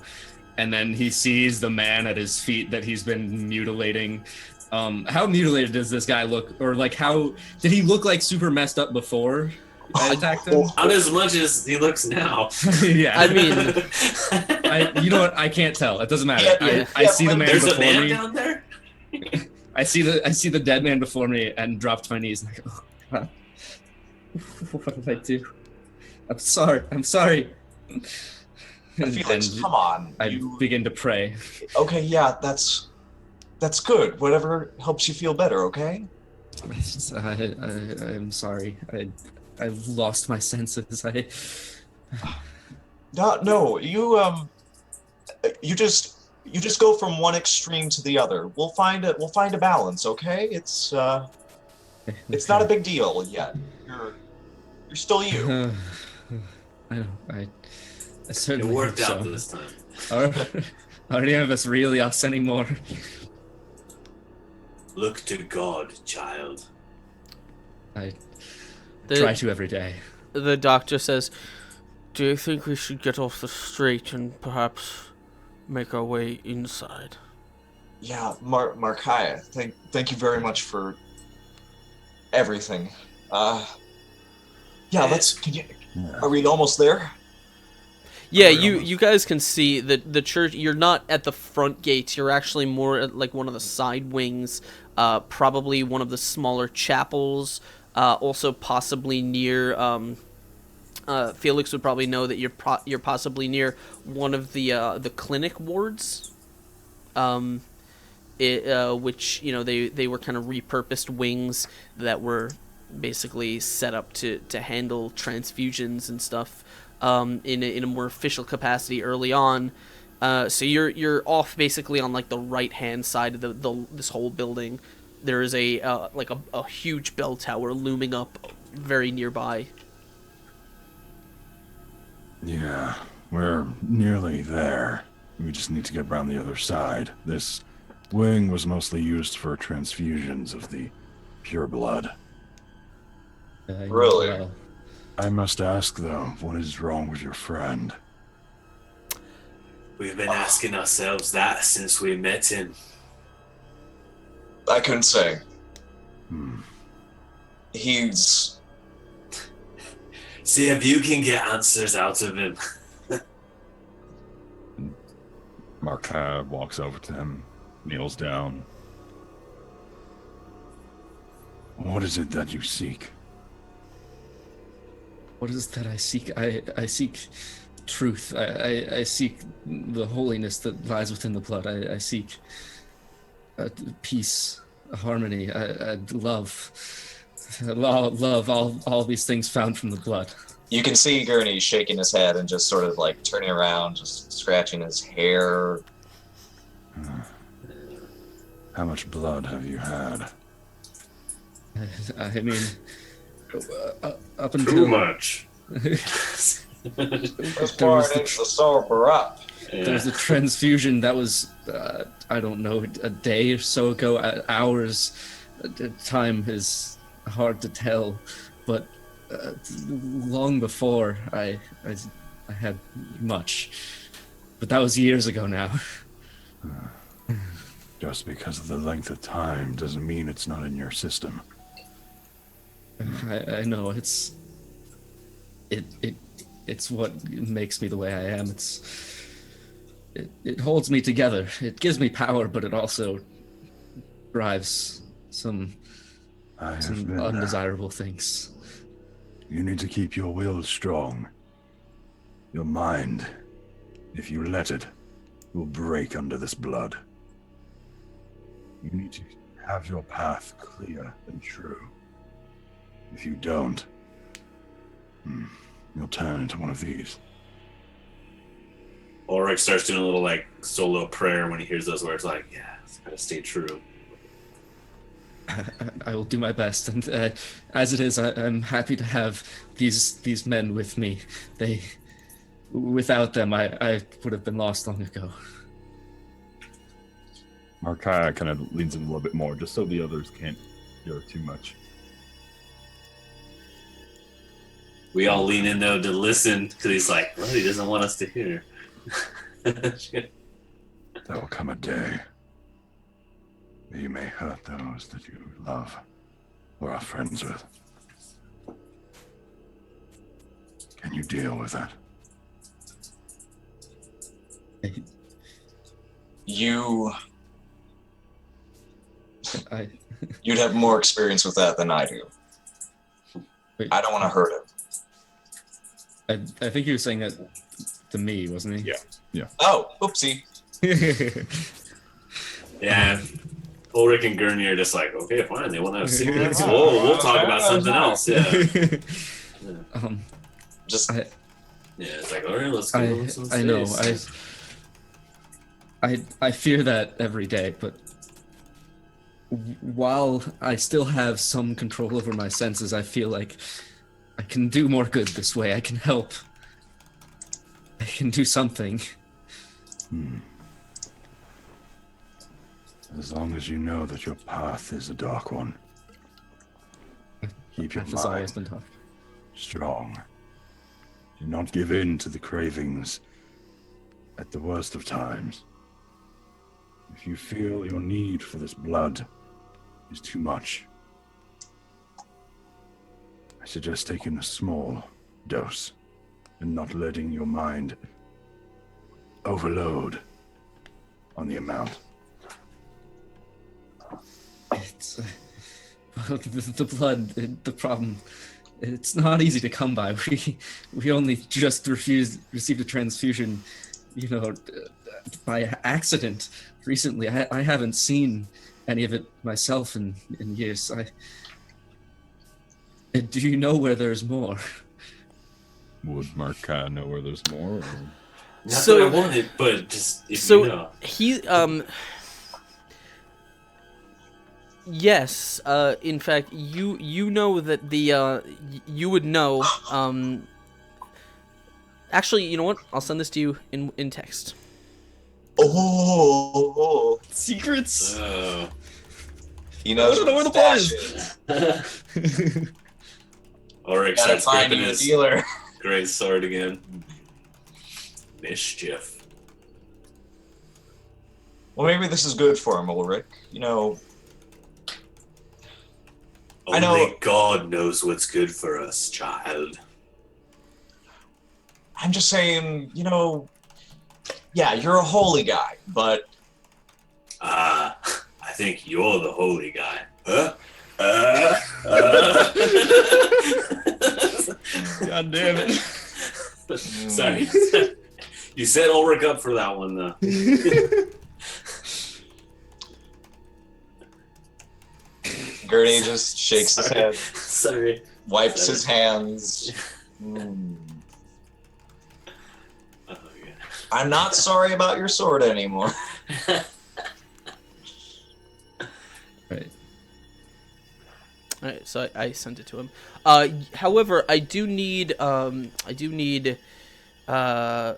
And then he sees the man at his feet that he's been mutilating. How mutilated does this guy look? Or, like, how... Did he look, like, super messed up before I attacked him? Not as much as he looks now. Yeah. I mean... you know what? I can't tell. It doesn't matter. I see the man There's before a man me. down there? I see the dead man before me and drop to my knees. And I go, oh, God. What did I do? I'm sorry. Felix, come on. I begin to pray. Okay, yeah, that's good. Whatever helps you feel better, okay? I'm sorry. I've lost my senses. No, you just go from one extreme to the other. We'll find a balance, okay? It's not a big deal yet. You're still you. I It certainly worked hope out so. this time. Are any of us really us anymore? Look to God, child. I The, try to every day. the doctor says, "Do you think we should get off the street and perhaps make our way inside?" Yeah, Markaya, thank you very much for everything. Yeah, are we almost there? Yeah, you guys can see the church. You're not at the front gates. You're actually more at like one of the side wings, probably one of the smaller chapels. Also, possibly near. Felix would probably know that you're possibly near one of the clinic wards. Which they were kind of repurposed wings that were basically set up to handle transfusions and stuff in a more official capacity early on. So you're off basically on like the right hand side of this whole building. There is a huge bell tower looming up very nearby. Yeah, we're nearly there. We just need to get around the other side. This wing was mostly used for transfusions of the pure blood. Really? Well, I must ask, though, what is wrong with your friend? We've been asking ourselves that since we met him. I couldn't say. Hmm. He's See if you can get answers out of him. Markaya walks over to him, kneels down. What is it that you seek? what is that I seek? I seek truth. I seek the holiness that lies within the blood. I seek peace, harmony, love. Love, all these things found from the blood. You can see Gurney shaking his head and just sort of like turning around, just scratching his hair. How much blood have you had? I mean, up until Too much. This part is the sober up. there was a transfusion that was, I don't know, a day or so ago, hours. Time is hard to tell, but long before I had much, but that was years ago now. Just because of the length of time doesn't mean it's not in your system. I know it's what makes me the way I am. It holds me together. It gives me power, but it also drives some I have been. undesirable things. You need to keep your will strong. Your mind, if you let it, will break under this blood. You need to have your path clear and true. If you don't, you'll turn into one of these. Ulrich starts doing a little like solo prayer when he hears those words, like, yeah, it's gotta stay true. I will do my best, and as it is, I'm happy to have these men with me. Without them, I would have been lost long ago. Markaya kind of leans in a little bit more, just so the others can't hear too much. We all lean in though to listen because he's like, well, he doesn't want us to hear. There will come a day that you may hurt those that you love or are friends with. Can you deal with that? You'd have more experience with that than I do. I don't want to hurt him. I think he was saying that to me, wasn't he? Yeah. Oh, oopsie. Yeah. Ulrich and Gurney are just like, okay, fine, they want to have secrets. We'll talk about something else. Yeah. Just Yeah, it's like, all right, let's go. I know. I fear that every day, but while I still have some control over my senses, I feel like I can do more good this way. I can help. I can do something. As long as you know that your path is a dark one. Keep your Path has always mind been tough. strong. Do not give in to the cravings at the worst of times. If you feel your need for this blood is too much, I suggest taking a small dose and not letting your mind overload on the amount. It's the blood. The problem. It's not easy to come by. We only just received a transfusion, by accident recently. I haven't seen any of it myself in years. Do you know where there's more? Would Mark know where there's more? Or... Not So- that I wanted, but just if So you know. he yes, in fact you know that the you would know actually, you know what? I'll send this to you in text. Oh, Secrets. he knows I don't know where the stash ball is. Ulrich Gotta starts find gripping you a his dealer. great sword again. Mischief. Well, maybe this is good for him, Ulrich. I know- Only God knows what's good for us, child. I'm just saying, yeah, you're a holy guy, but I think you're the holy guy. Huh? God damn it. Sorry. You set Ulrich up for that one, though. Gurney just shakes his head, Sorry. wipes his hands. Mm. Oh, I'm not sorry about your sword anymore. Right. Alright, so I sent it to him. However, I do need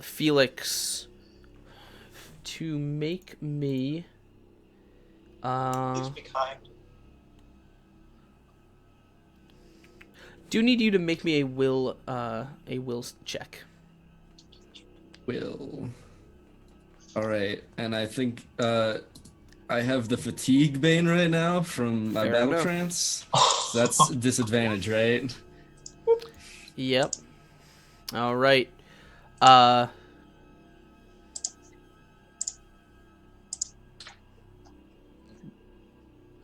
Felix to make me Please be kind. do need you to make me a will check. Will. All right, and I think I have the fatigue bane right now from my Fair battle enough. trance. So that's disadvantage, right? Yep. All right. I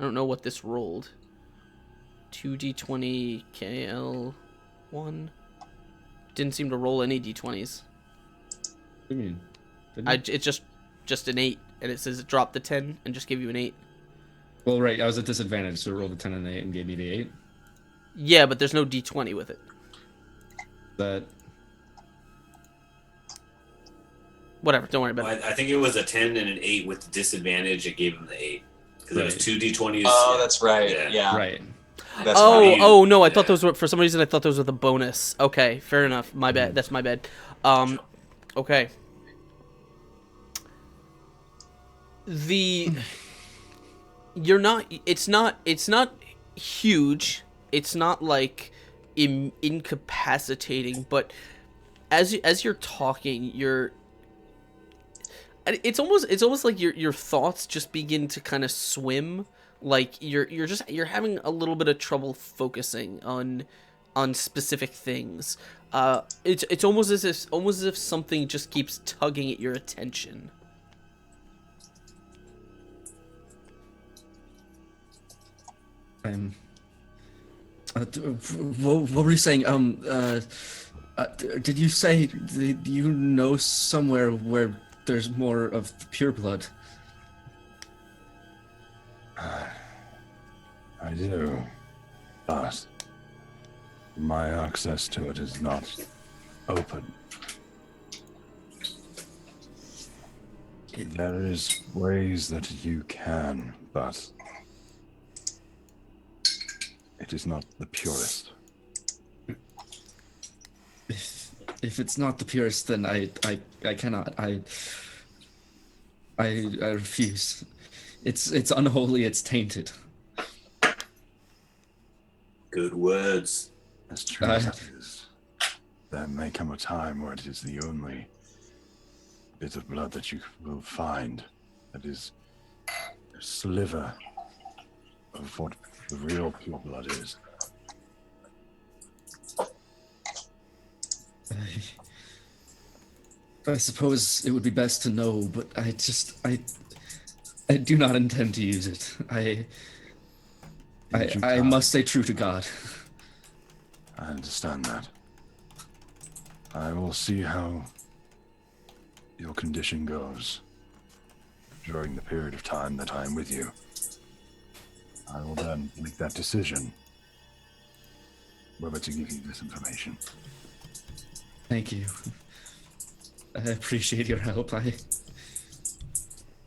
don't know what this rolled. 2d20 KL1. Didn't seem to roll any d20s. What do you mean? It's just an 8, and it says it dropped the 10 and just gave you an 8. Well, right, I was at disadvantage, so it rolled a 10 and an 8 and gave me the 8. Yeah, but there's no d20 with it. That Whatever, don't worry about Well, it. I think it was a 10 and an 8 with the disadvantage. It gave him the 8. Because it was Right. 2 d20s. Oh, that's right. Yeah. Yeah. right. That's Oh, right. oh no! I thought those were, for some reason I thought those were the bonus. Okay, fair enough. My bad. That's my bad. Okay. You're not. It's not huge. It's not like incapacitating. But as you're talking, it's almost like your thoughts just begin to kind of swim. Like you're having a little bit of trouble focusing on specific things. It's almost as if something just keeps tugging at your attention. What were you saying? Did you say you know somewhere where there's more of the pure blood? I do, but my access to it is not open There is ways that you can, but it is not the purest. If it's not the purest, then I cannot. I refuse. It's unholy. It's tainted. Good words. As true as it is, there may come a time where it is the only bit of blood that you will find that is a sliver of what the real pure blood is. I suppose it would be best to know, but I do not intend to use it. I must stay true to God. I understand that. I will see how your condition goes during the period of time that I am with you. I will then make that decision whether to give you this information. Thank you. I appreciate your help.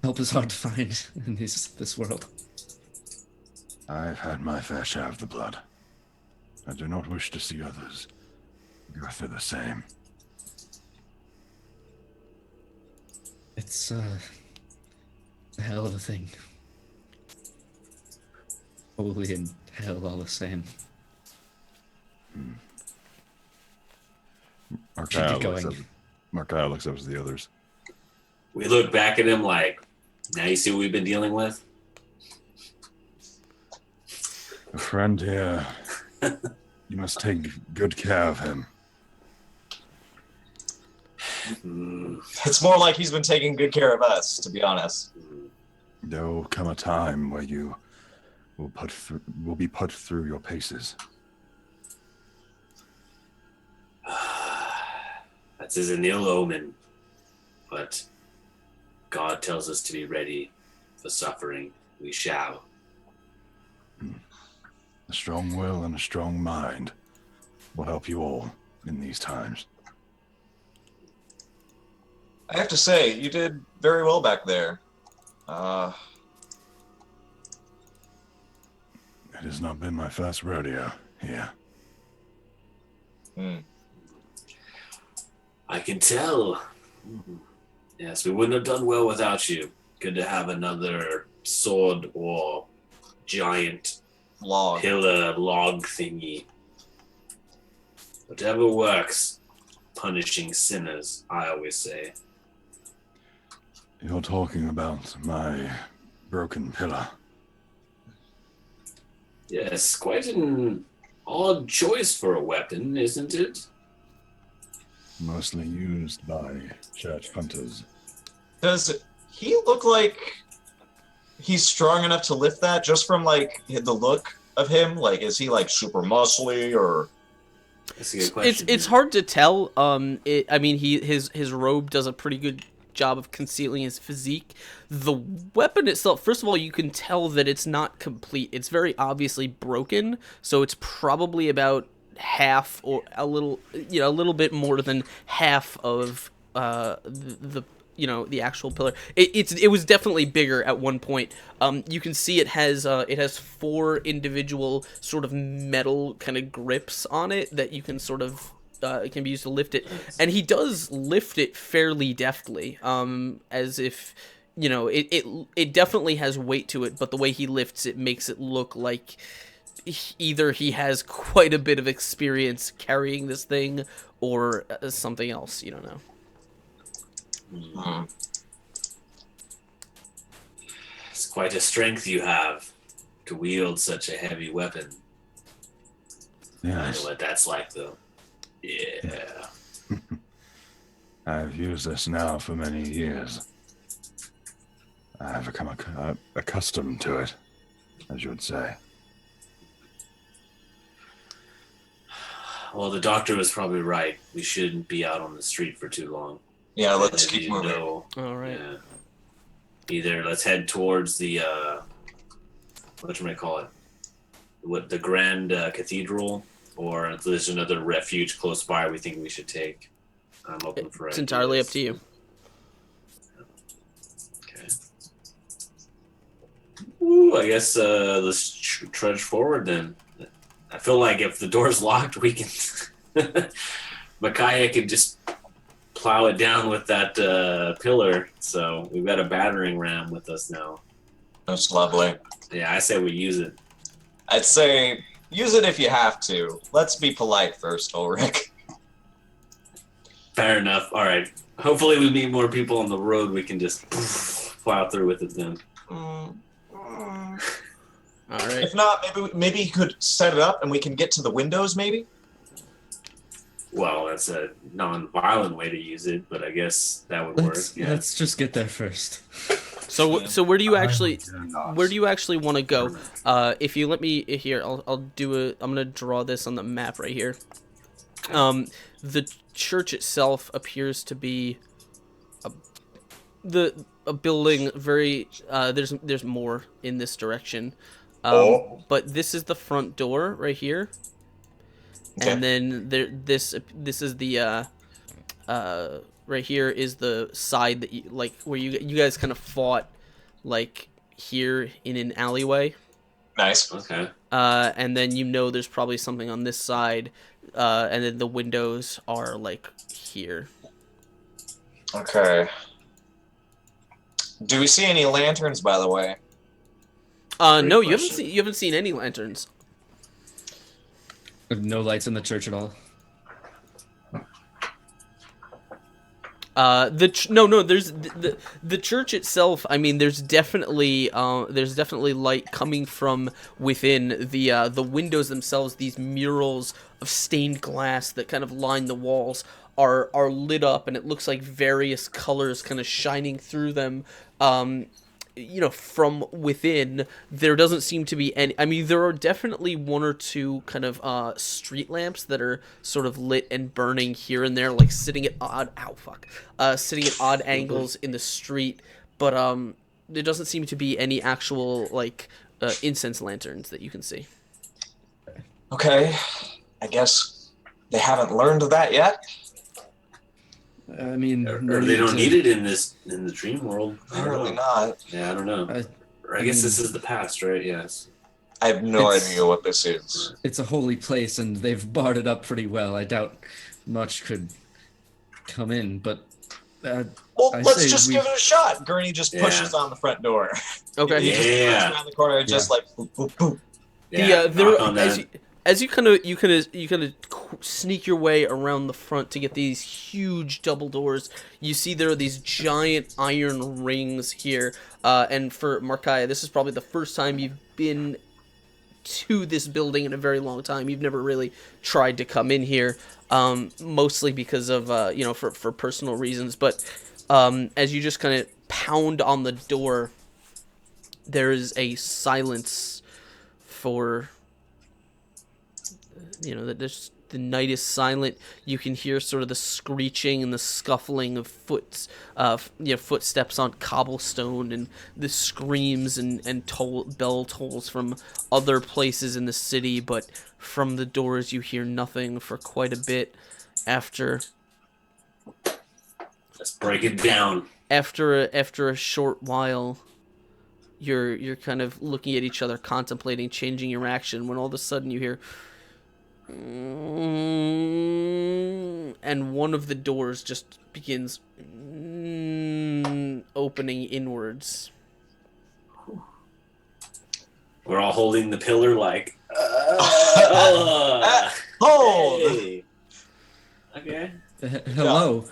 Help is hard to find in this world. I've had my fair share of the blood. I do not wish to see others go through the same. It's a hell of a thing. Holy and hell all the same. Markaya going. looks up to the others. We look back at him like, now you see what we've been dealing with? A friend here. You must take good care of him. It's more like he's been taking good care of us, to be honest. There will come a time where you will be put through your paces. That is an ill omen, but God tells us to be ready for suffering. We shall. A strong will and a strong mind will help you all in these times. I have to say, you did very well back there. It has not been my first rodeo here. I can tell. Yes, we wouldn't have done well without you. Good to have another sword or giant pillar log thingy. Whatever works. Punishing sinners, I always say. You're talking about my broken pillar. Yes, quite an odd choice for a weapon, isn't it? Mostly used by church hunters. Does he look like he's strong enough to lift that just from like the look of him? Like, is he like super muscly or? That's a good question. It's hard to tell. I mean, his robe does a pretty good job of concealing his physique. The weapon itself, first of all, you can tell that it's not complete. It's very obviously broken, so it's probably about half or a little bit more than half of the actual pillar. It was definitely bigger at one point. You can see it has 4 individual sort of metal kind of grips on it that you can sort of it can be used to lift it, and he does lift it fairly deftly, as if it definitely has weight to it, but the way he lifts it makes it look like either he has quite a bit of experience carrying this thing or something else. You don't know. It's quite a strength you have to wield such a heavy weapon. Yes. I know what that's like, though. Yeah. I've used this now for many years. I've become accustomed to it, as you would say. Well, the doctor was probably right. We shouldn't be out on the street for too long. Yeah, let's keep moving. All right. Yeah. Either let's head towards the whatchamacallit, the Grand Cathedral, or if there's another refuge close by we think we should take. I'm open for It's ideas. entirely up to you. Okay. Ooh, I guess let's trudge forward then. I feel like if the door's locked, we can. Micaiah can just plow it down with that pillar. So we've got a battering ram with us now. That's lovely. Yeah, I say we use it. I'd say use it if you have to. Let's be polite first, Ulrich. Fair enough. All right. Hopefully, we meet more people on the road. We can just plow through with it then. All right. If not, maybe you could set it up and we can get to the windows, maybe? Well, that's a non-violent way to use it, but I guess that would work. Yeah. Let's just get there first. So where do you actually not. want to go? If you let me here, I'm gonna draw this on the map right here. The church itself appears to be a building very there's more in this direction. But this is the front door right here. Okay. And then this is the right here is the side that you like where you guys kind of fought like here in an alleyway. Nice. Okay. And then there's probably something on this side, and then the windows are like here. Okay. Do we see any lanterns, by the way? No, question. you haven't seen any lanterns. No lights in the church at all. There's the church itself. I mean, there's definitely light coming from within the windows themselves. These murals of stained glass that kind of line the walls are lit up, and it looks like various colors kind of shining through them. From within, there doesn't seem to be any. I mean, there are definitely one or two kind of street lamps that are sort of lit and burning here and there, like sitting at odd angles in the street. But there doesn't seem to be any actual like incense lanterns that you can see. Okay. I guess they haven't learned that yet. I mean, Or they don't need it in the dream world. Apparently not. Yeah, I don't know. I guess this is the past, right? Yes. I have no It's- idea what this is. It's a holy place, and they've barred it up pretty well. I doubt much could come in, but Well, I let's say just we- give it a shot. Gurney just Yeah. pushes on the front door. Okay. He just Yeah. turns around the corner and just like boop, boop, boop. Yeah. knock on that. As you kind of sneak your way around the front to get these huge double doors, you see there are these giant iron rings here. And for Markaya, this is probably the first time you've been to this building in a very long time. You've never really tried to come in here, mostly because of for personal reasons. But as you just kind of pound on the door, there is a silence for. That the night is silent. You can hear sort of the screeching and the scuffling of footsteps on cobblestone, and the screams and bell tolls from other places in the city. But from the doors, you hear nothing for quite a bit. After Let's break it down. after a short while, you're kind of looking at each other, contemplating changing your action, when all of a sudden you hear. And one of the doors just begins opening inwards. We're all holding the pillar like. Hold! Hey. Okay. hello,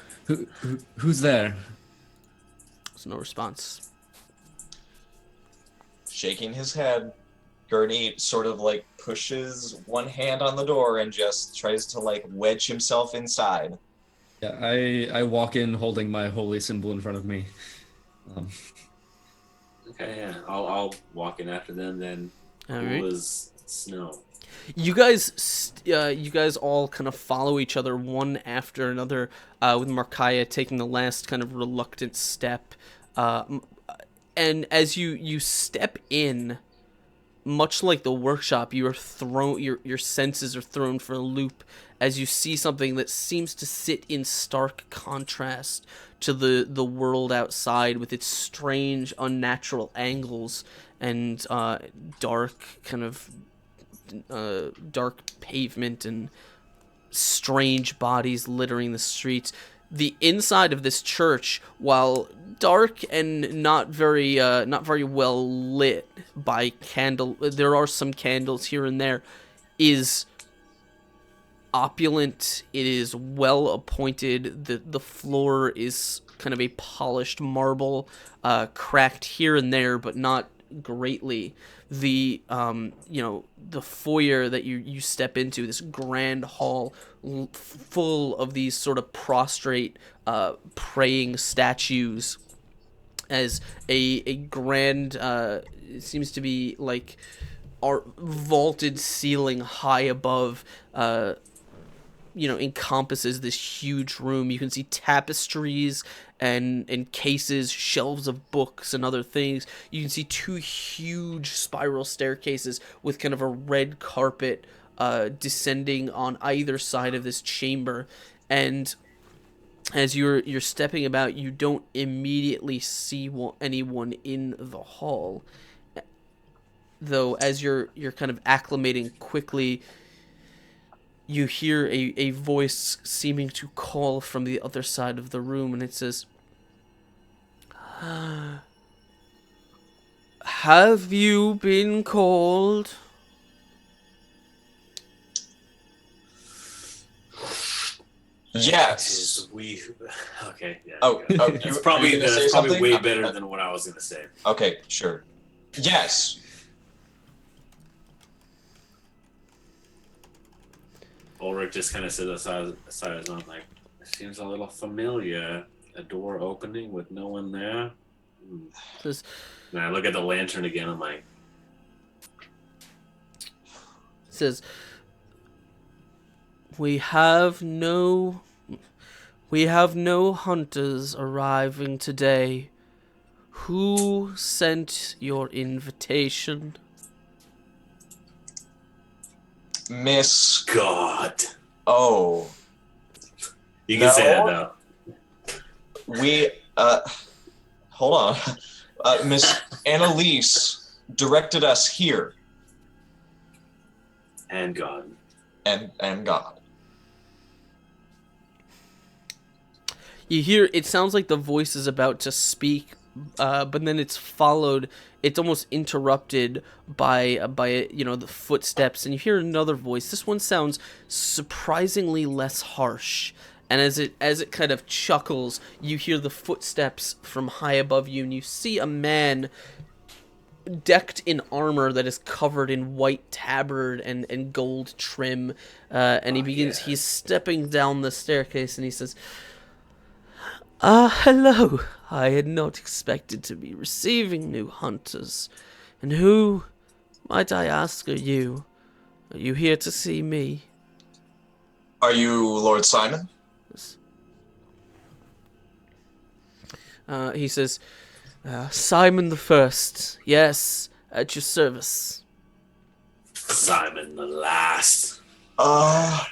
who's there? There's no response. Shaking his head, Gurney sort of like pushes one hand on the door and just tries to like wedge himself inside. Yeah, I walk in holding my holy symbol in front of me. Okay. Yeah. I'll walk in after them then. All Who right. was Snow? You guys all kind of follow each other one after another, with Markaya taking the last kind of reluctant step. And as you step in, much like the workshop, you are thrown. Your senses are thrown for a loop as you see something that seems to sit in stark contrast to the world outside, with its strange, unnatural angles and dark kind of dark pavement and strange bodies littering the streets. The inside of this church, while dark and not very well lit by candle, there are some candles here and there, is opulent. It is well appointed. The floor is kind of a polished marble, cracked here and there, but not greatly. The the foyer that you step into, this grand hall full of these sort of prostrate praying statues, as a grand it seems to be like art vaulted ceiling high above encompasses this huge room. You can see tapestries and cases, shelves of books and other things. You can see two huge spiral staircases with kind of a red carpet descending on either side of this chamber. And as you're stepping about, you don't immediately see anyone in the hall. Though as you're kind of acclimating quickly, you hear a voice seeming to call from the other side of the room, and it says, "Have you been called?" Yes. We. Okay. Yeah. Oh, That's probably something? way better than what I was gonna say. Okay, sure. Yes. Ulrich just kind of sits aside his own, like, it seems a little familiar. A door opening with no one there. Says, And I look at the lantern again. I'm like, says, we have no hunters arriving today. Who sent your invitation? Miss. God. Oh. You can say that though. We, hold on. Miss Annalise directed us here. And God. And God. You hear, it sounds like the voice is about to speak, but then it's followed, it's almost interrupted by the footsteps, and you hear another voice. This one sounds surprisingly less harsh, and as it kind of chuckles, you hear the footsteps from high above you, and you see a man decked in armor that is covered in white tabard and gold trim, and he's stepping down the staircase, and he says, hello. I had not expected to be receiving new hunters. And who, might I ask, are you? Are you here to see me? Are you Lord Simon? He says, Simon the First. Yes, at your service. Simon the Last. No,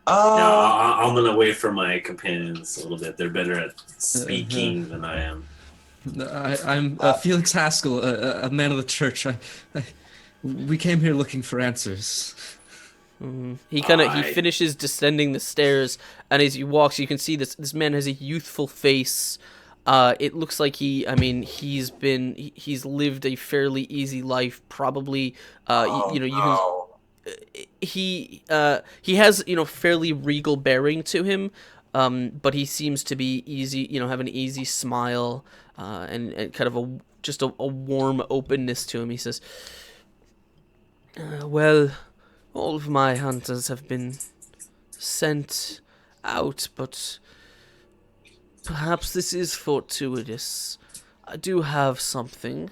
I'm gonna wait for my companions a little bit. They're better at speaking than I am. I'm Felix Haskell, a man of the church. We came here looking for answers. He finishes descending the stairs, and as he walks, you can see this man has a youthful face. It looks like he's lived a fairly easy life. Probably, he has fairly regal bearing to him, but he seems to be easy, have an easy smile, and kind of a warm openness to him. He says, well, all of my hunters have been sent out, but perhaps this is fortuitous. I do have something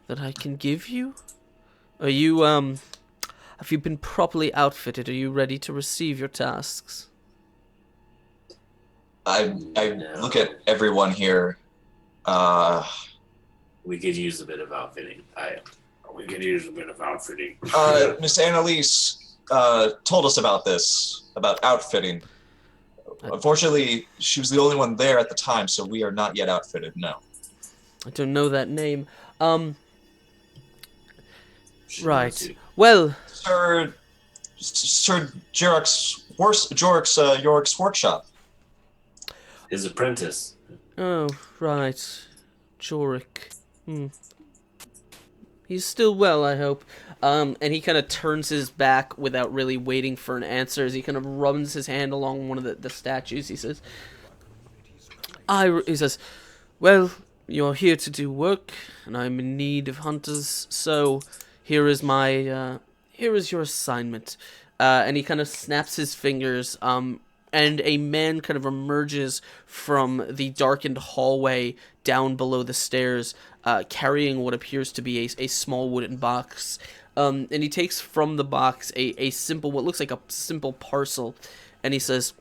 that I can give you. Are you, have you been properly outfitted? Are you ready to receive your tasks? I look at everyone here. We could use a bit of outfitting. We could use a bit of outfitting. Miss Annalise told us about this, about outfitting. Unfortunately, she was the only one there at the time, so we are not yet outfitted, no. I don't know that name. She knows Right. you. Well, Sir Yorick's workshop. His apprentice. oh, right. Jorik. He's still well, I hope. And he kind of turns his back without really waiting for an answer as he kind of runs his hand along one of the statues. He says, he says, well, you're here to do work, and I'm in need of hunters, so here is your assignment. And he kind of snaps his fingers, and a man kind of emerges from the darkened hallway down below the stairs, carrying what appears to be a small wooden box. And he takes from the box a simple, what looks like a simple parcel, and he says,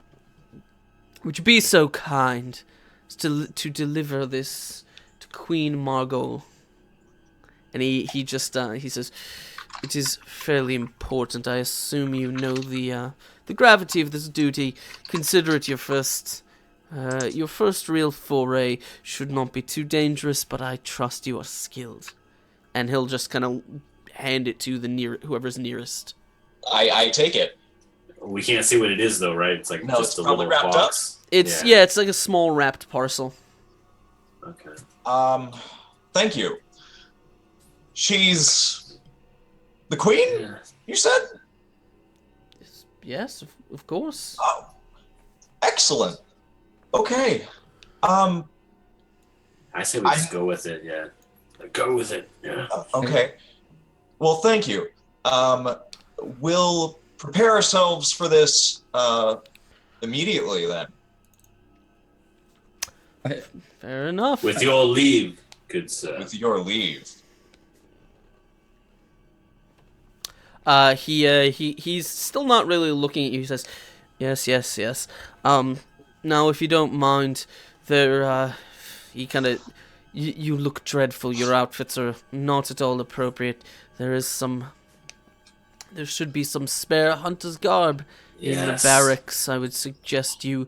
would you be so kind as to deliver this to Queen Margot? And he says, it is fairly important. I assume you know the gravity of this duty. Consider it your first real foray. Should not be too dangerous, but I trust you are skilled. And he'll just kind of hand it to whoever's nearest. I take it. We can't see what it is, though, right? It's like No, just it's a probably little wrapped box. It's it's like a small wrapped parcel. Okay. Thank you. She's the queen, Yeah. you said? Yes, of course. Oh, excellent. Okay. I say we just go with it. Yeah. Go with it. Yeah. Okay. Well, thank you. We'll prepare ourselves for this immediately then. Fair enough. With your leave, good sir. With your leave. He's still not really looking at you. He says, yes. Now if you don't mind, he kind of, you look dreadful. Your outfits are not at all appropriate. There should be some spare hunter's garb in the barracks. I would suggest you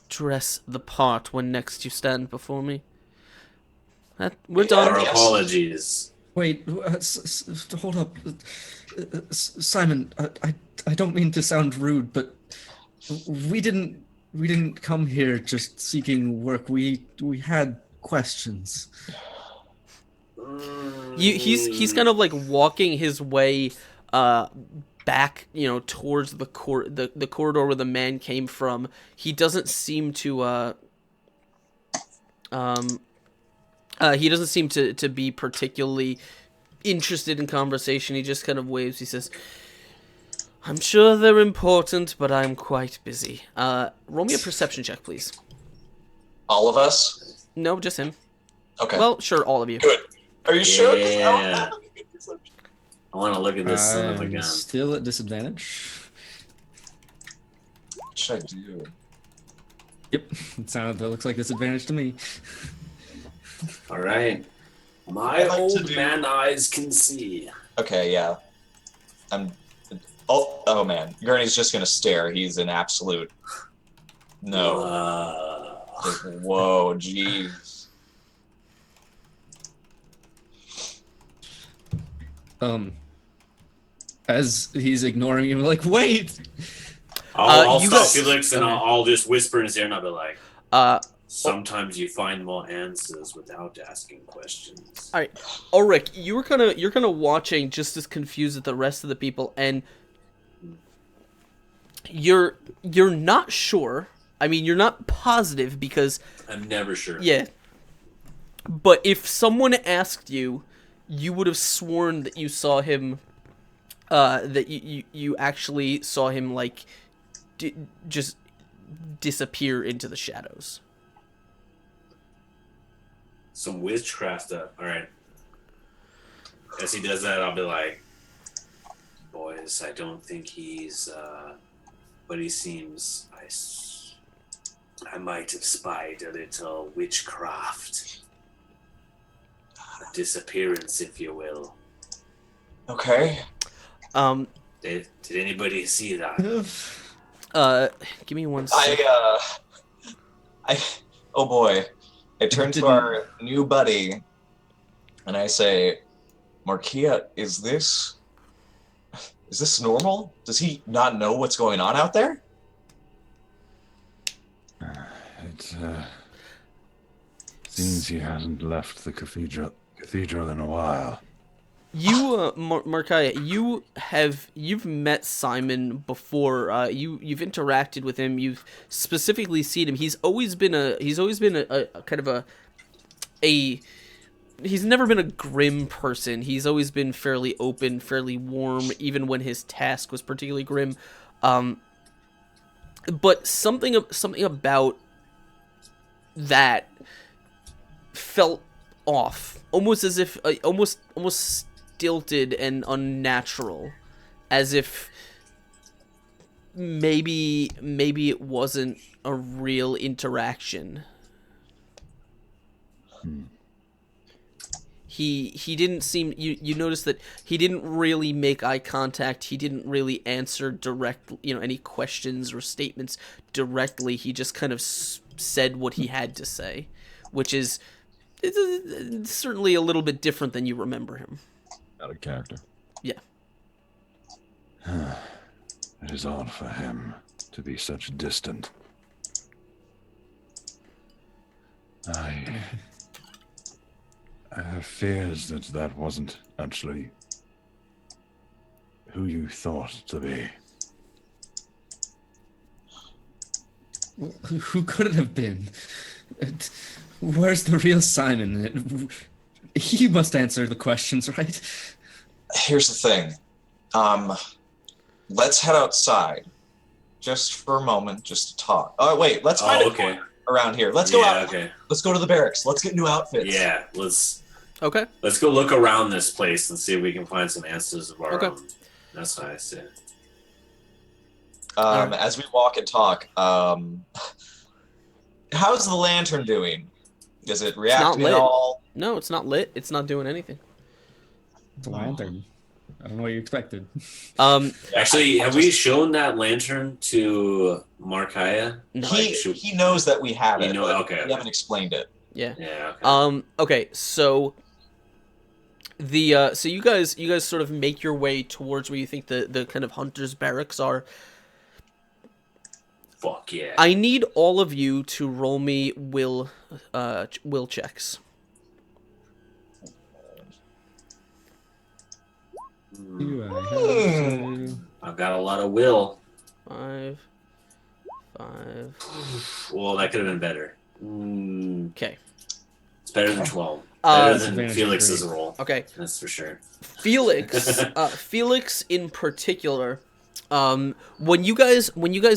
dress the part when next you stand before me. We're done. Our apologies. Wait, hold up. Simon, I don't mean to sound rude, but we didn't come here just seeking work. We had questions. He's kind of like walking his way back, towards the corridor where the man came from. He doesn't seem to be particularly interested in conversation. He just kind of waves. He says, I'm sure they're important, but I'm quite busy. Roll me a perception check, please. All of us? No, just him. Okay. Well, sure, all of you. Good. Are you sure? Yeah. I want to look at this son of a gun. Still at disadvantage. What should I do? Yep, that looks like disadvantage to me. All right. My I'd like to old do- man eyes can see. Okay, yeah. Oh man. Gurney's just gonna stare. He's an absolute no. Whoa, jeez. As he's ignoring him, like, wait! I'll you stop guys- Felix and okay. I'll just whisper in his ear and I'll be like, Uh, sometimes you find more answers without asking questions. all right, Ulrich, you're kind of watching, just as confused as the rest of the people, and you're not sure. I mean, you're not positive because I'm never sure. yeah. But if someone asked you, you would have sworn that you saw him. That you actually saw him like just disappear into the shadows. Some witchcraft stuff. All right. As he does that, I'll be like, boys, I don't think he's what he seems. I might have spied a little witchcraft. A disappearance, if you will. Okay. Did anybody see that? Give me one second. Oh boy. I turn to our new buddy, and I say, Markia, is this normal? Does he not know what's going on out there? It seems he hasn't left the cathedral in a while. You, Markaya, you've met Simon before. You've interacted with him. You've specifically seen him. He's always been a kind of a. He's never been a grim person. He's always been fairly open, fairly warm, even when his task was particularly grim. But something about that felt off, almost as if almost stilted and unnatural, as if maybe it wasn't a real interaction. He didn't seem, you noticed that he didn't really make eye contact. He didn't really answer any questions or statements directly. He just kind of said what he had to say, which is certainly a little bit different than you remember him. Out of character. Yeah. It is odd for him to be such distant. I have fears that wasn't actually who you thought to be. Who could it have been? Where's the real Simon? He must answer the questions, right? Here's the thing. Let's head outside, just for a moment, just to talk. Oh wait, let's find a corner around here. Let's go out. Okay. Let's go to the barracks. Let's get new outfits. Yeah, let's go look around this place and see if we can find some answers of our own. That's what I said. As we walk and talk, how's the lantern doing? Is it reacting at all? No, it's not lit. It's not doing anything. The lantern. I don't know what you expected. Actually, have we shown that lantern to Markaya? No. He knows that we have it. Okay. We haven't explained it. Yeah. Yeah. Okay. Okay. So you guys sort of make your way towards where you think the kind of hunters' barracks are. Fuck yeah. I need all of you to roll me will checks. I've got a lot of will. 5. Well, that could have been better. Okay. It's better than 12. Better than advantage Felix's three. roll. Okay. That's for sure. Felix in particular, when you guys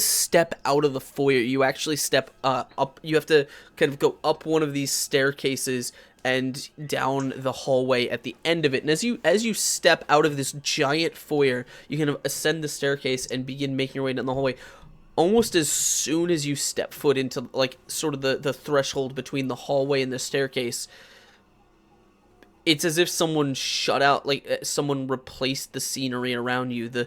step out of the foyer, you actually step up. You have to kind of go up one of these staircases and down the hallway at the end of it. And as you step out of this giant foyer, you kind of ascend the staircase and begin making your way down the hallway. Almost as soon as you step foot into like sort of the threshold between the hallway and the staircase, it's as if someone shut out, like someone replaced the scenery around you. The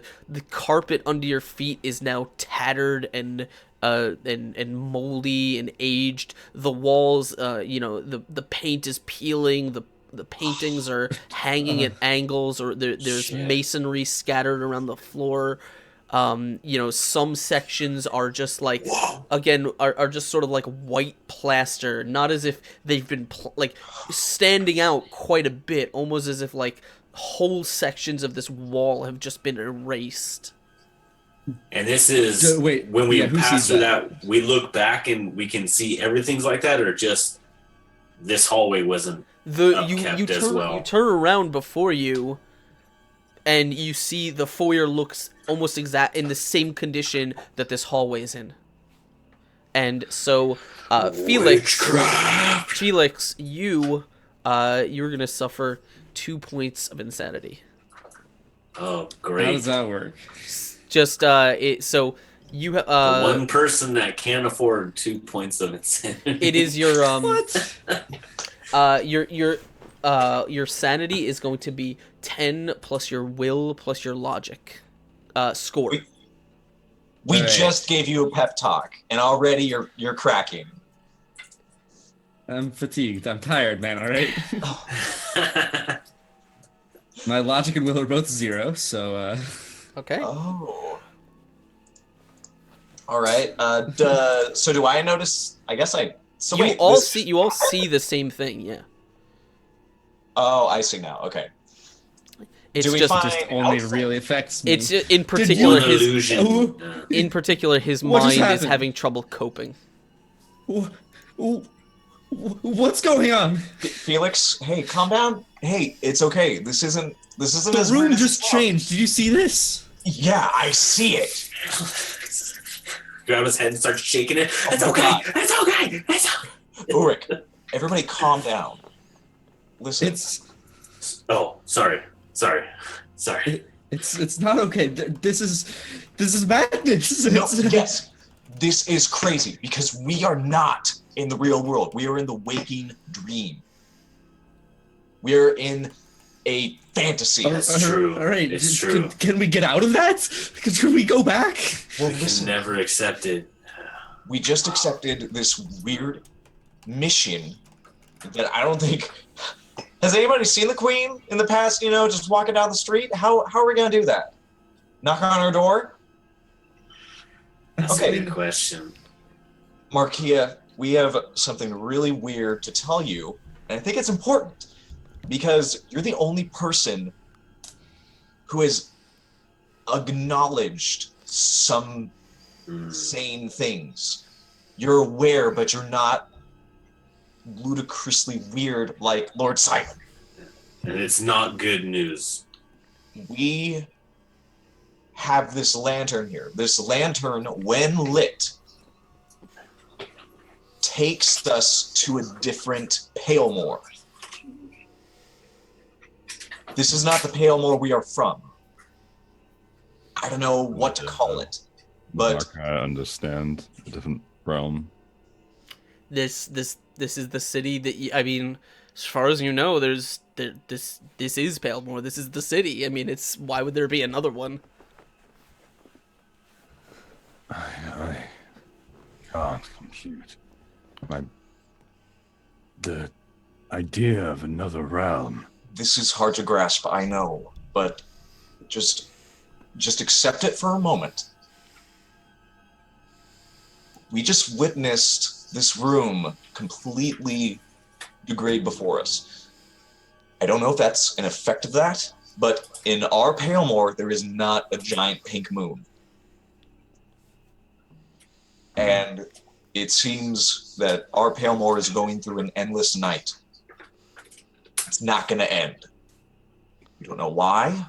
carpet under your feet is now tattered and moldy and aged. The walls, the paint is peeling. The paintings are hanging at angles, or there's masonry scattered around the floor. Some sections are just like, are just sort of like white plaster, not as if they've been standing out quite a bit, almost as if like whole sections of this wall have just been erased. And this is when we pass through that, we look back and we can see everything's like that, or just this hallway wasn't you turn around before you, and you see the foyer looks almost exact in the same condition that this hallway is in. And so, Felix, you're gonna suffer 2 points of insanity. Oh, great! How does that work? Just the one person that can't afford 2 points of insanity. It is your your sanity is going to be 10 plus your will plus your logic score. We All right. just gave you a pep talk, and already you're cracking. I'm fatigued. I'm tired, man. All right. My logic and will are both 0, so Okay. Oh. All right. So do I notice? I guess I. So you wait. all this- see. You all see the same thing. Yeah. Oh, I see now. Okay. It's Do we just. find- just only outside- really affects me. It's in Did particular you- One his. illusion. Oh. In particular, his What just mind is happened? having trouble coping. What's going on? Felix, hey, calm down. Hey, it's okay. This isn't The as room weird as just it sounds. changed. Did you see this? Yeah, I see it. Grab his head and start shaking it. Oh It's my okay. God. It's okay. It's okay. Ulrich, everybody, calm down. Listen. Oh, sorry. It's not okay. This is madness. No, It's- yes, this is crazy because we are not in the real world. We are in the waking dream. We are in a fantasy. It's true. All right. It's true. Can we get out of that? Can we go back? Well, I can listen, never accept it. we just accepted this weird mission that I don't think. Has anybody seen the Queen in the past? You know, just walking down the street. How are we gonna do that? Knock on her door? That's Okay. a good question. Markia, we have something really weird to tell you, and I think it's important because you're the only person who has acknowledged some sane things. You're aware, but you're not ludicrously weird like Lord Simon. And it's not good news. We have this lantern here. This lantern, when lit, takes us to a different Palemore. This is not the Palemore we are from. I don't know what to call it, but I understand a different realm. This is the city that I mean, as far as you know, this is Palemore. This is the city. I mean, it's why would there be another one? I can't compute. The idea of another realm. this is hard to grasp, I know, but just accept it for a moment. We just witnessed this room completely degrade before us. I don't know if that's an effect of that, but in our Palemore, there is not a giant pink moon. And it seems that our Palemore is going through an endless night. It's not going to end. We don't know why.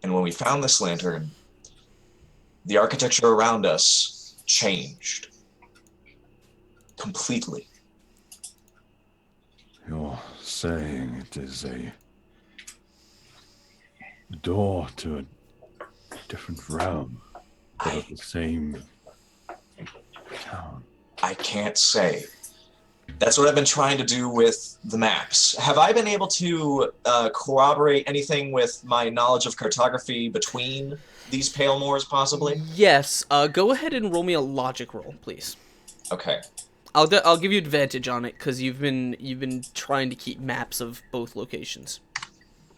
And when we found this lantern, the architecture around us changed completely. You're saying it is a door to a different realm, but of the same town. I can't say. That's what I've been trying to do with the maps. Have I been able to corroborate anything with my knowledge of cartography between these Palemores, possibly? Yes. Go ahead and roll me a logic roll, please. Okay. I'll give you advantage on it because you've been trying to keep maps of both locations.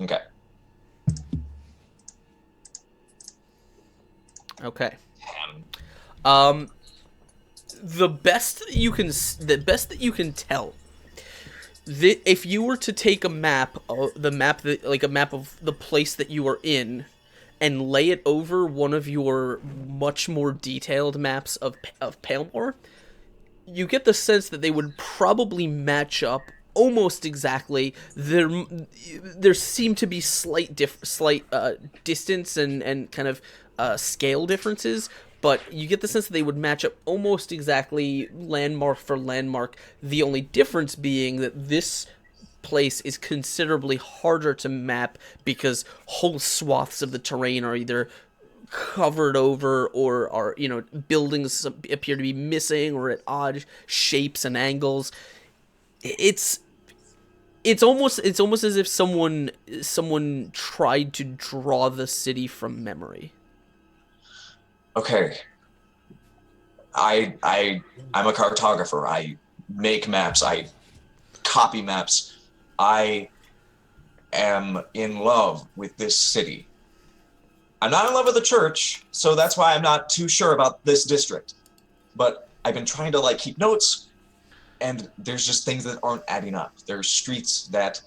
Okay. Okay. The best that you can tell, if you were to take a map of a map of the place that you are in, and lay it over one of your much more detailed maps of Palemore, you get the sense that they would probably match up almost exactly. There seem to be slight distance and kind of scale differences, but you get the sense that they would match up almost exactly landmark for landmark. The only difference being that this place is considerably harder to map because whole swaths of the terrain are either covered over or are, buildings appear to be missing or at odd shapes and angles. It's It's almost as if someone tried to draw the city from memory. Okay. I'm a cartographer. I make maps. I copy maps. I am in love with this city. I'm not in love with the church, so that's why I'm not too sure about this district. But I've been trying to like keep notes, and there's just things that aren't adding up. There's streets that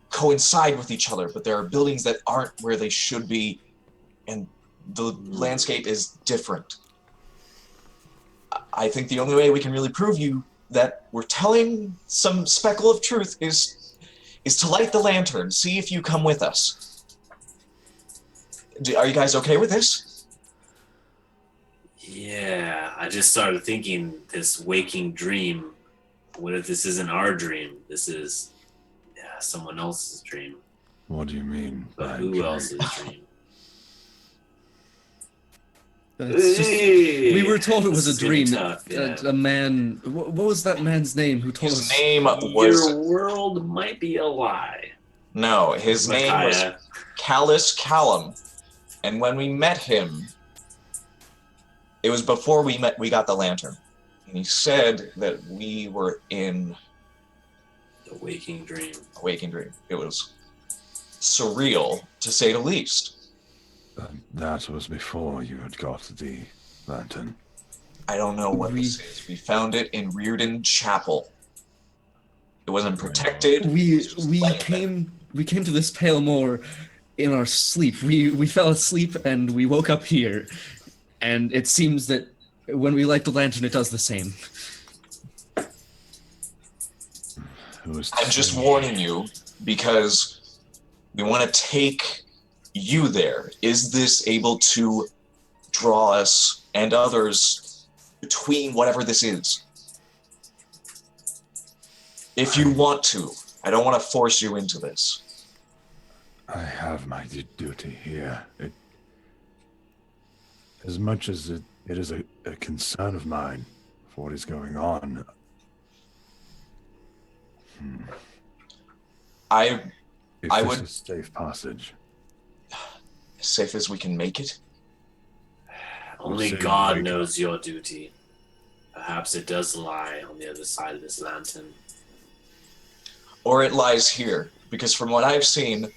coincide with each other, but there are buildings that aren't where they should be, and the landscape is different. I think the only way we can really prove you that we're telling some speckle of truth is to light the lantern. See if you come with us. Are you guys okay with this? Yeah, I just started thinking this waking dream. What if this isn't our dream? This is someone else's dream. What do you mean? But by who dream? else's dream? It's just, we were told it was This a is getting dream. tough, yeah. A man. What was that man's name who told His us? name was Your world might be a lie. no. His name was Micaiah. Callus Callum, and when we met him, it was before we got the lantern, and he said that we were in The waking dream. a waking dream. It was surreal, to say the least. That was before you had got the lantern. I don't know what this is. We found it in Reardon Chapel. It wasn't protected. We Like came to this Pale Moor in our sleep. We fell asleep and we woke up here, and it seems that when we light the lantern, it does the same. I'm just warning you because we want to take you there. Is this able to draw us and others between whatever this is? If you want to. I don't want to force you into this. I have my duty here. As much as it is a concern of mine for what is going on. If I this would- is safe passage. As safe as we can make it. Only Say God wake knows your duty. Perhaps it does lie on the other side of this lantern. Or it lies here. Because from what I've seen,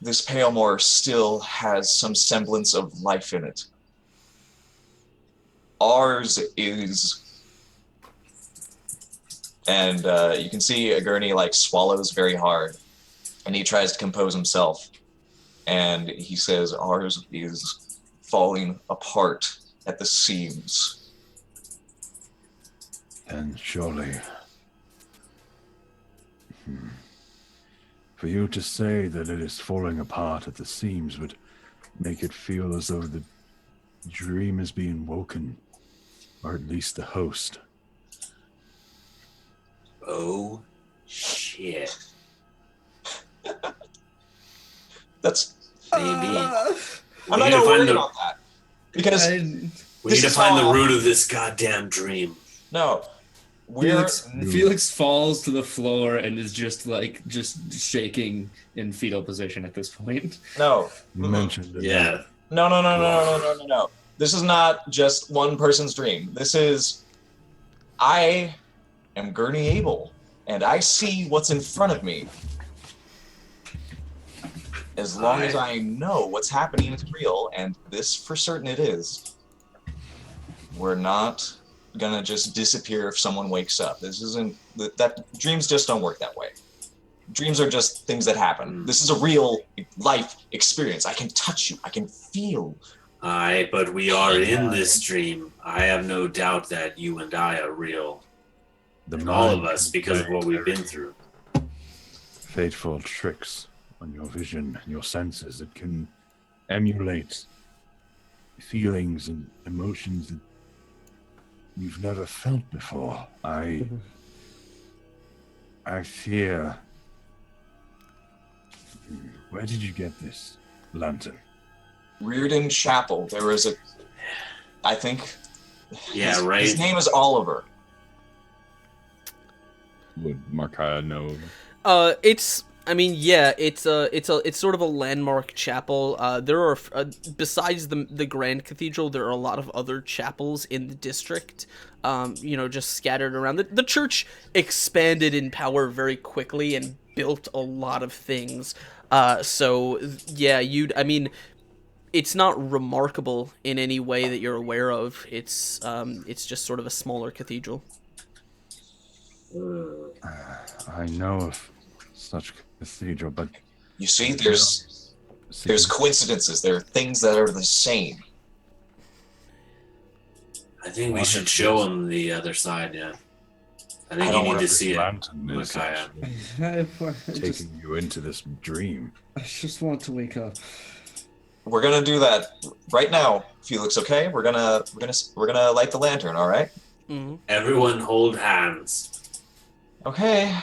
this Pale Moor still has some semblance of life in it. Ours is... And you can see Gurney like swallows very hard, and he tries to compose himself. And he says, ours is falling apart at the seams. And surely... For you to say that it is falling apart at the seams would make it feel as though the dream is being woken, or at least the host. Oh, shit. That's... Maybe. I'm We not need gonna to worry find the, about that. Because, we this need to is find the how- root of this goddamn dream. no, we're... Felix falls to the floor and is just shaking in fetal position at this point. No. You mentioned it. Yeah. No. This is not just one person's dream. This is... I am Gurney Abel, and I see what's in front of me. As long as I know what's happening is real, and this for certain it is, we're not gonna just disappear if someone wakes up. This isn't... that dreams just don't work that way. Dreams are just things that happen. This is a real life experience. I can touch you. I can feel. Aye, but we are in this dream. I have no doubt that you and I are real. All of us, because of what we've been through. Fateful tricks on your vision and your senses that can emulate feelings and emotions that you've never felt before. I fear. Where did you get this lantern? Reardon Chapel. There was a... I think... Yeah, right. His name is Oliver. would Markaya know? It's. I mean, yeah, it's sort of a landmark chapel. There are besides the Grand Cathedral, there are a lot of other chapels in the district. Just scattered around. The church expanded in power very quickly and built a lot of things. So yeah, I mean, it's not remarkable in any way that you're aware of. It's just sort of a smaller cathedral. I know of such cathedral, but You see, there's coincidences. There are things that are the same. I think we should show him the other side, yeah. I think you need to see it, lantern is Micaiah. actually taking you into this dream. I just want to wake up. We're gonna do that right now, Felix. Okay, we're gonna light the lantern. All right. Mm-hmm. Everyone hold hands. Okay.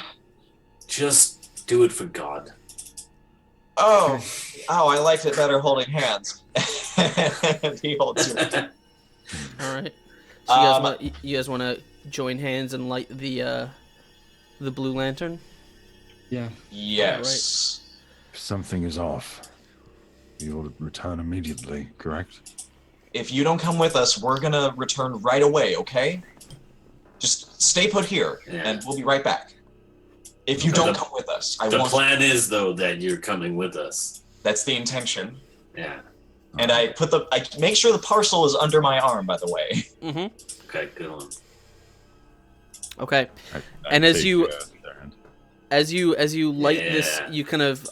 Just do it for God. Oh, I liked it better holding hands. And he holds your hand. All right. So you guys want to join hands and light the blue lantern? Yeah. Yes. If something is off, you'll return immediately, correct? If you don't come with us, we're gonna return right away. Okay? Just stay put here, and we'll be right back. If you don't come with us, The plan is, though, that you're coming with us. That's the intention. Yeah. And I make sure the parcel is under my arm, by the way. Mm-hmm. Okay, good one. Okay. I And as take, you- their hand. As you light this, Yeah. you kind of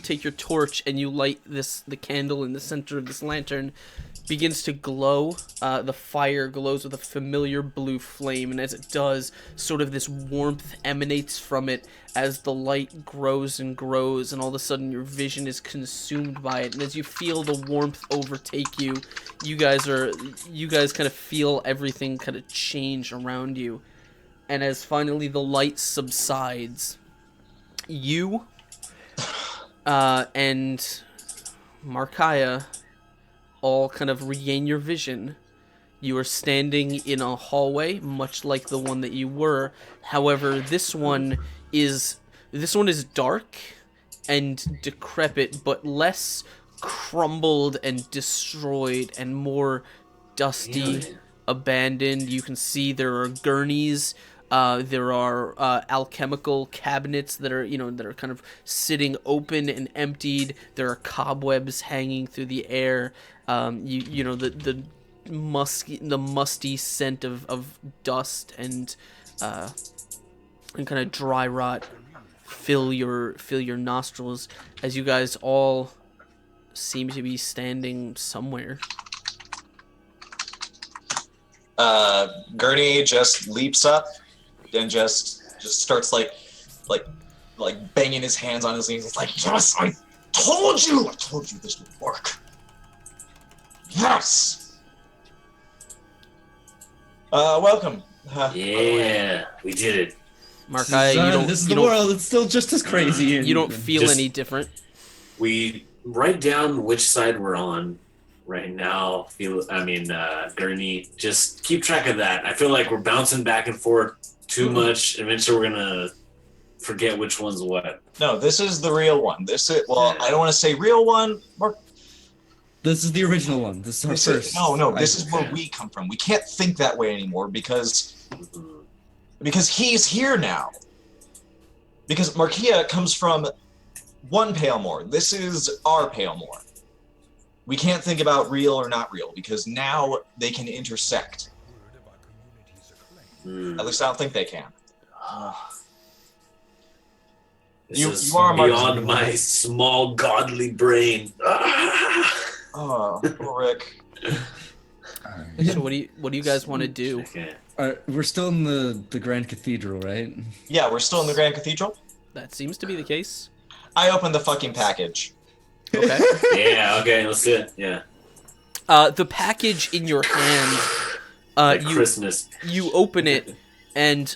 take your torch and you light the candle in the center of this lantern. Begins to glow. The fire glows with a familiar blue flame, and as it does, sort of this warmth emanates from it as the light grows and grows, and all of a sudden your vision is consumed by it. And as you feel the warmth overtake you, you guys kind of feel everything kind of change around you. And as finally the light subsides, you and Markaya all kind of regain your vision. You are standing in a hallway, much like the one that you were. However, this one is dark and decrepit, but less crumbled and destroyed and more dusty, Really? abandoned. You can see there are gurneys. There are alchemical cabinets that are kind of sitting open and emptied. There are cobwebs hanging through the air. The musty scent of dust and kind of dry rot fill your nostrils as you guys all seem to be standing somewhere. Gurney just leaps up and just starts like banging his hands on his knees. It's like, yes, I told you this would work. Yes. Welcome. Yeah, we did it. Markaya, This is the world. It's still just as crazy. You don't feel Just- any different. We write down which side we're on right now. Gurney, just keep track of that. I feel like we're bouncing back and forth too much. Eventually, we're gonna forget which one's what. No, this is the real one. I don't want to say real one. This is the original one. This is our first. This is where we come from. We can't think that way anymore because he's here now. Because Markia comes from one Palemore. This is our Palemore. We can't think about real or not real because now they can intersect. At least I don't think they can. This You is are beyond Markia. my small godly brain. Oh, poor Rick. So what do you guys want to do? Okay. We're still in the Grand Cathedral, right? Yeah, we're still in the Grand Cathedral. That seems to be the case. I opened the fucking package. Okay. Yeah. Okay. Let's do it. Yeah. The package in your hand. Like You Christmas. you open it, and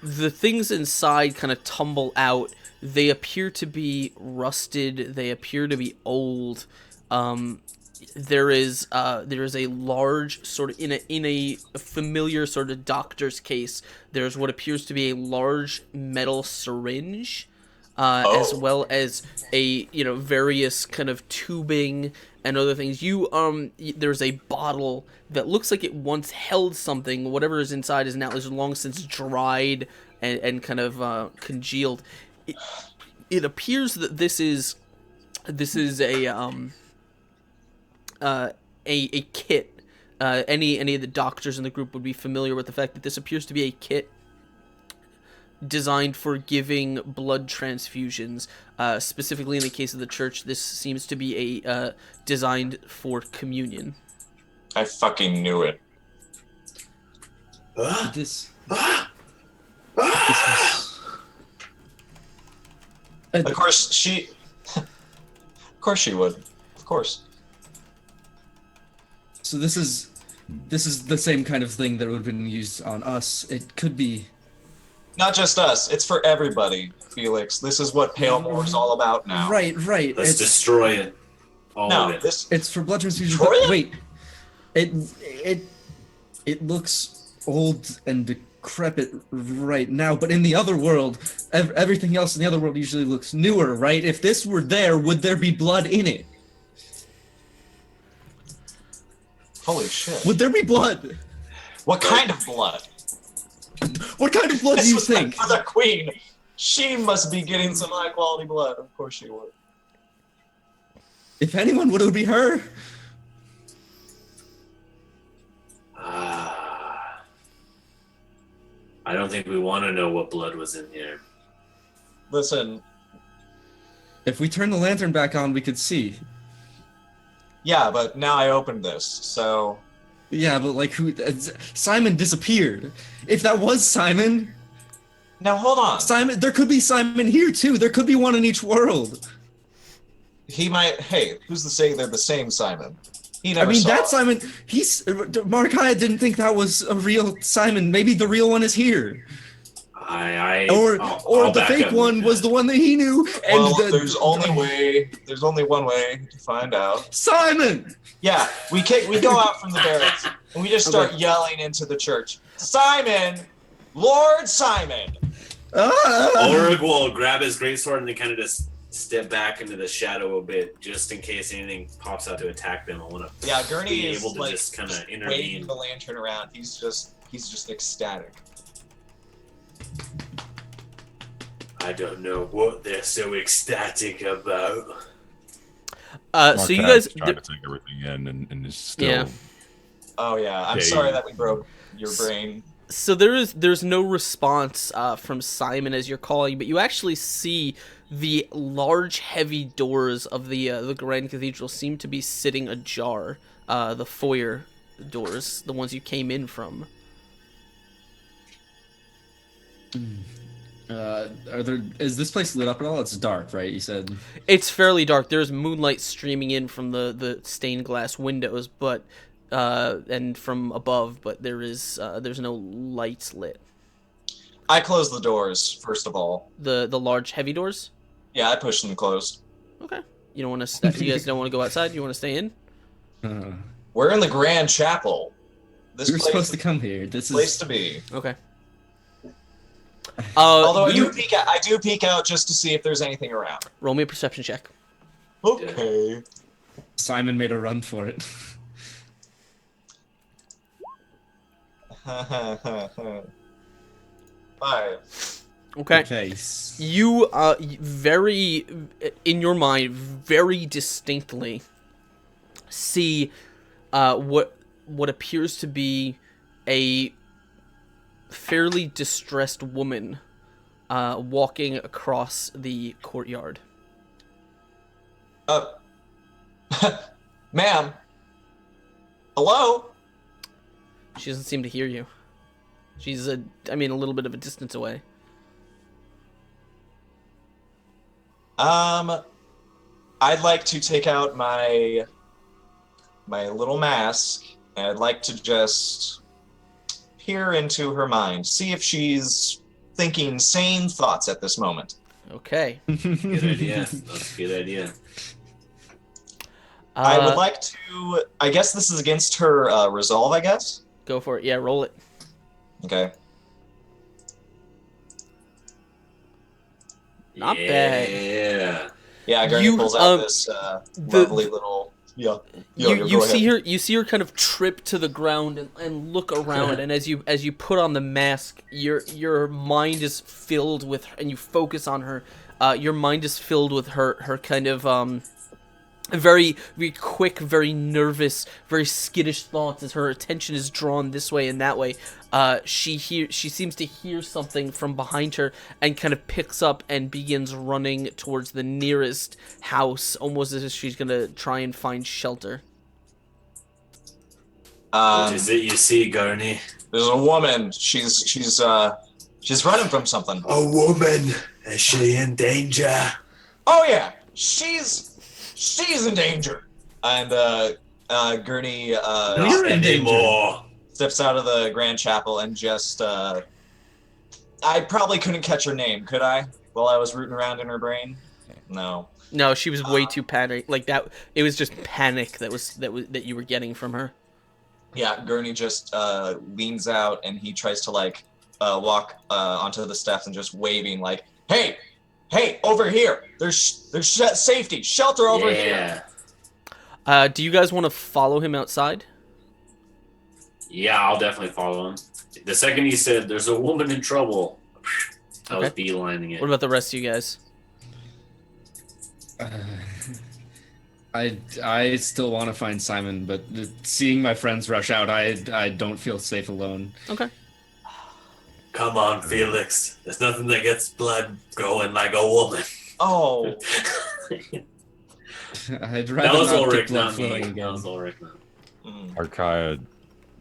the things inside kind of tumble out. They appear to be rusted. They appear to be old. there is a large sort of in a familiar sort of doctor's case. There's what appears to be a large metal syringe, as well as a various kind of tubing and other things. There's a bottle that looks like it once held something. Whatever is inside is long since dried and kind of congealed. It appears that this is a kit. Any of the doctors in the group would be familiar with the fact that this appears to be a kit designed for giving blood transfusions. Specifically in the case of the church, this seems to be designed for communion. I fucking knew it. This Of course she would. Of course. So this is the same kind of thing that would have been used on us. It could be. Not just us. It's for everybody, Felix. This is what Palemore's all about now. Right. Let's destroy it. All of it. It's for blood transfusion. Destroy it? Wait, it looks old and decrepit right now, but in the other world, everything else in the other world usually looks newer, right? If this were there, would there be blood in it? Holy shit. Would there be blood? What kind of blood? What kind of blood do This you was think? for the queen. She must be getting some high quality blood. Of course she would. If anyone would, it would be her. I don't think we want to know what blood was in here. Listen, If we turn the lantern back on, we could see. yeah, but now I opened this, so Yeah, but like who? Simon disappeared. If that was Simon, now hold on. there could be Simon here too. There could be one in each world. He might. Hey, who's to say they're the same Simon? He never. I mean, saw that it. Simon. Mordecai didn't think that was a real Simon. Maybe the real one is here, or I'll the back fake up one with was that. the one that he knew. And Well, there's only one way to find out. Simon. Yeah, we go out from the barracks and we just start yelling into the church. Simon, Lord Simon. Ulrich will grab his greatsword and then kind of just step back into the shadow a bit, just in case anything pops out to attack them. I want to Yeah, Gurney be is able to like just kind of waving intervene. the lantern around. He's just ecstatic. I don't know what they're so ecstatic about. So you guys, trying to take everything in and is still. Yeah. Oh yeah, I'm Yeah, sorry that we broke your brain. so there's no response from Simon as you're calling, but you actually see the large, heavy doors of the Grand Cathedral seem to be sitting ajar. The foyer doors, the ones you came in from. Is this place lit up at all? It's dark, right? You said. It's fairly dark. There's moonlight streaming in from the stained glass windows, but and from above, but there's no lights lit. I closed the doors first of all. The large, heavy doors. Yeah, I pushed them closed. Okay. You don't want to. You guys don't want to go outside. You want to stay in. We're in the Grand Chapel. This We were place supposed to is come here. This the place is. to be. Okay. Although I do peek out just to see if there's anything around. Roll me a perception check. Okay. Simon made a run for it. 5. Okay. Okay. You very in your mind very distinctly see what appears to be a fairly distressed woman walking across the courtyard. Ma'am. Hello? She doesn't seem to hear you. She's a little bit of a distance away. I'd like to take out my little mask, and I'd like to just peer into her mind, see if she's thinking sane thoughts at this moment. Okay. Good idea. That's a good idea. I would like to. I guess this is against her resolve. I guess. Go for it. Yeah, roll it. Okay. Not bad. Yeah. Yeah, Gurney You, pulls out this lovely little. Yeah. You see her. You see her kind of trip to the ground and look around. And as you put on the mask, your mind is filled with, and you focus on her. Your mind is filled with her kind of very, very quick, very nervous, very skittish thoughts as her attention is drawn this way and that way. She seems to hear something from behind her and kind of picks up and begins running towards the nearest house, almost as if she's gonna try and find shelter. What is it you see, Gurney? There's a woman. She's running from something. A woman. Is she in danger? Oh yeah, she's in danger. And Gurney We're in danger. More. steps out of the grand chapel and just I probably couldn't catch her name, could I? While I was rooting around in her brain? No. No, she was way too panicked. Like that, it was just panic that you were getting from her. Yeah, Gurney just leans out and he tries to walk onto the steps and just waving like, "Hey, over here! There's safety, shelter over here." Do you guys want to follow him outside? Yeah, I'll definitely follow him. The second he said, "There's a woman in trouble," I was beelining it. What about the rest of you guys? I still want to find Simon, but seeing my friends rush out, I don't feel safe alone. Okay. Come on, Felix. There's nothing that gets blood going like a woman. Oh. I'd That rather was not Ulrich, get blood not flowing me. again. That was Ulrich, not Arkaya,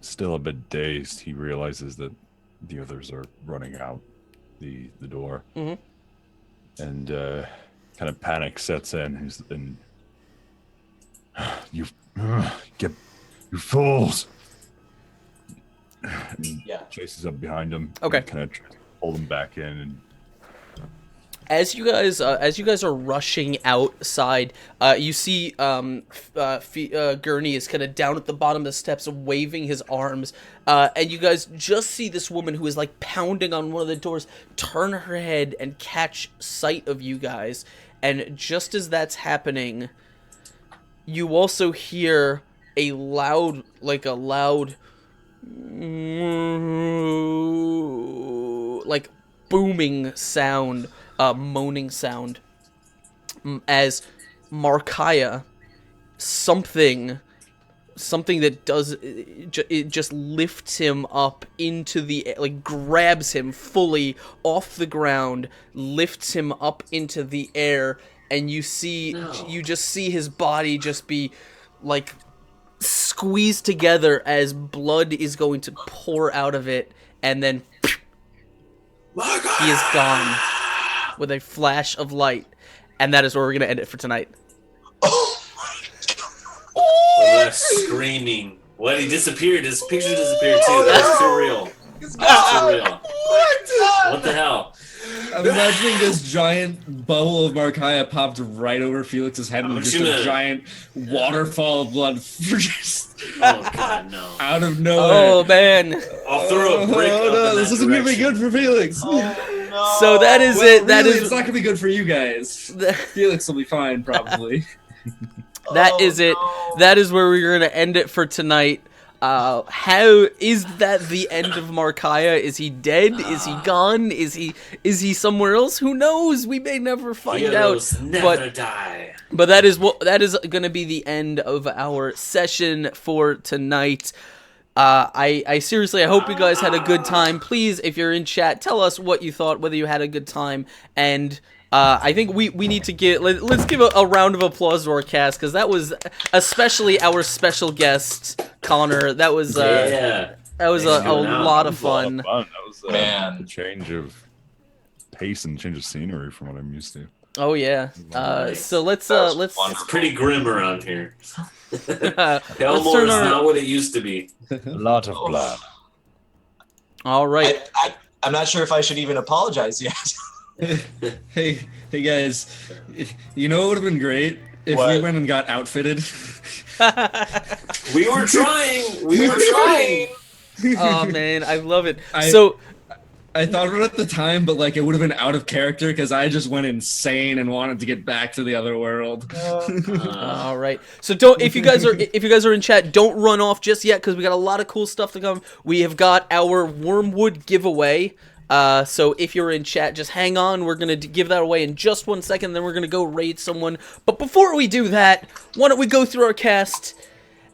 still a bit dazed, he realizes that the others are running out the door. Mhm. And kind of panic sets in. You fools! And Yeah. chases up behind him. Okay. Kind of tries to pull him back in. And As you guys are rushing outside, you see Gurney is kind of down at the bottom of the steps, waving his arms, and you guys just see this woman who is like pounding on one of the doors turn her head and catch sight of you guys, and just as that's happening, you also hear a loud booming sound. Moaning sound as Markaya, something that does it just lifts him up into the like grabs him fully off the ground, lifts him up into the air, and you just see his body just be like squeezed together as blood is going to pour out of it, and then he is gone with a flash of light, and that is where we're going to end it for tonight. Left screaming. When he disappeared, his picture disappeared too. That's too real. That's too real. What the hell? I'm imagining this giant bubble of Markaya popped right over Felix's head, and just a giant waterfall of blood just Oh god, no. out of nowhere. Oh man! I'll throw a brick up in this that isn't gonna be direction. good for Felix. No. So that is Well, it. That really, is it's not gonna be good for you guys. Felix will be fine, probably. that is it. No. That is where we're going to end it for tonight. How is that the end of Markaya? Is he dead? Is he gone? Is he somewhere else? Who knows? We may never find Heroes out. never die. But that is going to be the end of our session for tonight. I seriously, I hope you guys had a good time. Please, if you're in chat, tell us what you thought, whether you had a good time, and I think we need to let's give a round of applause to our cast, because that was, especially our special guest Connor. That was Yeah. that was a lot of fun. That was Man. a change of pace and change of scenery from what I'm used to. Oh yeah. So let's That was let's wonderful. It's pretty grim around here. let's Pelmore turn is our. not what it used to be. A lot of blood. All right. I'm not sure if I should even apologize yet. hey guys, you know what would have been great If What? we went and got outfitted. We were trying. We were trying. Oh man, I love it. I- So I thought of it at the time, but like it would have been out of character because I just went insane and wanted to get back to the other world. all right. So don't if you guys are in chat, don't run off just yet because we got a lot of cool stuff to come. We have got our Wormwood giveaway. So if you're in chat, just hang on. We're gonna give that away in just 1 second. Then we're gonna go raid someone. But before we do that, why don't we go through our cast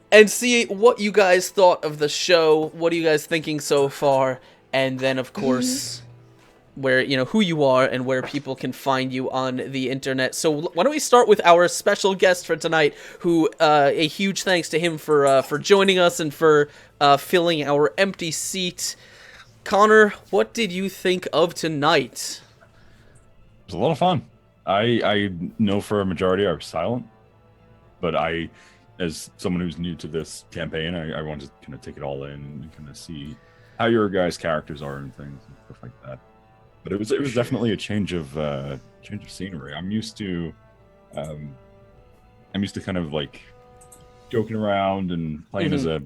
and see what you guys thought of the show? What are you guys thinking so far? And then, of course, where who you are and where people can find you on the internet. So why don't we start with our special guest for tonight? Who a huge thanks to him for joining us and for filling our empty seat. Connor, what did you think of tonight? It was a lot of fun. I know for a majority I was silent, but as someone who's new to this campaign, I wanted to kind of take it all in and kind of see how your guys' characters are and things and stuff like that. But it was definitely a change of scenery. I'm used to kind of like joking around and playing as a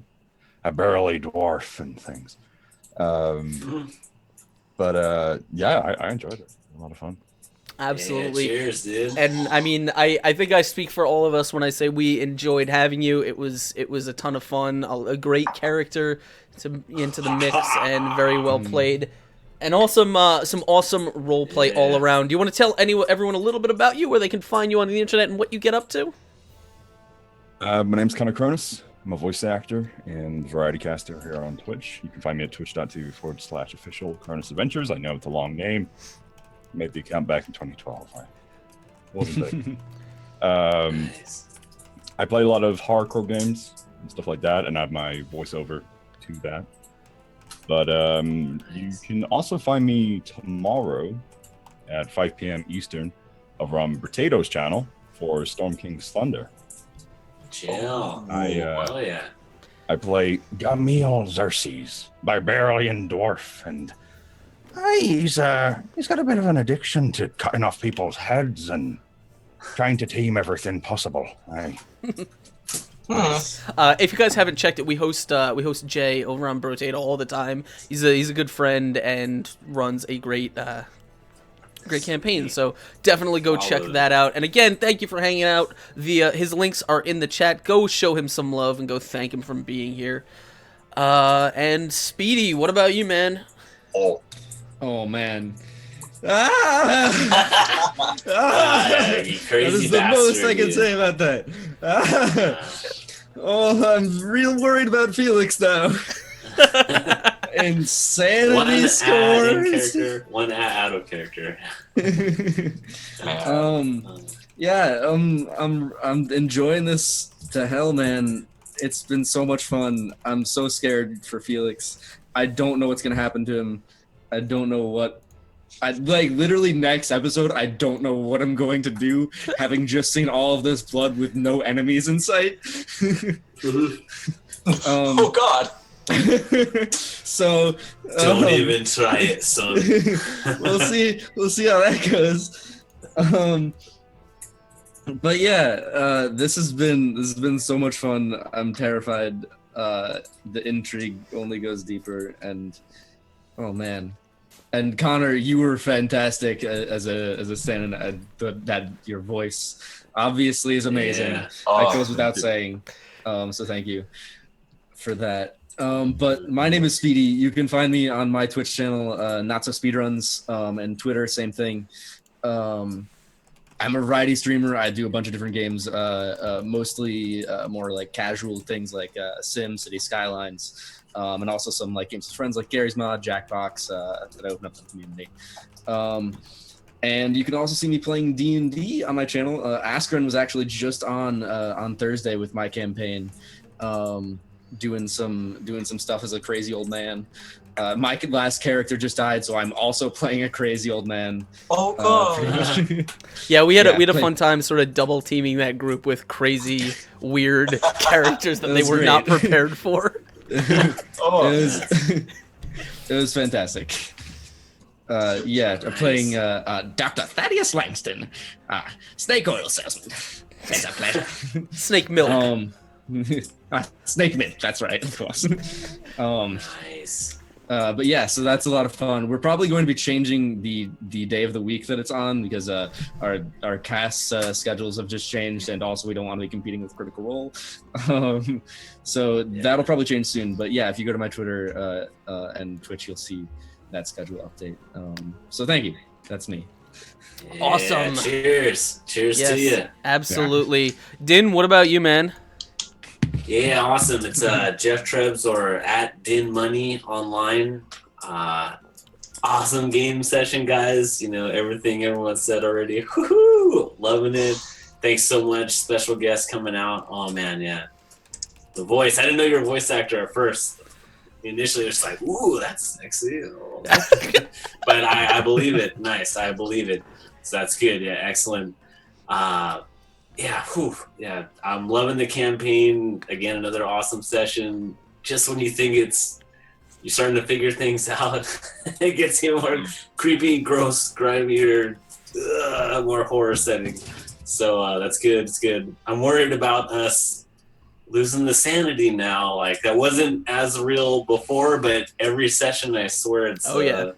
burly dwarf and things. But yeah, I enjoyed it. A lot of fun. Absolutely. Yeah, cheers, dude. And I mean, I think I speak for all of us when I say we enjoyed having you. It was a ton of fun, a great character into the mix, and very well played, and some awesome role play all around. Do you want to tell everyone a little bit about you, where they can find you on the internet, and what you get up to? My name's Connor Cronus. I'm a voice actor and variety caster here on Twitch. You can find me at twitch.tv/official Cronus Adventures. I know it's a long name. Made the account back in 2012. I wasn't big. Nice. I play a lot of hardcore games and stuff like that, and I have my voiceover to that. But you can also find me tomorrow at 5 p.m. Eastern over on Potato's channel for Storm King's Thunder. Chill. I yeah. I play Gamil Xerxes, barbarian dwarf, and he's got a bit of an addiction to cutting off people's heads and trying to tame everything possible. If you guys haven't checked it, we host Jay over on Brotato all the time. He's a good friend and runs a great campaign. So definitely go check that out. And again, thank you for hanging out. His links are in the chat. Go show him some love and go thank him for being here. And Speedy, what about you, man? Oh man. You That crazy is the most I can dude. say about that. I'm real worried about Felix now. Insanity One ad in scores. character, one ad out of character. I'm enjoying this to hell, man. It's been so much fun. I'm so scared for Felix. I don't know what's gonna happen to him. I don't know what. Literally next episode, I don't know what I'm going to do, having just seen all of this blood with no enemies in sight. Oh God. So Don't even try it, son. we'll see how that goes. But yeah, this has been so much fun. I'm terrified. The intrigue only goes deeper, and oh man. And Connor, you were fantastic as a stand-in. That your voice obviously is amazing. Yeah. That goes without saying. So thank you for that. But my name is Speedy. You can find me on my Twitch channel, Not So Speedruns, and Twitter, same thing. I'm a variety streamer. I do a bunch of different games, mostly more like casual things like Sim, City Skylines, and also some like games with friends like Gary's Mod, Jackbox, that I open up to the community. And you can also see me playing D&D on my channel. Askren was actually just on Thursday with my campaign, doing some stuff as a crazy old man. My last character just died, so I'm also playing a crazy old man. Oh God. Yeah, we had a play- fun time sort of double teaming that group with crazy, weird characters that That they was were not great. prepared for. Oh. It was fantastic. I'm playing Dr. Thaddeus Langston, snake oil salesman. It's a pleasure. Snake milk. Snake mint, that's right, of course. Nice. But yeah, so that's a lot of fun. We're probably going to be changing the day of the week that it's on because our cast schedules have just changed, and also we don't want to be competing with Critical Role. So that'll probably change soon. But yeah, if you go to my Twitter and Twitch, you'll see that schedule update. So thank you. That's me. Yeah, Awesome. Cheers to you. Absolutely. Din, what about you, man? Yeah, awesome. It's Jeff Trebs or at Din Money online. Awesome game session, guys. You know, everything everyone said already. Woohoo! Loving it. Thanks so much. Special guest coming out. Oh man, yeah. The voice. I didn't know you were a voice actor at first. Initially, it's like, ooh, that's sexy. Oh. But I believe it. Nice. I believe it. So that's good. Yeah, excellent. Yeah, yeah. I'm loving the campaign. Again, another awesome session. Just when you think you're starting to figure things out, it gets even more creepy, gross, grimier, more horror setting. So that's good. It's good. I'm worried about us losing the sanity now. Like that wasn't as real before, but every session I swear it's. Oh yeah.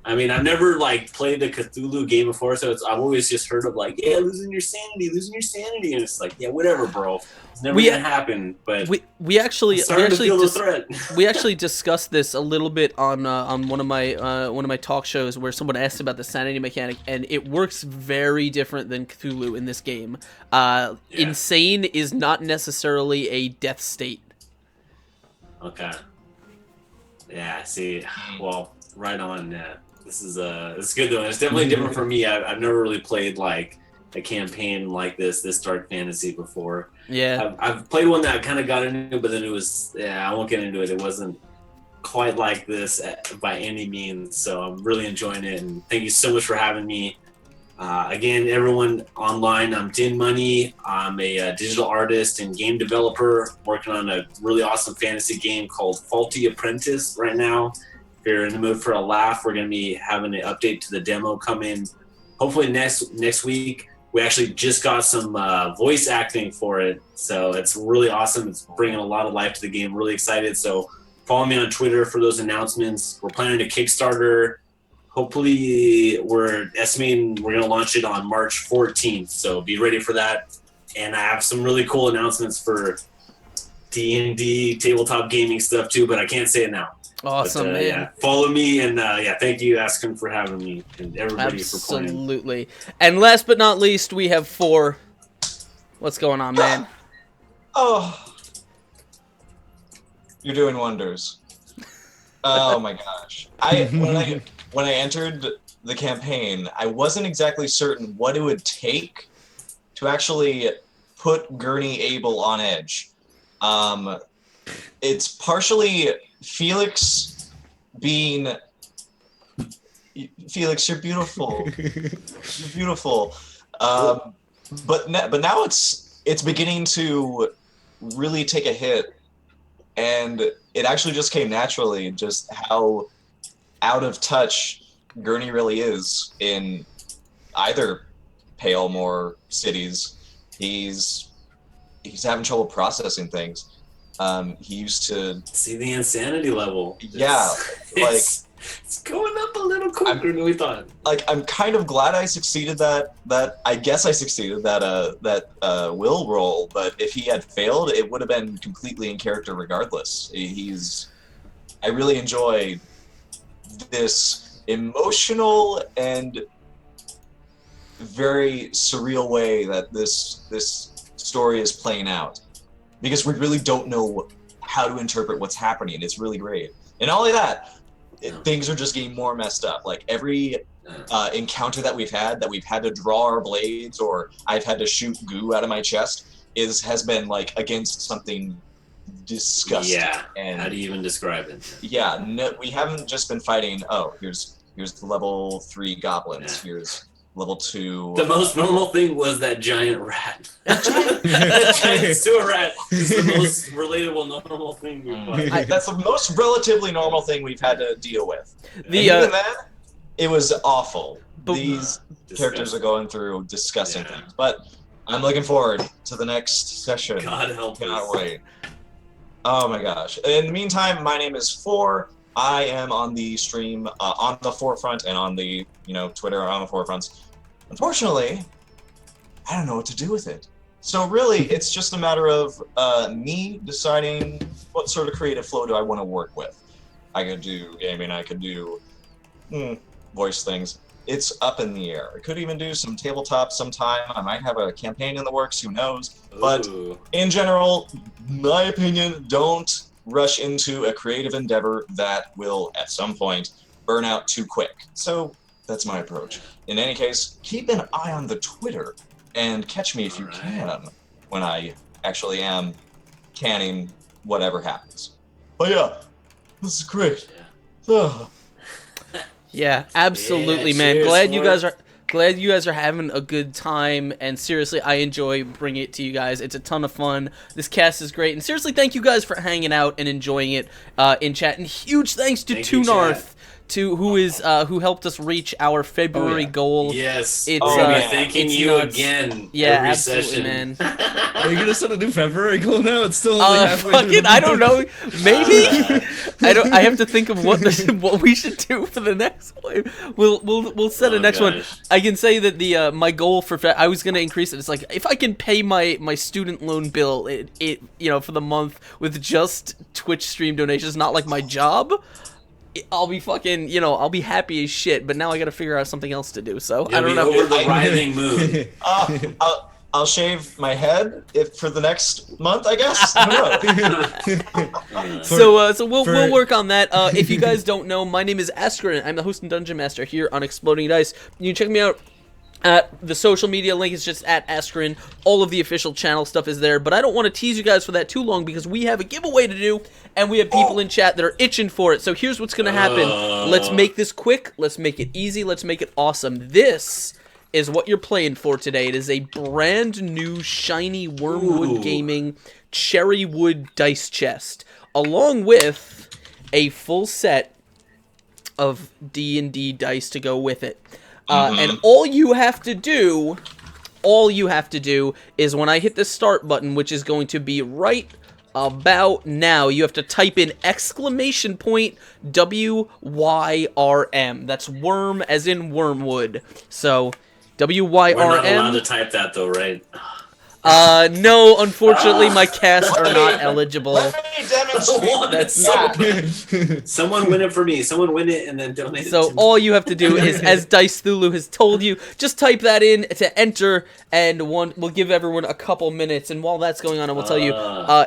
I mean, I've never like played a Cthulhu game before, so I've always just heard of like, yeah, losing your sanity, and it's like, yeah, whatever, bro. It's never gonna happen. But we actually discussed this a little bit on one of my talk shows where someone asked about the sanity mechanic, and it works very different than Cthulhu in this game. Insane is not necessarily a death state. Okay. Yeah. See. Well. Right on. Yeah. This is good though. It's definitely different for me. I've never really played like a campaign like this dark fantasy before. Yeah. I've played one that I kind of got into, but then it was I won't get into it. It wasn't quite like this by any means. So I'm really enjoying it, and thank you so much for having me. Again, everyone online, I'm Din Money. I'm a digital artist and game developer working on a really awesome fantasy game called Faulty Apprentice right now. If you're in the mood for a laugh, we're going to be having an update to the demo come in hopefully next week. We actually just got some voice acting for it, so it's really awesome. It's bringing a lot of life to the game. Really excited. So follow me on Twitter for those announcements. We're planning a Kickstarter. Hopefully, we're estimating we're going to launch it on March 14th, so be ready for that. And I have some really cool announcements for D&D tabletop gaming stuff too, but I can't say it now. Awesome, but, man. Yeah, follow me, and thank you, Askin, for having me, and everybody for playing. Absolutely. And last but not least, we have 4. What's going on, man? Oh, you're doing wonders. Oh my gosh! When I entered the campaign, I wasn't exactly certain what it would take to actually put Gurney Abel on edge. It's partially Felix being Felix, you're beautiful. You're beautiful. But now it's beginning to really take a hit, and it actually just came naturally, just how out of touch Gurney really is in either Palemore cities. He's having trouble processing things. He used to see the insanity level. It's going up a little quicker than we thought. Like, I'm kind of glad I succeeded that I guess I succeeded that will roll, but if he had failed, it would have been completely in character regardless. I really enjoy this emotional and very surreal way that this story is playing out, because we really don't know how to interpret what's happening. It's really great. And all of that, things are just getting more messed up. Like every encounter that we've had to draw our blades, or I've had to shoot goo out of my chest, has been like against something disgusting. Yeah. And how do you even describe it? Yeah, no, we haven't just been fighting. Oh, here's the level 3 goblins. Yeah. Here's level 2. The most normal thing was that giant rat. That giant sewer rat is the most relatable, normal thing we've That's the most relatively normal thing we've had to deal with. Even that, it was awful. But- These characters are Disgusting. going through disgusting Yeah. things. But I'm looking forward to the next session. God help Cannot us. wait. Oh my gosh. In the meantime, my name is Four. I am on the stream on the forefront and on the Twitter on the forefronts. Unfortunately, I don't know what to do with it. So really, it's just a matter of me deciding what sort of creative flow do I want to work with. I could do gaming. I could do voice things. It's up in the air. I could even do some tabletop sometime. I might have a campaign in the works. Who knows? But Ooh. in general, my opinion, don't rush into a creative endeavor that will, at some point, burn out too quick. So that's my approach. In any case, keep an eye on the Twitter and catch me if you Alright. can when I actually am canning whatever happens. But yeah, this is great. Ah. Yeah, absolutely, Yeah, man. cheers, Glad you guys are having a good time, and seriously, I enjoy bringing it to you guys. It's a ton of fun. This cast is great, and seriously, thank you guys for hanging out and enjoying it in chat. And huge thanks to Thank you, Tunarth, who helped us reach our February goal. Yes. It's, we're gonna be man. thanking it's you nuts. again. Yeah, every absolutely, session. man. Are you gonna set a new February goal now? It's still only halfway through Fucking, the I don't month. know. Maybe I have to think of what we should do for the next one. We'll set a next one. Gosh. I can say that the my goal for I was gonna increase it. It's like if I can pay my student loan bill for the month with just Twitch stream donations, not like my job, I'll be fucking I'll be happy as shit. But now I gotta figure out something else to do. So I You'll don't be know. over the writhing moon. I'll shave my head for the next month, I guess. I don't know. So we'll work on that. If you guys don't know, my name is Askren. I'm the host and dungeon master here on Exploding Dice. You can check me out at the social media link is just at Askren. All of the official channel stuff is there, but I don't want to tease you guys for that too long because we have a giveaway to do, and we have people in chat that are itching for it. So here's what's gonna happen. Let's make this quick. Let's make it easy. Let's make it awesome. This is what you're playing for today. It is a brand new shiny Wormwood Ooh. Gaming cherry wood dice chest, along with a full set of D&D dice to go with it. And all you have to do is when I hit the start button, which is going to be right about now, you have to type in WYRM. That's worm as in wormwood. So WYRM. We're not allowed to type that though, right? No, unfortunately, my casts are not eligible. Let me demonstrate. That's Someone win it for me. Someone win it and then donate it So to me. all you have to do is, as Dice Thulu has told you, just type that in to enter, and we'll give everyone a couple minutes. And while that's going on, I will tell you,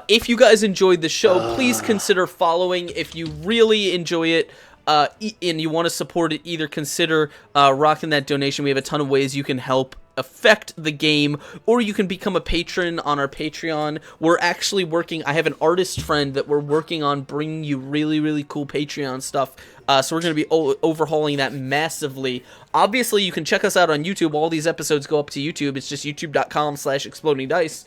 if you guys enjoyed the show, please consider following. If you really enjoy it, and you want to support it, either consider rocking that donation. We have a ton of ways you can help affect the game, or you can become a patron on our Patreon. We're actually working, I have an artist friend that we're working on bringing you really, really cool Patreon stuff, so we're going to be overhauling that massively. Obviously, you can check us out on YouTube. All these episodes go up to YouTube. It's just youtube.com/explodingdice.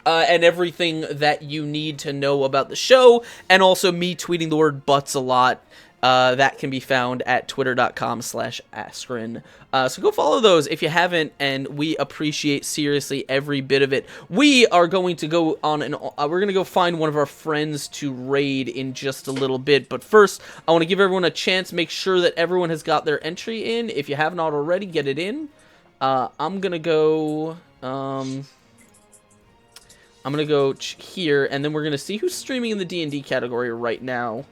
And everything that you need to know about the show, and also me tweeting the word butts a lot. That can be found at twitter.com/Askren. So go follow those if you haven't, and we appreciate seriously every bit of it. We are going to go on we're going to go find one of our friends to raid in just a little bit, but first, I want to give everyone a chance, make sure that everyone has got their entry in. If you have not already, get it in. I'm going to go, here, and then we're going to see who's streaming in the D&D category right now.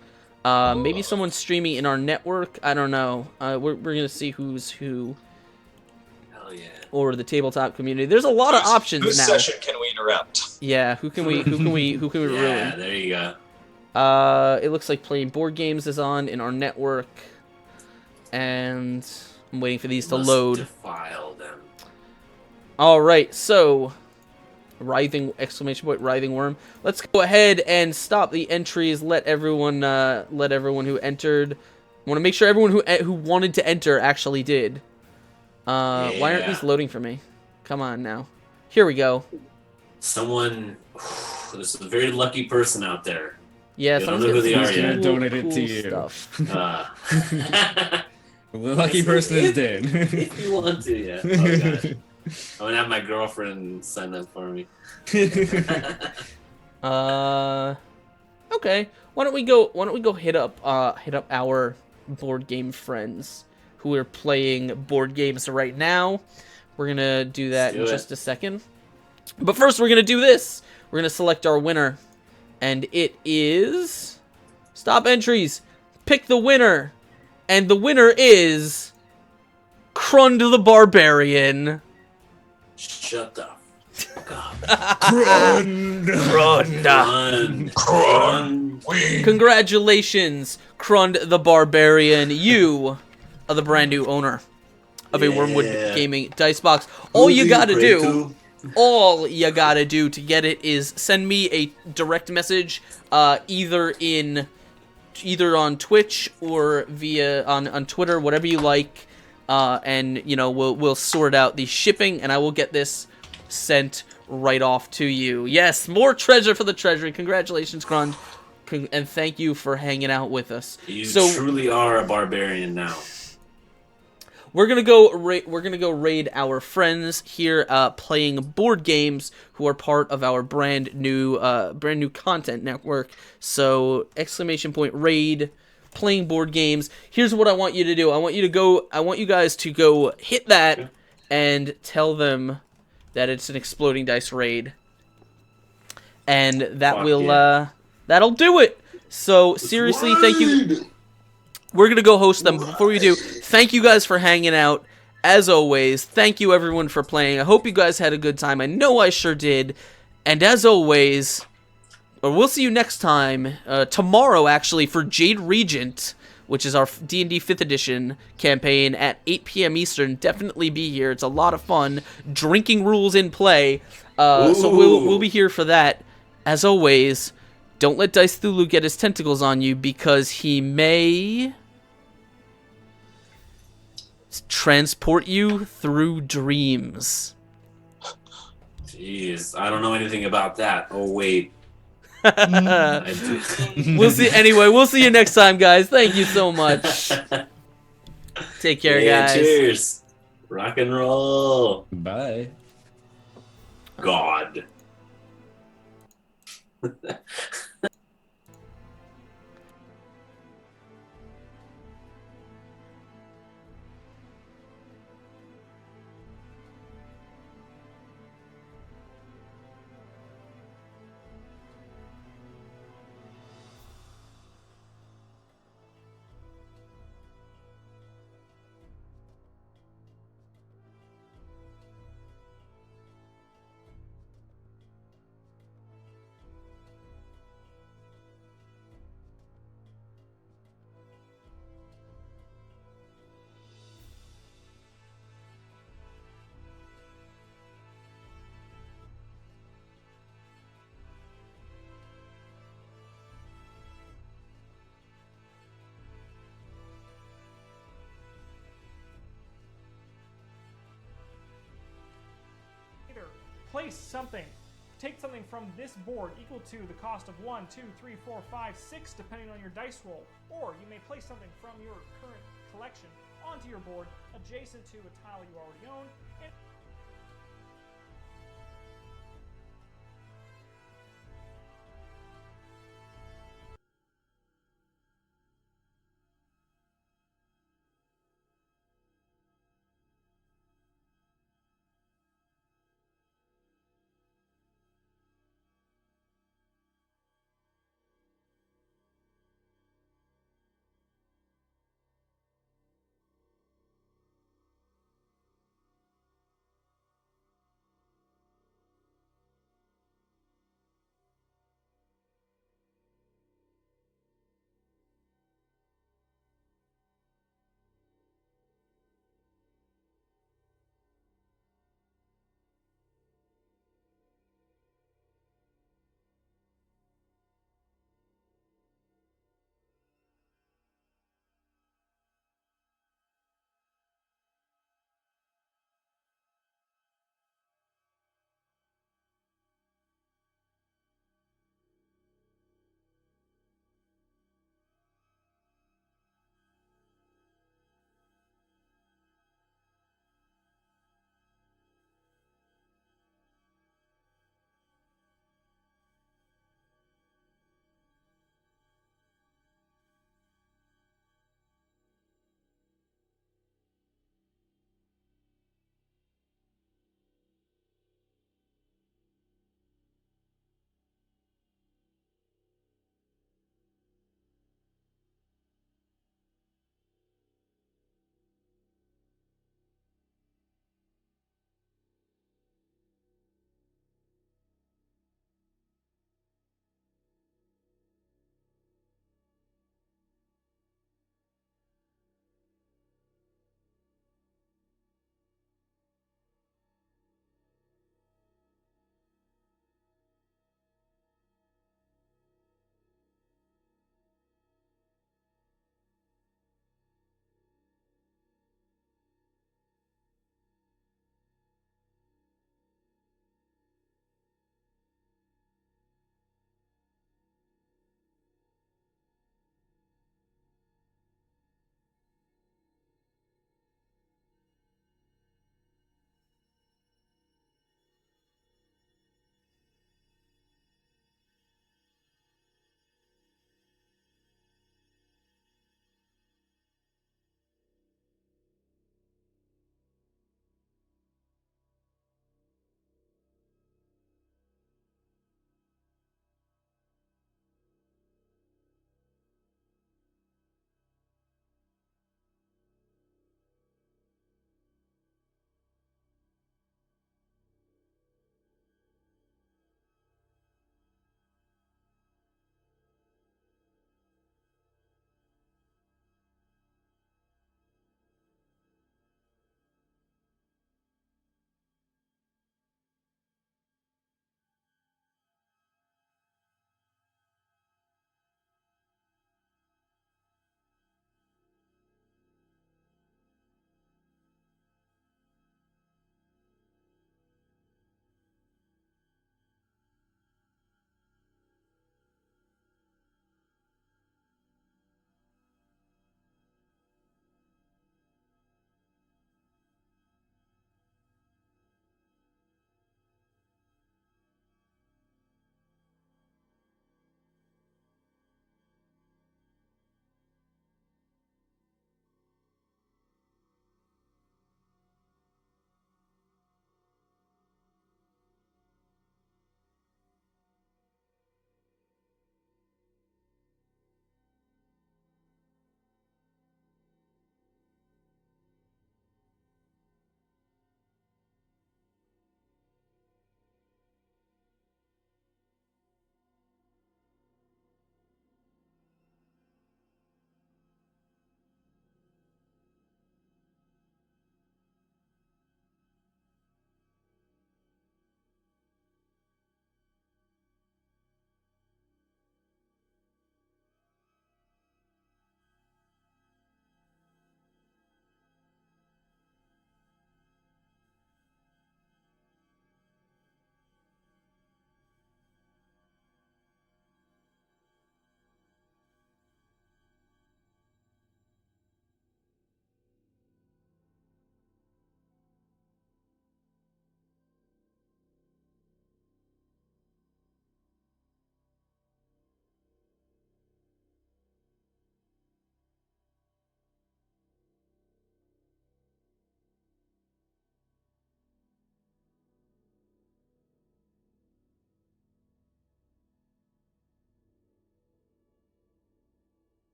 Maybe someone's streaming in our network. I don't know. We're gonna see who's who. Hell yeah. Or the tabletop community. There's a lot of options Whose now. session can we interrupt? Yeah. Who can we ruin? Yeah, there you go. It looks like playing board games is on in our network, and I'm waiting for these to Must load. defile them. All right. So. Writhing writhing worm. Let's go ahead and stop the entries. Let everyone who entered. I want to make sure everyone who wanted to enter actually did. Why aren't these loading for me? Come on now. Here we go. Someone, there's a very lucky person out there. Yeah, You don't someone's know who got they some are yet. cool, Donate it cool to you. stuff. The lucky person is dead. If you want to, yeah. Oh gosh. I'm gonna have my girlfriend sign up for me. Okay. Why don't we go hit up our board game friends who are playing board games right now. We're gonna do that in just a second. But first we're gonna do this. We're gonna select our winner. And it is stop entries. Pick the winner. And the winner is Krund the Barbarian. Shut up. Krund. Congratulations, Krund the Barbarian. You are the brand new owner of a Wormwood Gaming dice box. All you gotta do to get it is send me a direct message, either on Twitch or via on Twitter, whatever you like, and we'll sort out the shipping, and I will get this sent right off to you. Yes, more treasure for the treasury. Congratulations, Krund, and thank you for hanging out with us. You truly are a barbarian now. We're gonna go raid our friends here playing board games who are part of our brand new content network. So !raid playing board games. Here's what I want you to do. I want you guys to go hit that and tell them that it's an Exploding Dice raid. And that that'll do it. So seriously, thank you. We're going to go host them. Before we do, thank you guys for hanging out. As always, thank you everyone for playing. I hope you guys had a good time. I know I sure did. And as always, we'll see you next time. Tomorrow, actually, for Jade Regent, which is our D&D 5th edition campaign at 8 p.m. Eastern. Definitely be here. It's a lot of fun. Drinking rules in play. So we'll be here for that. As always, don't let Dice Thulu get his tentacles on you, because he may transport you through dreams. Jeez, I don't know anything about that. Oh, wait. I do. We'll see. Anyway, we'll see you next time, guys. Thank you so much. Take care, guys. Cheers. Rock and roll. Bye. God. Place something. Take something from this board equal to the cost of 1, 2, 3, 4, 5, 6, depending on your dice roll. Or you may place something from your current collection onto your board adjacent to a tile you already own. And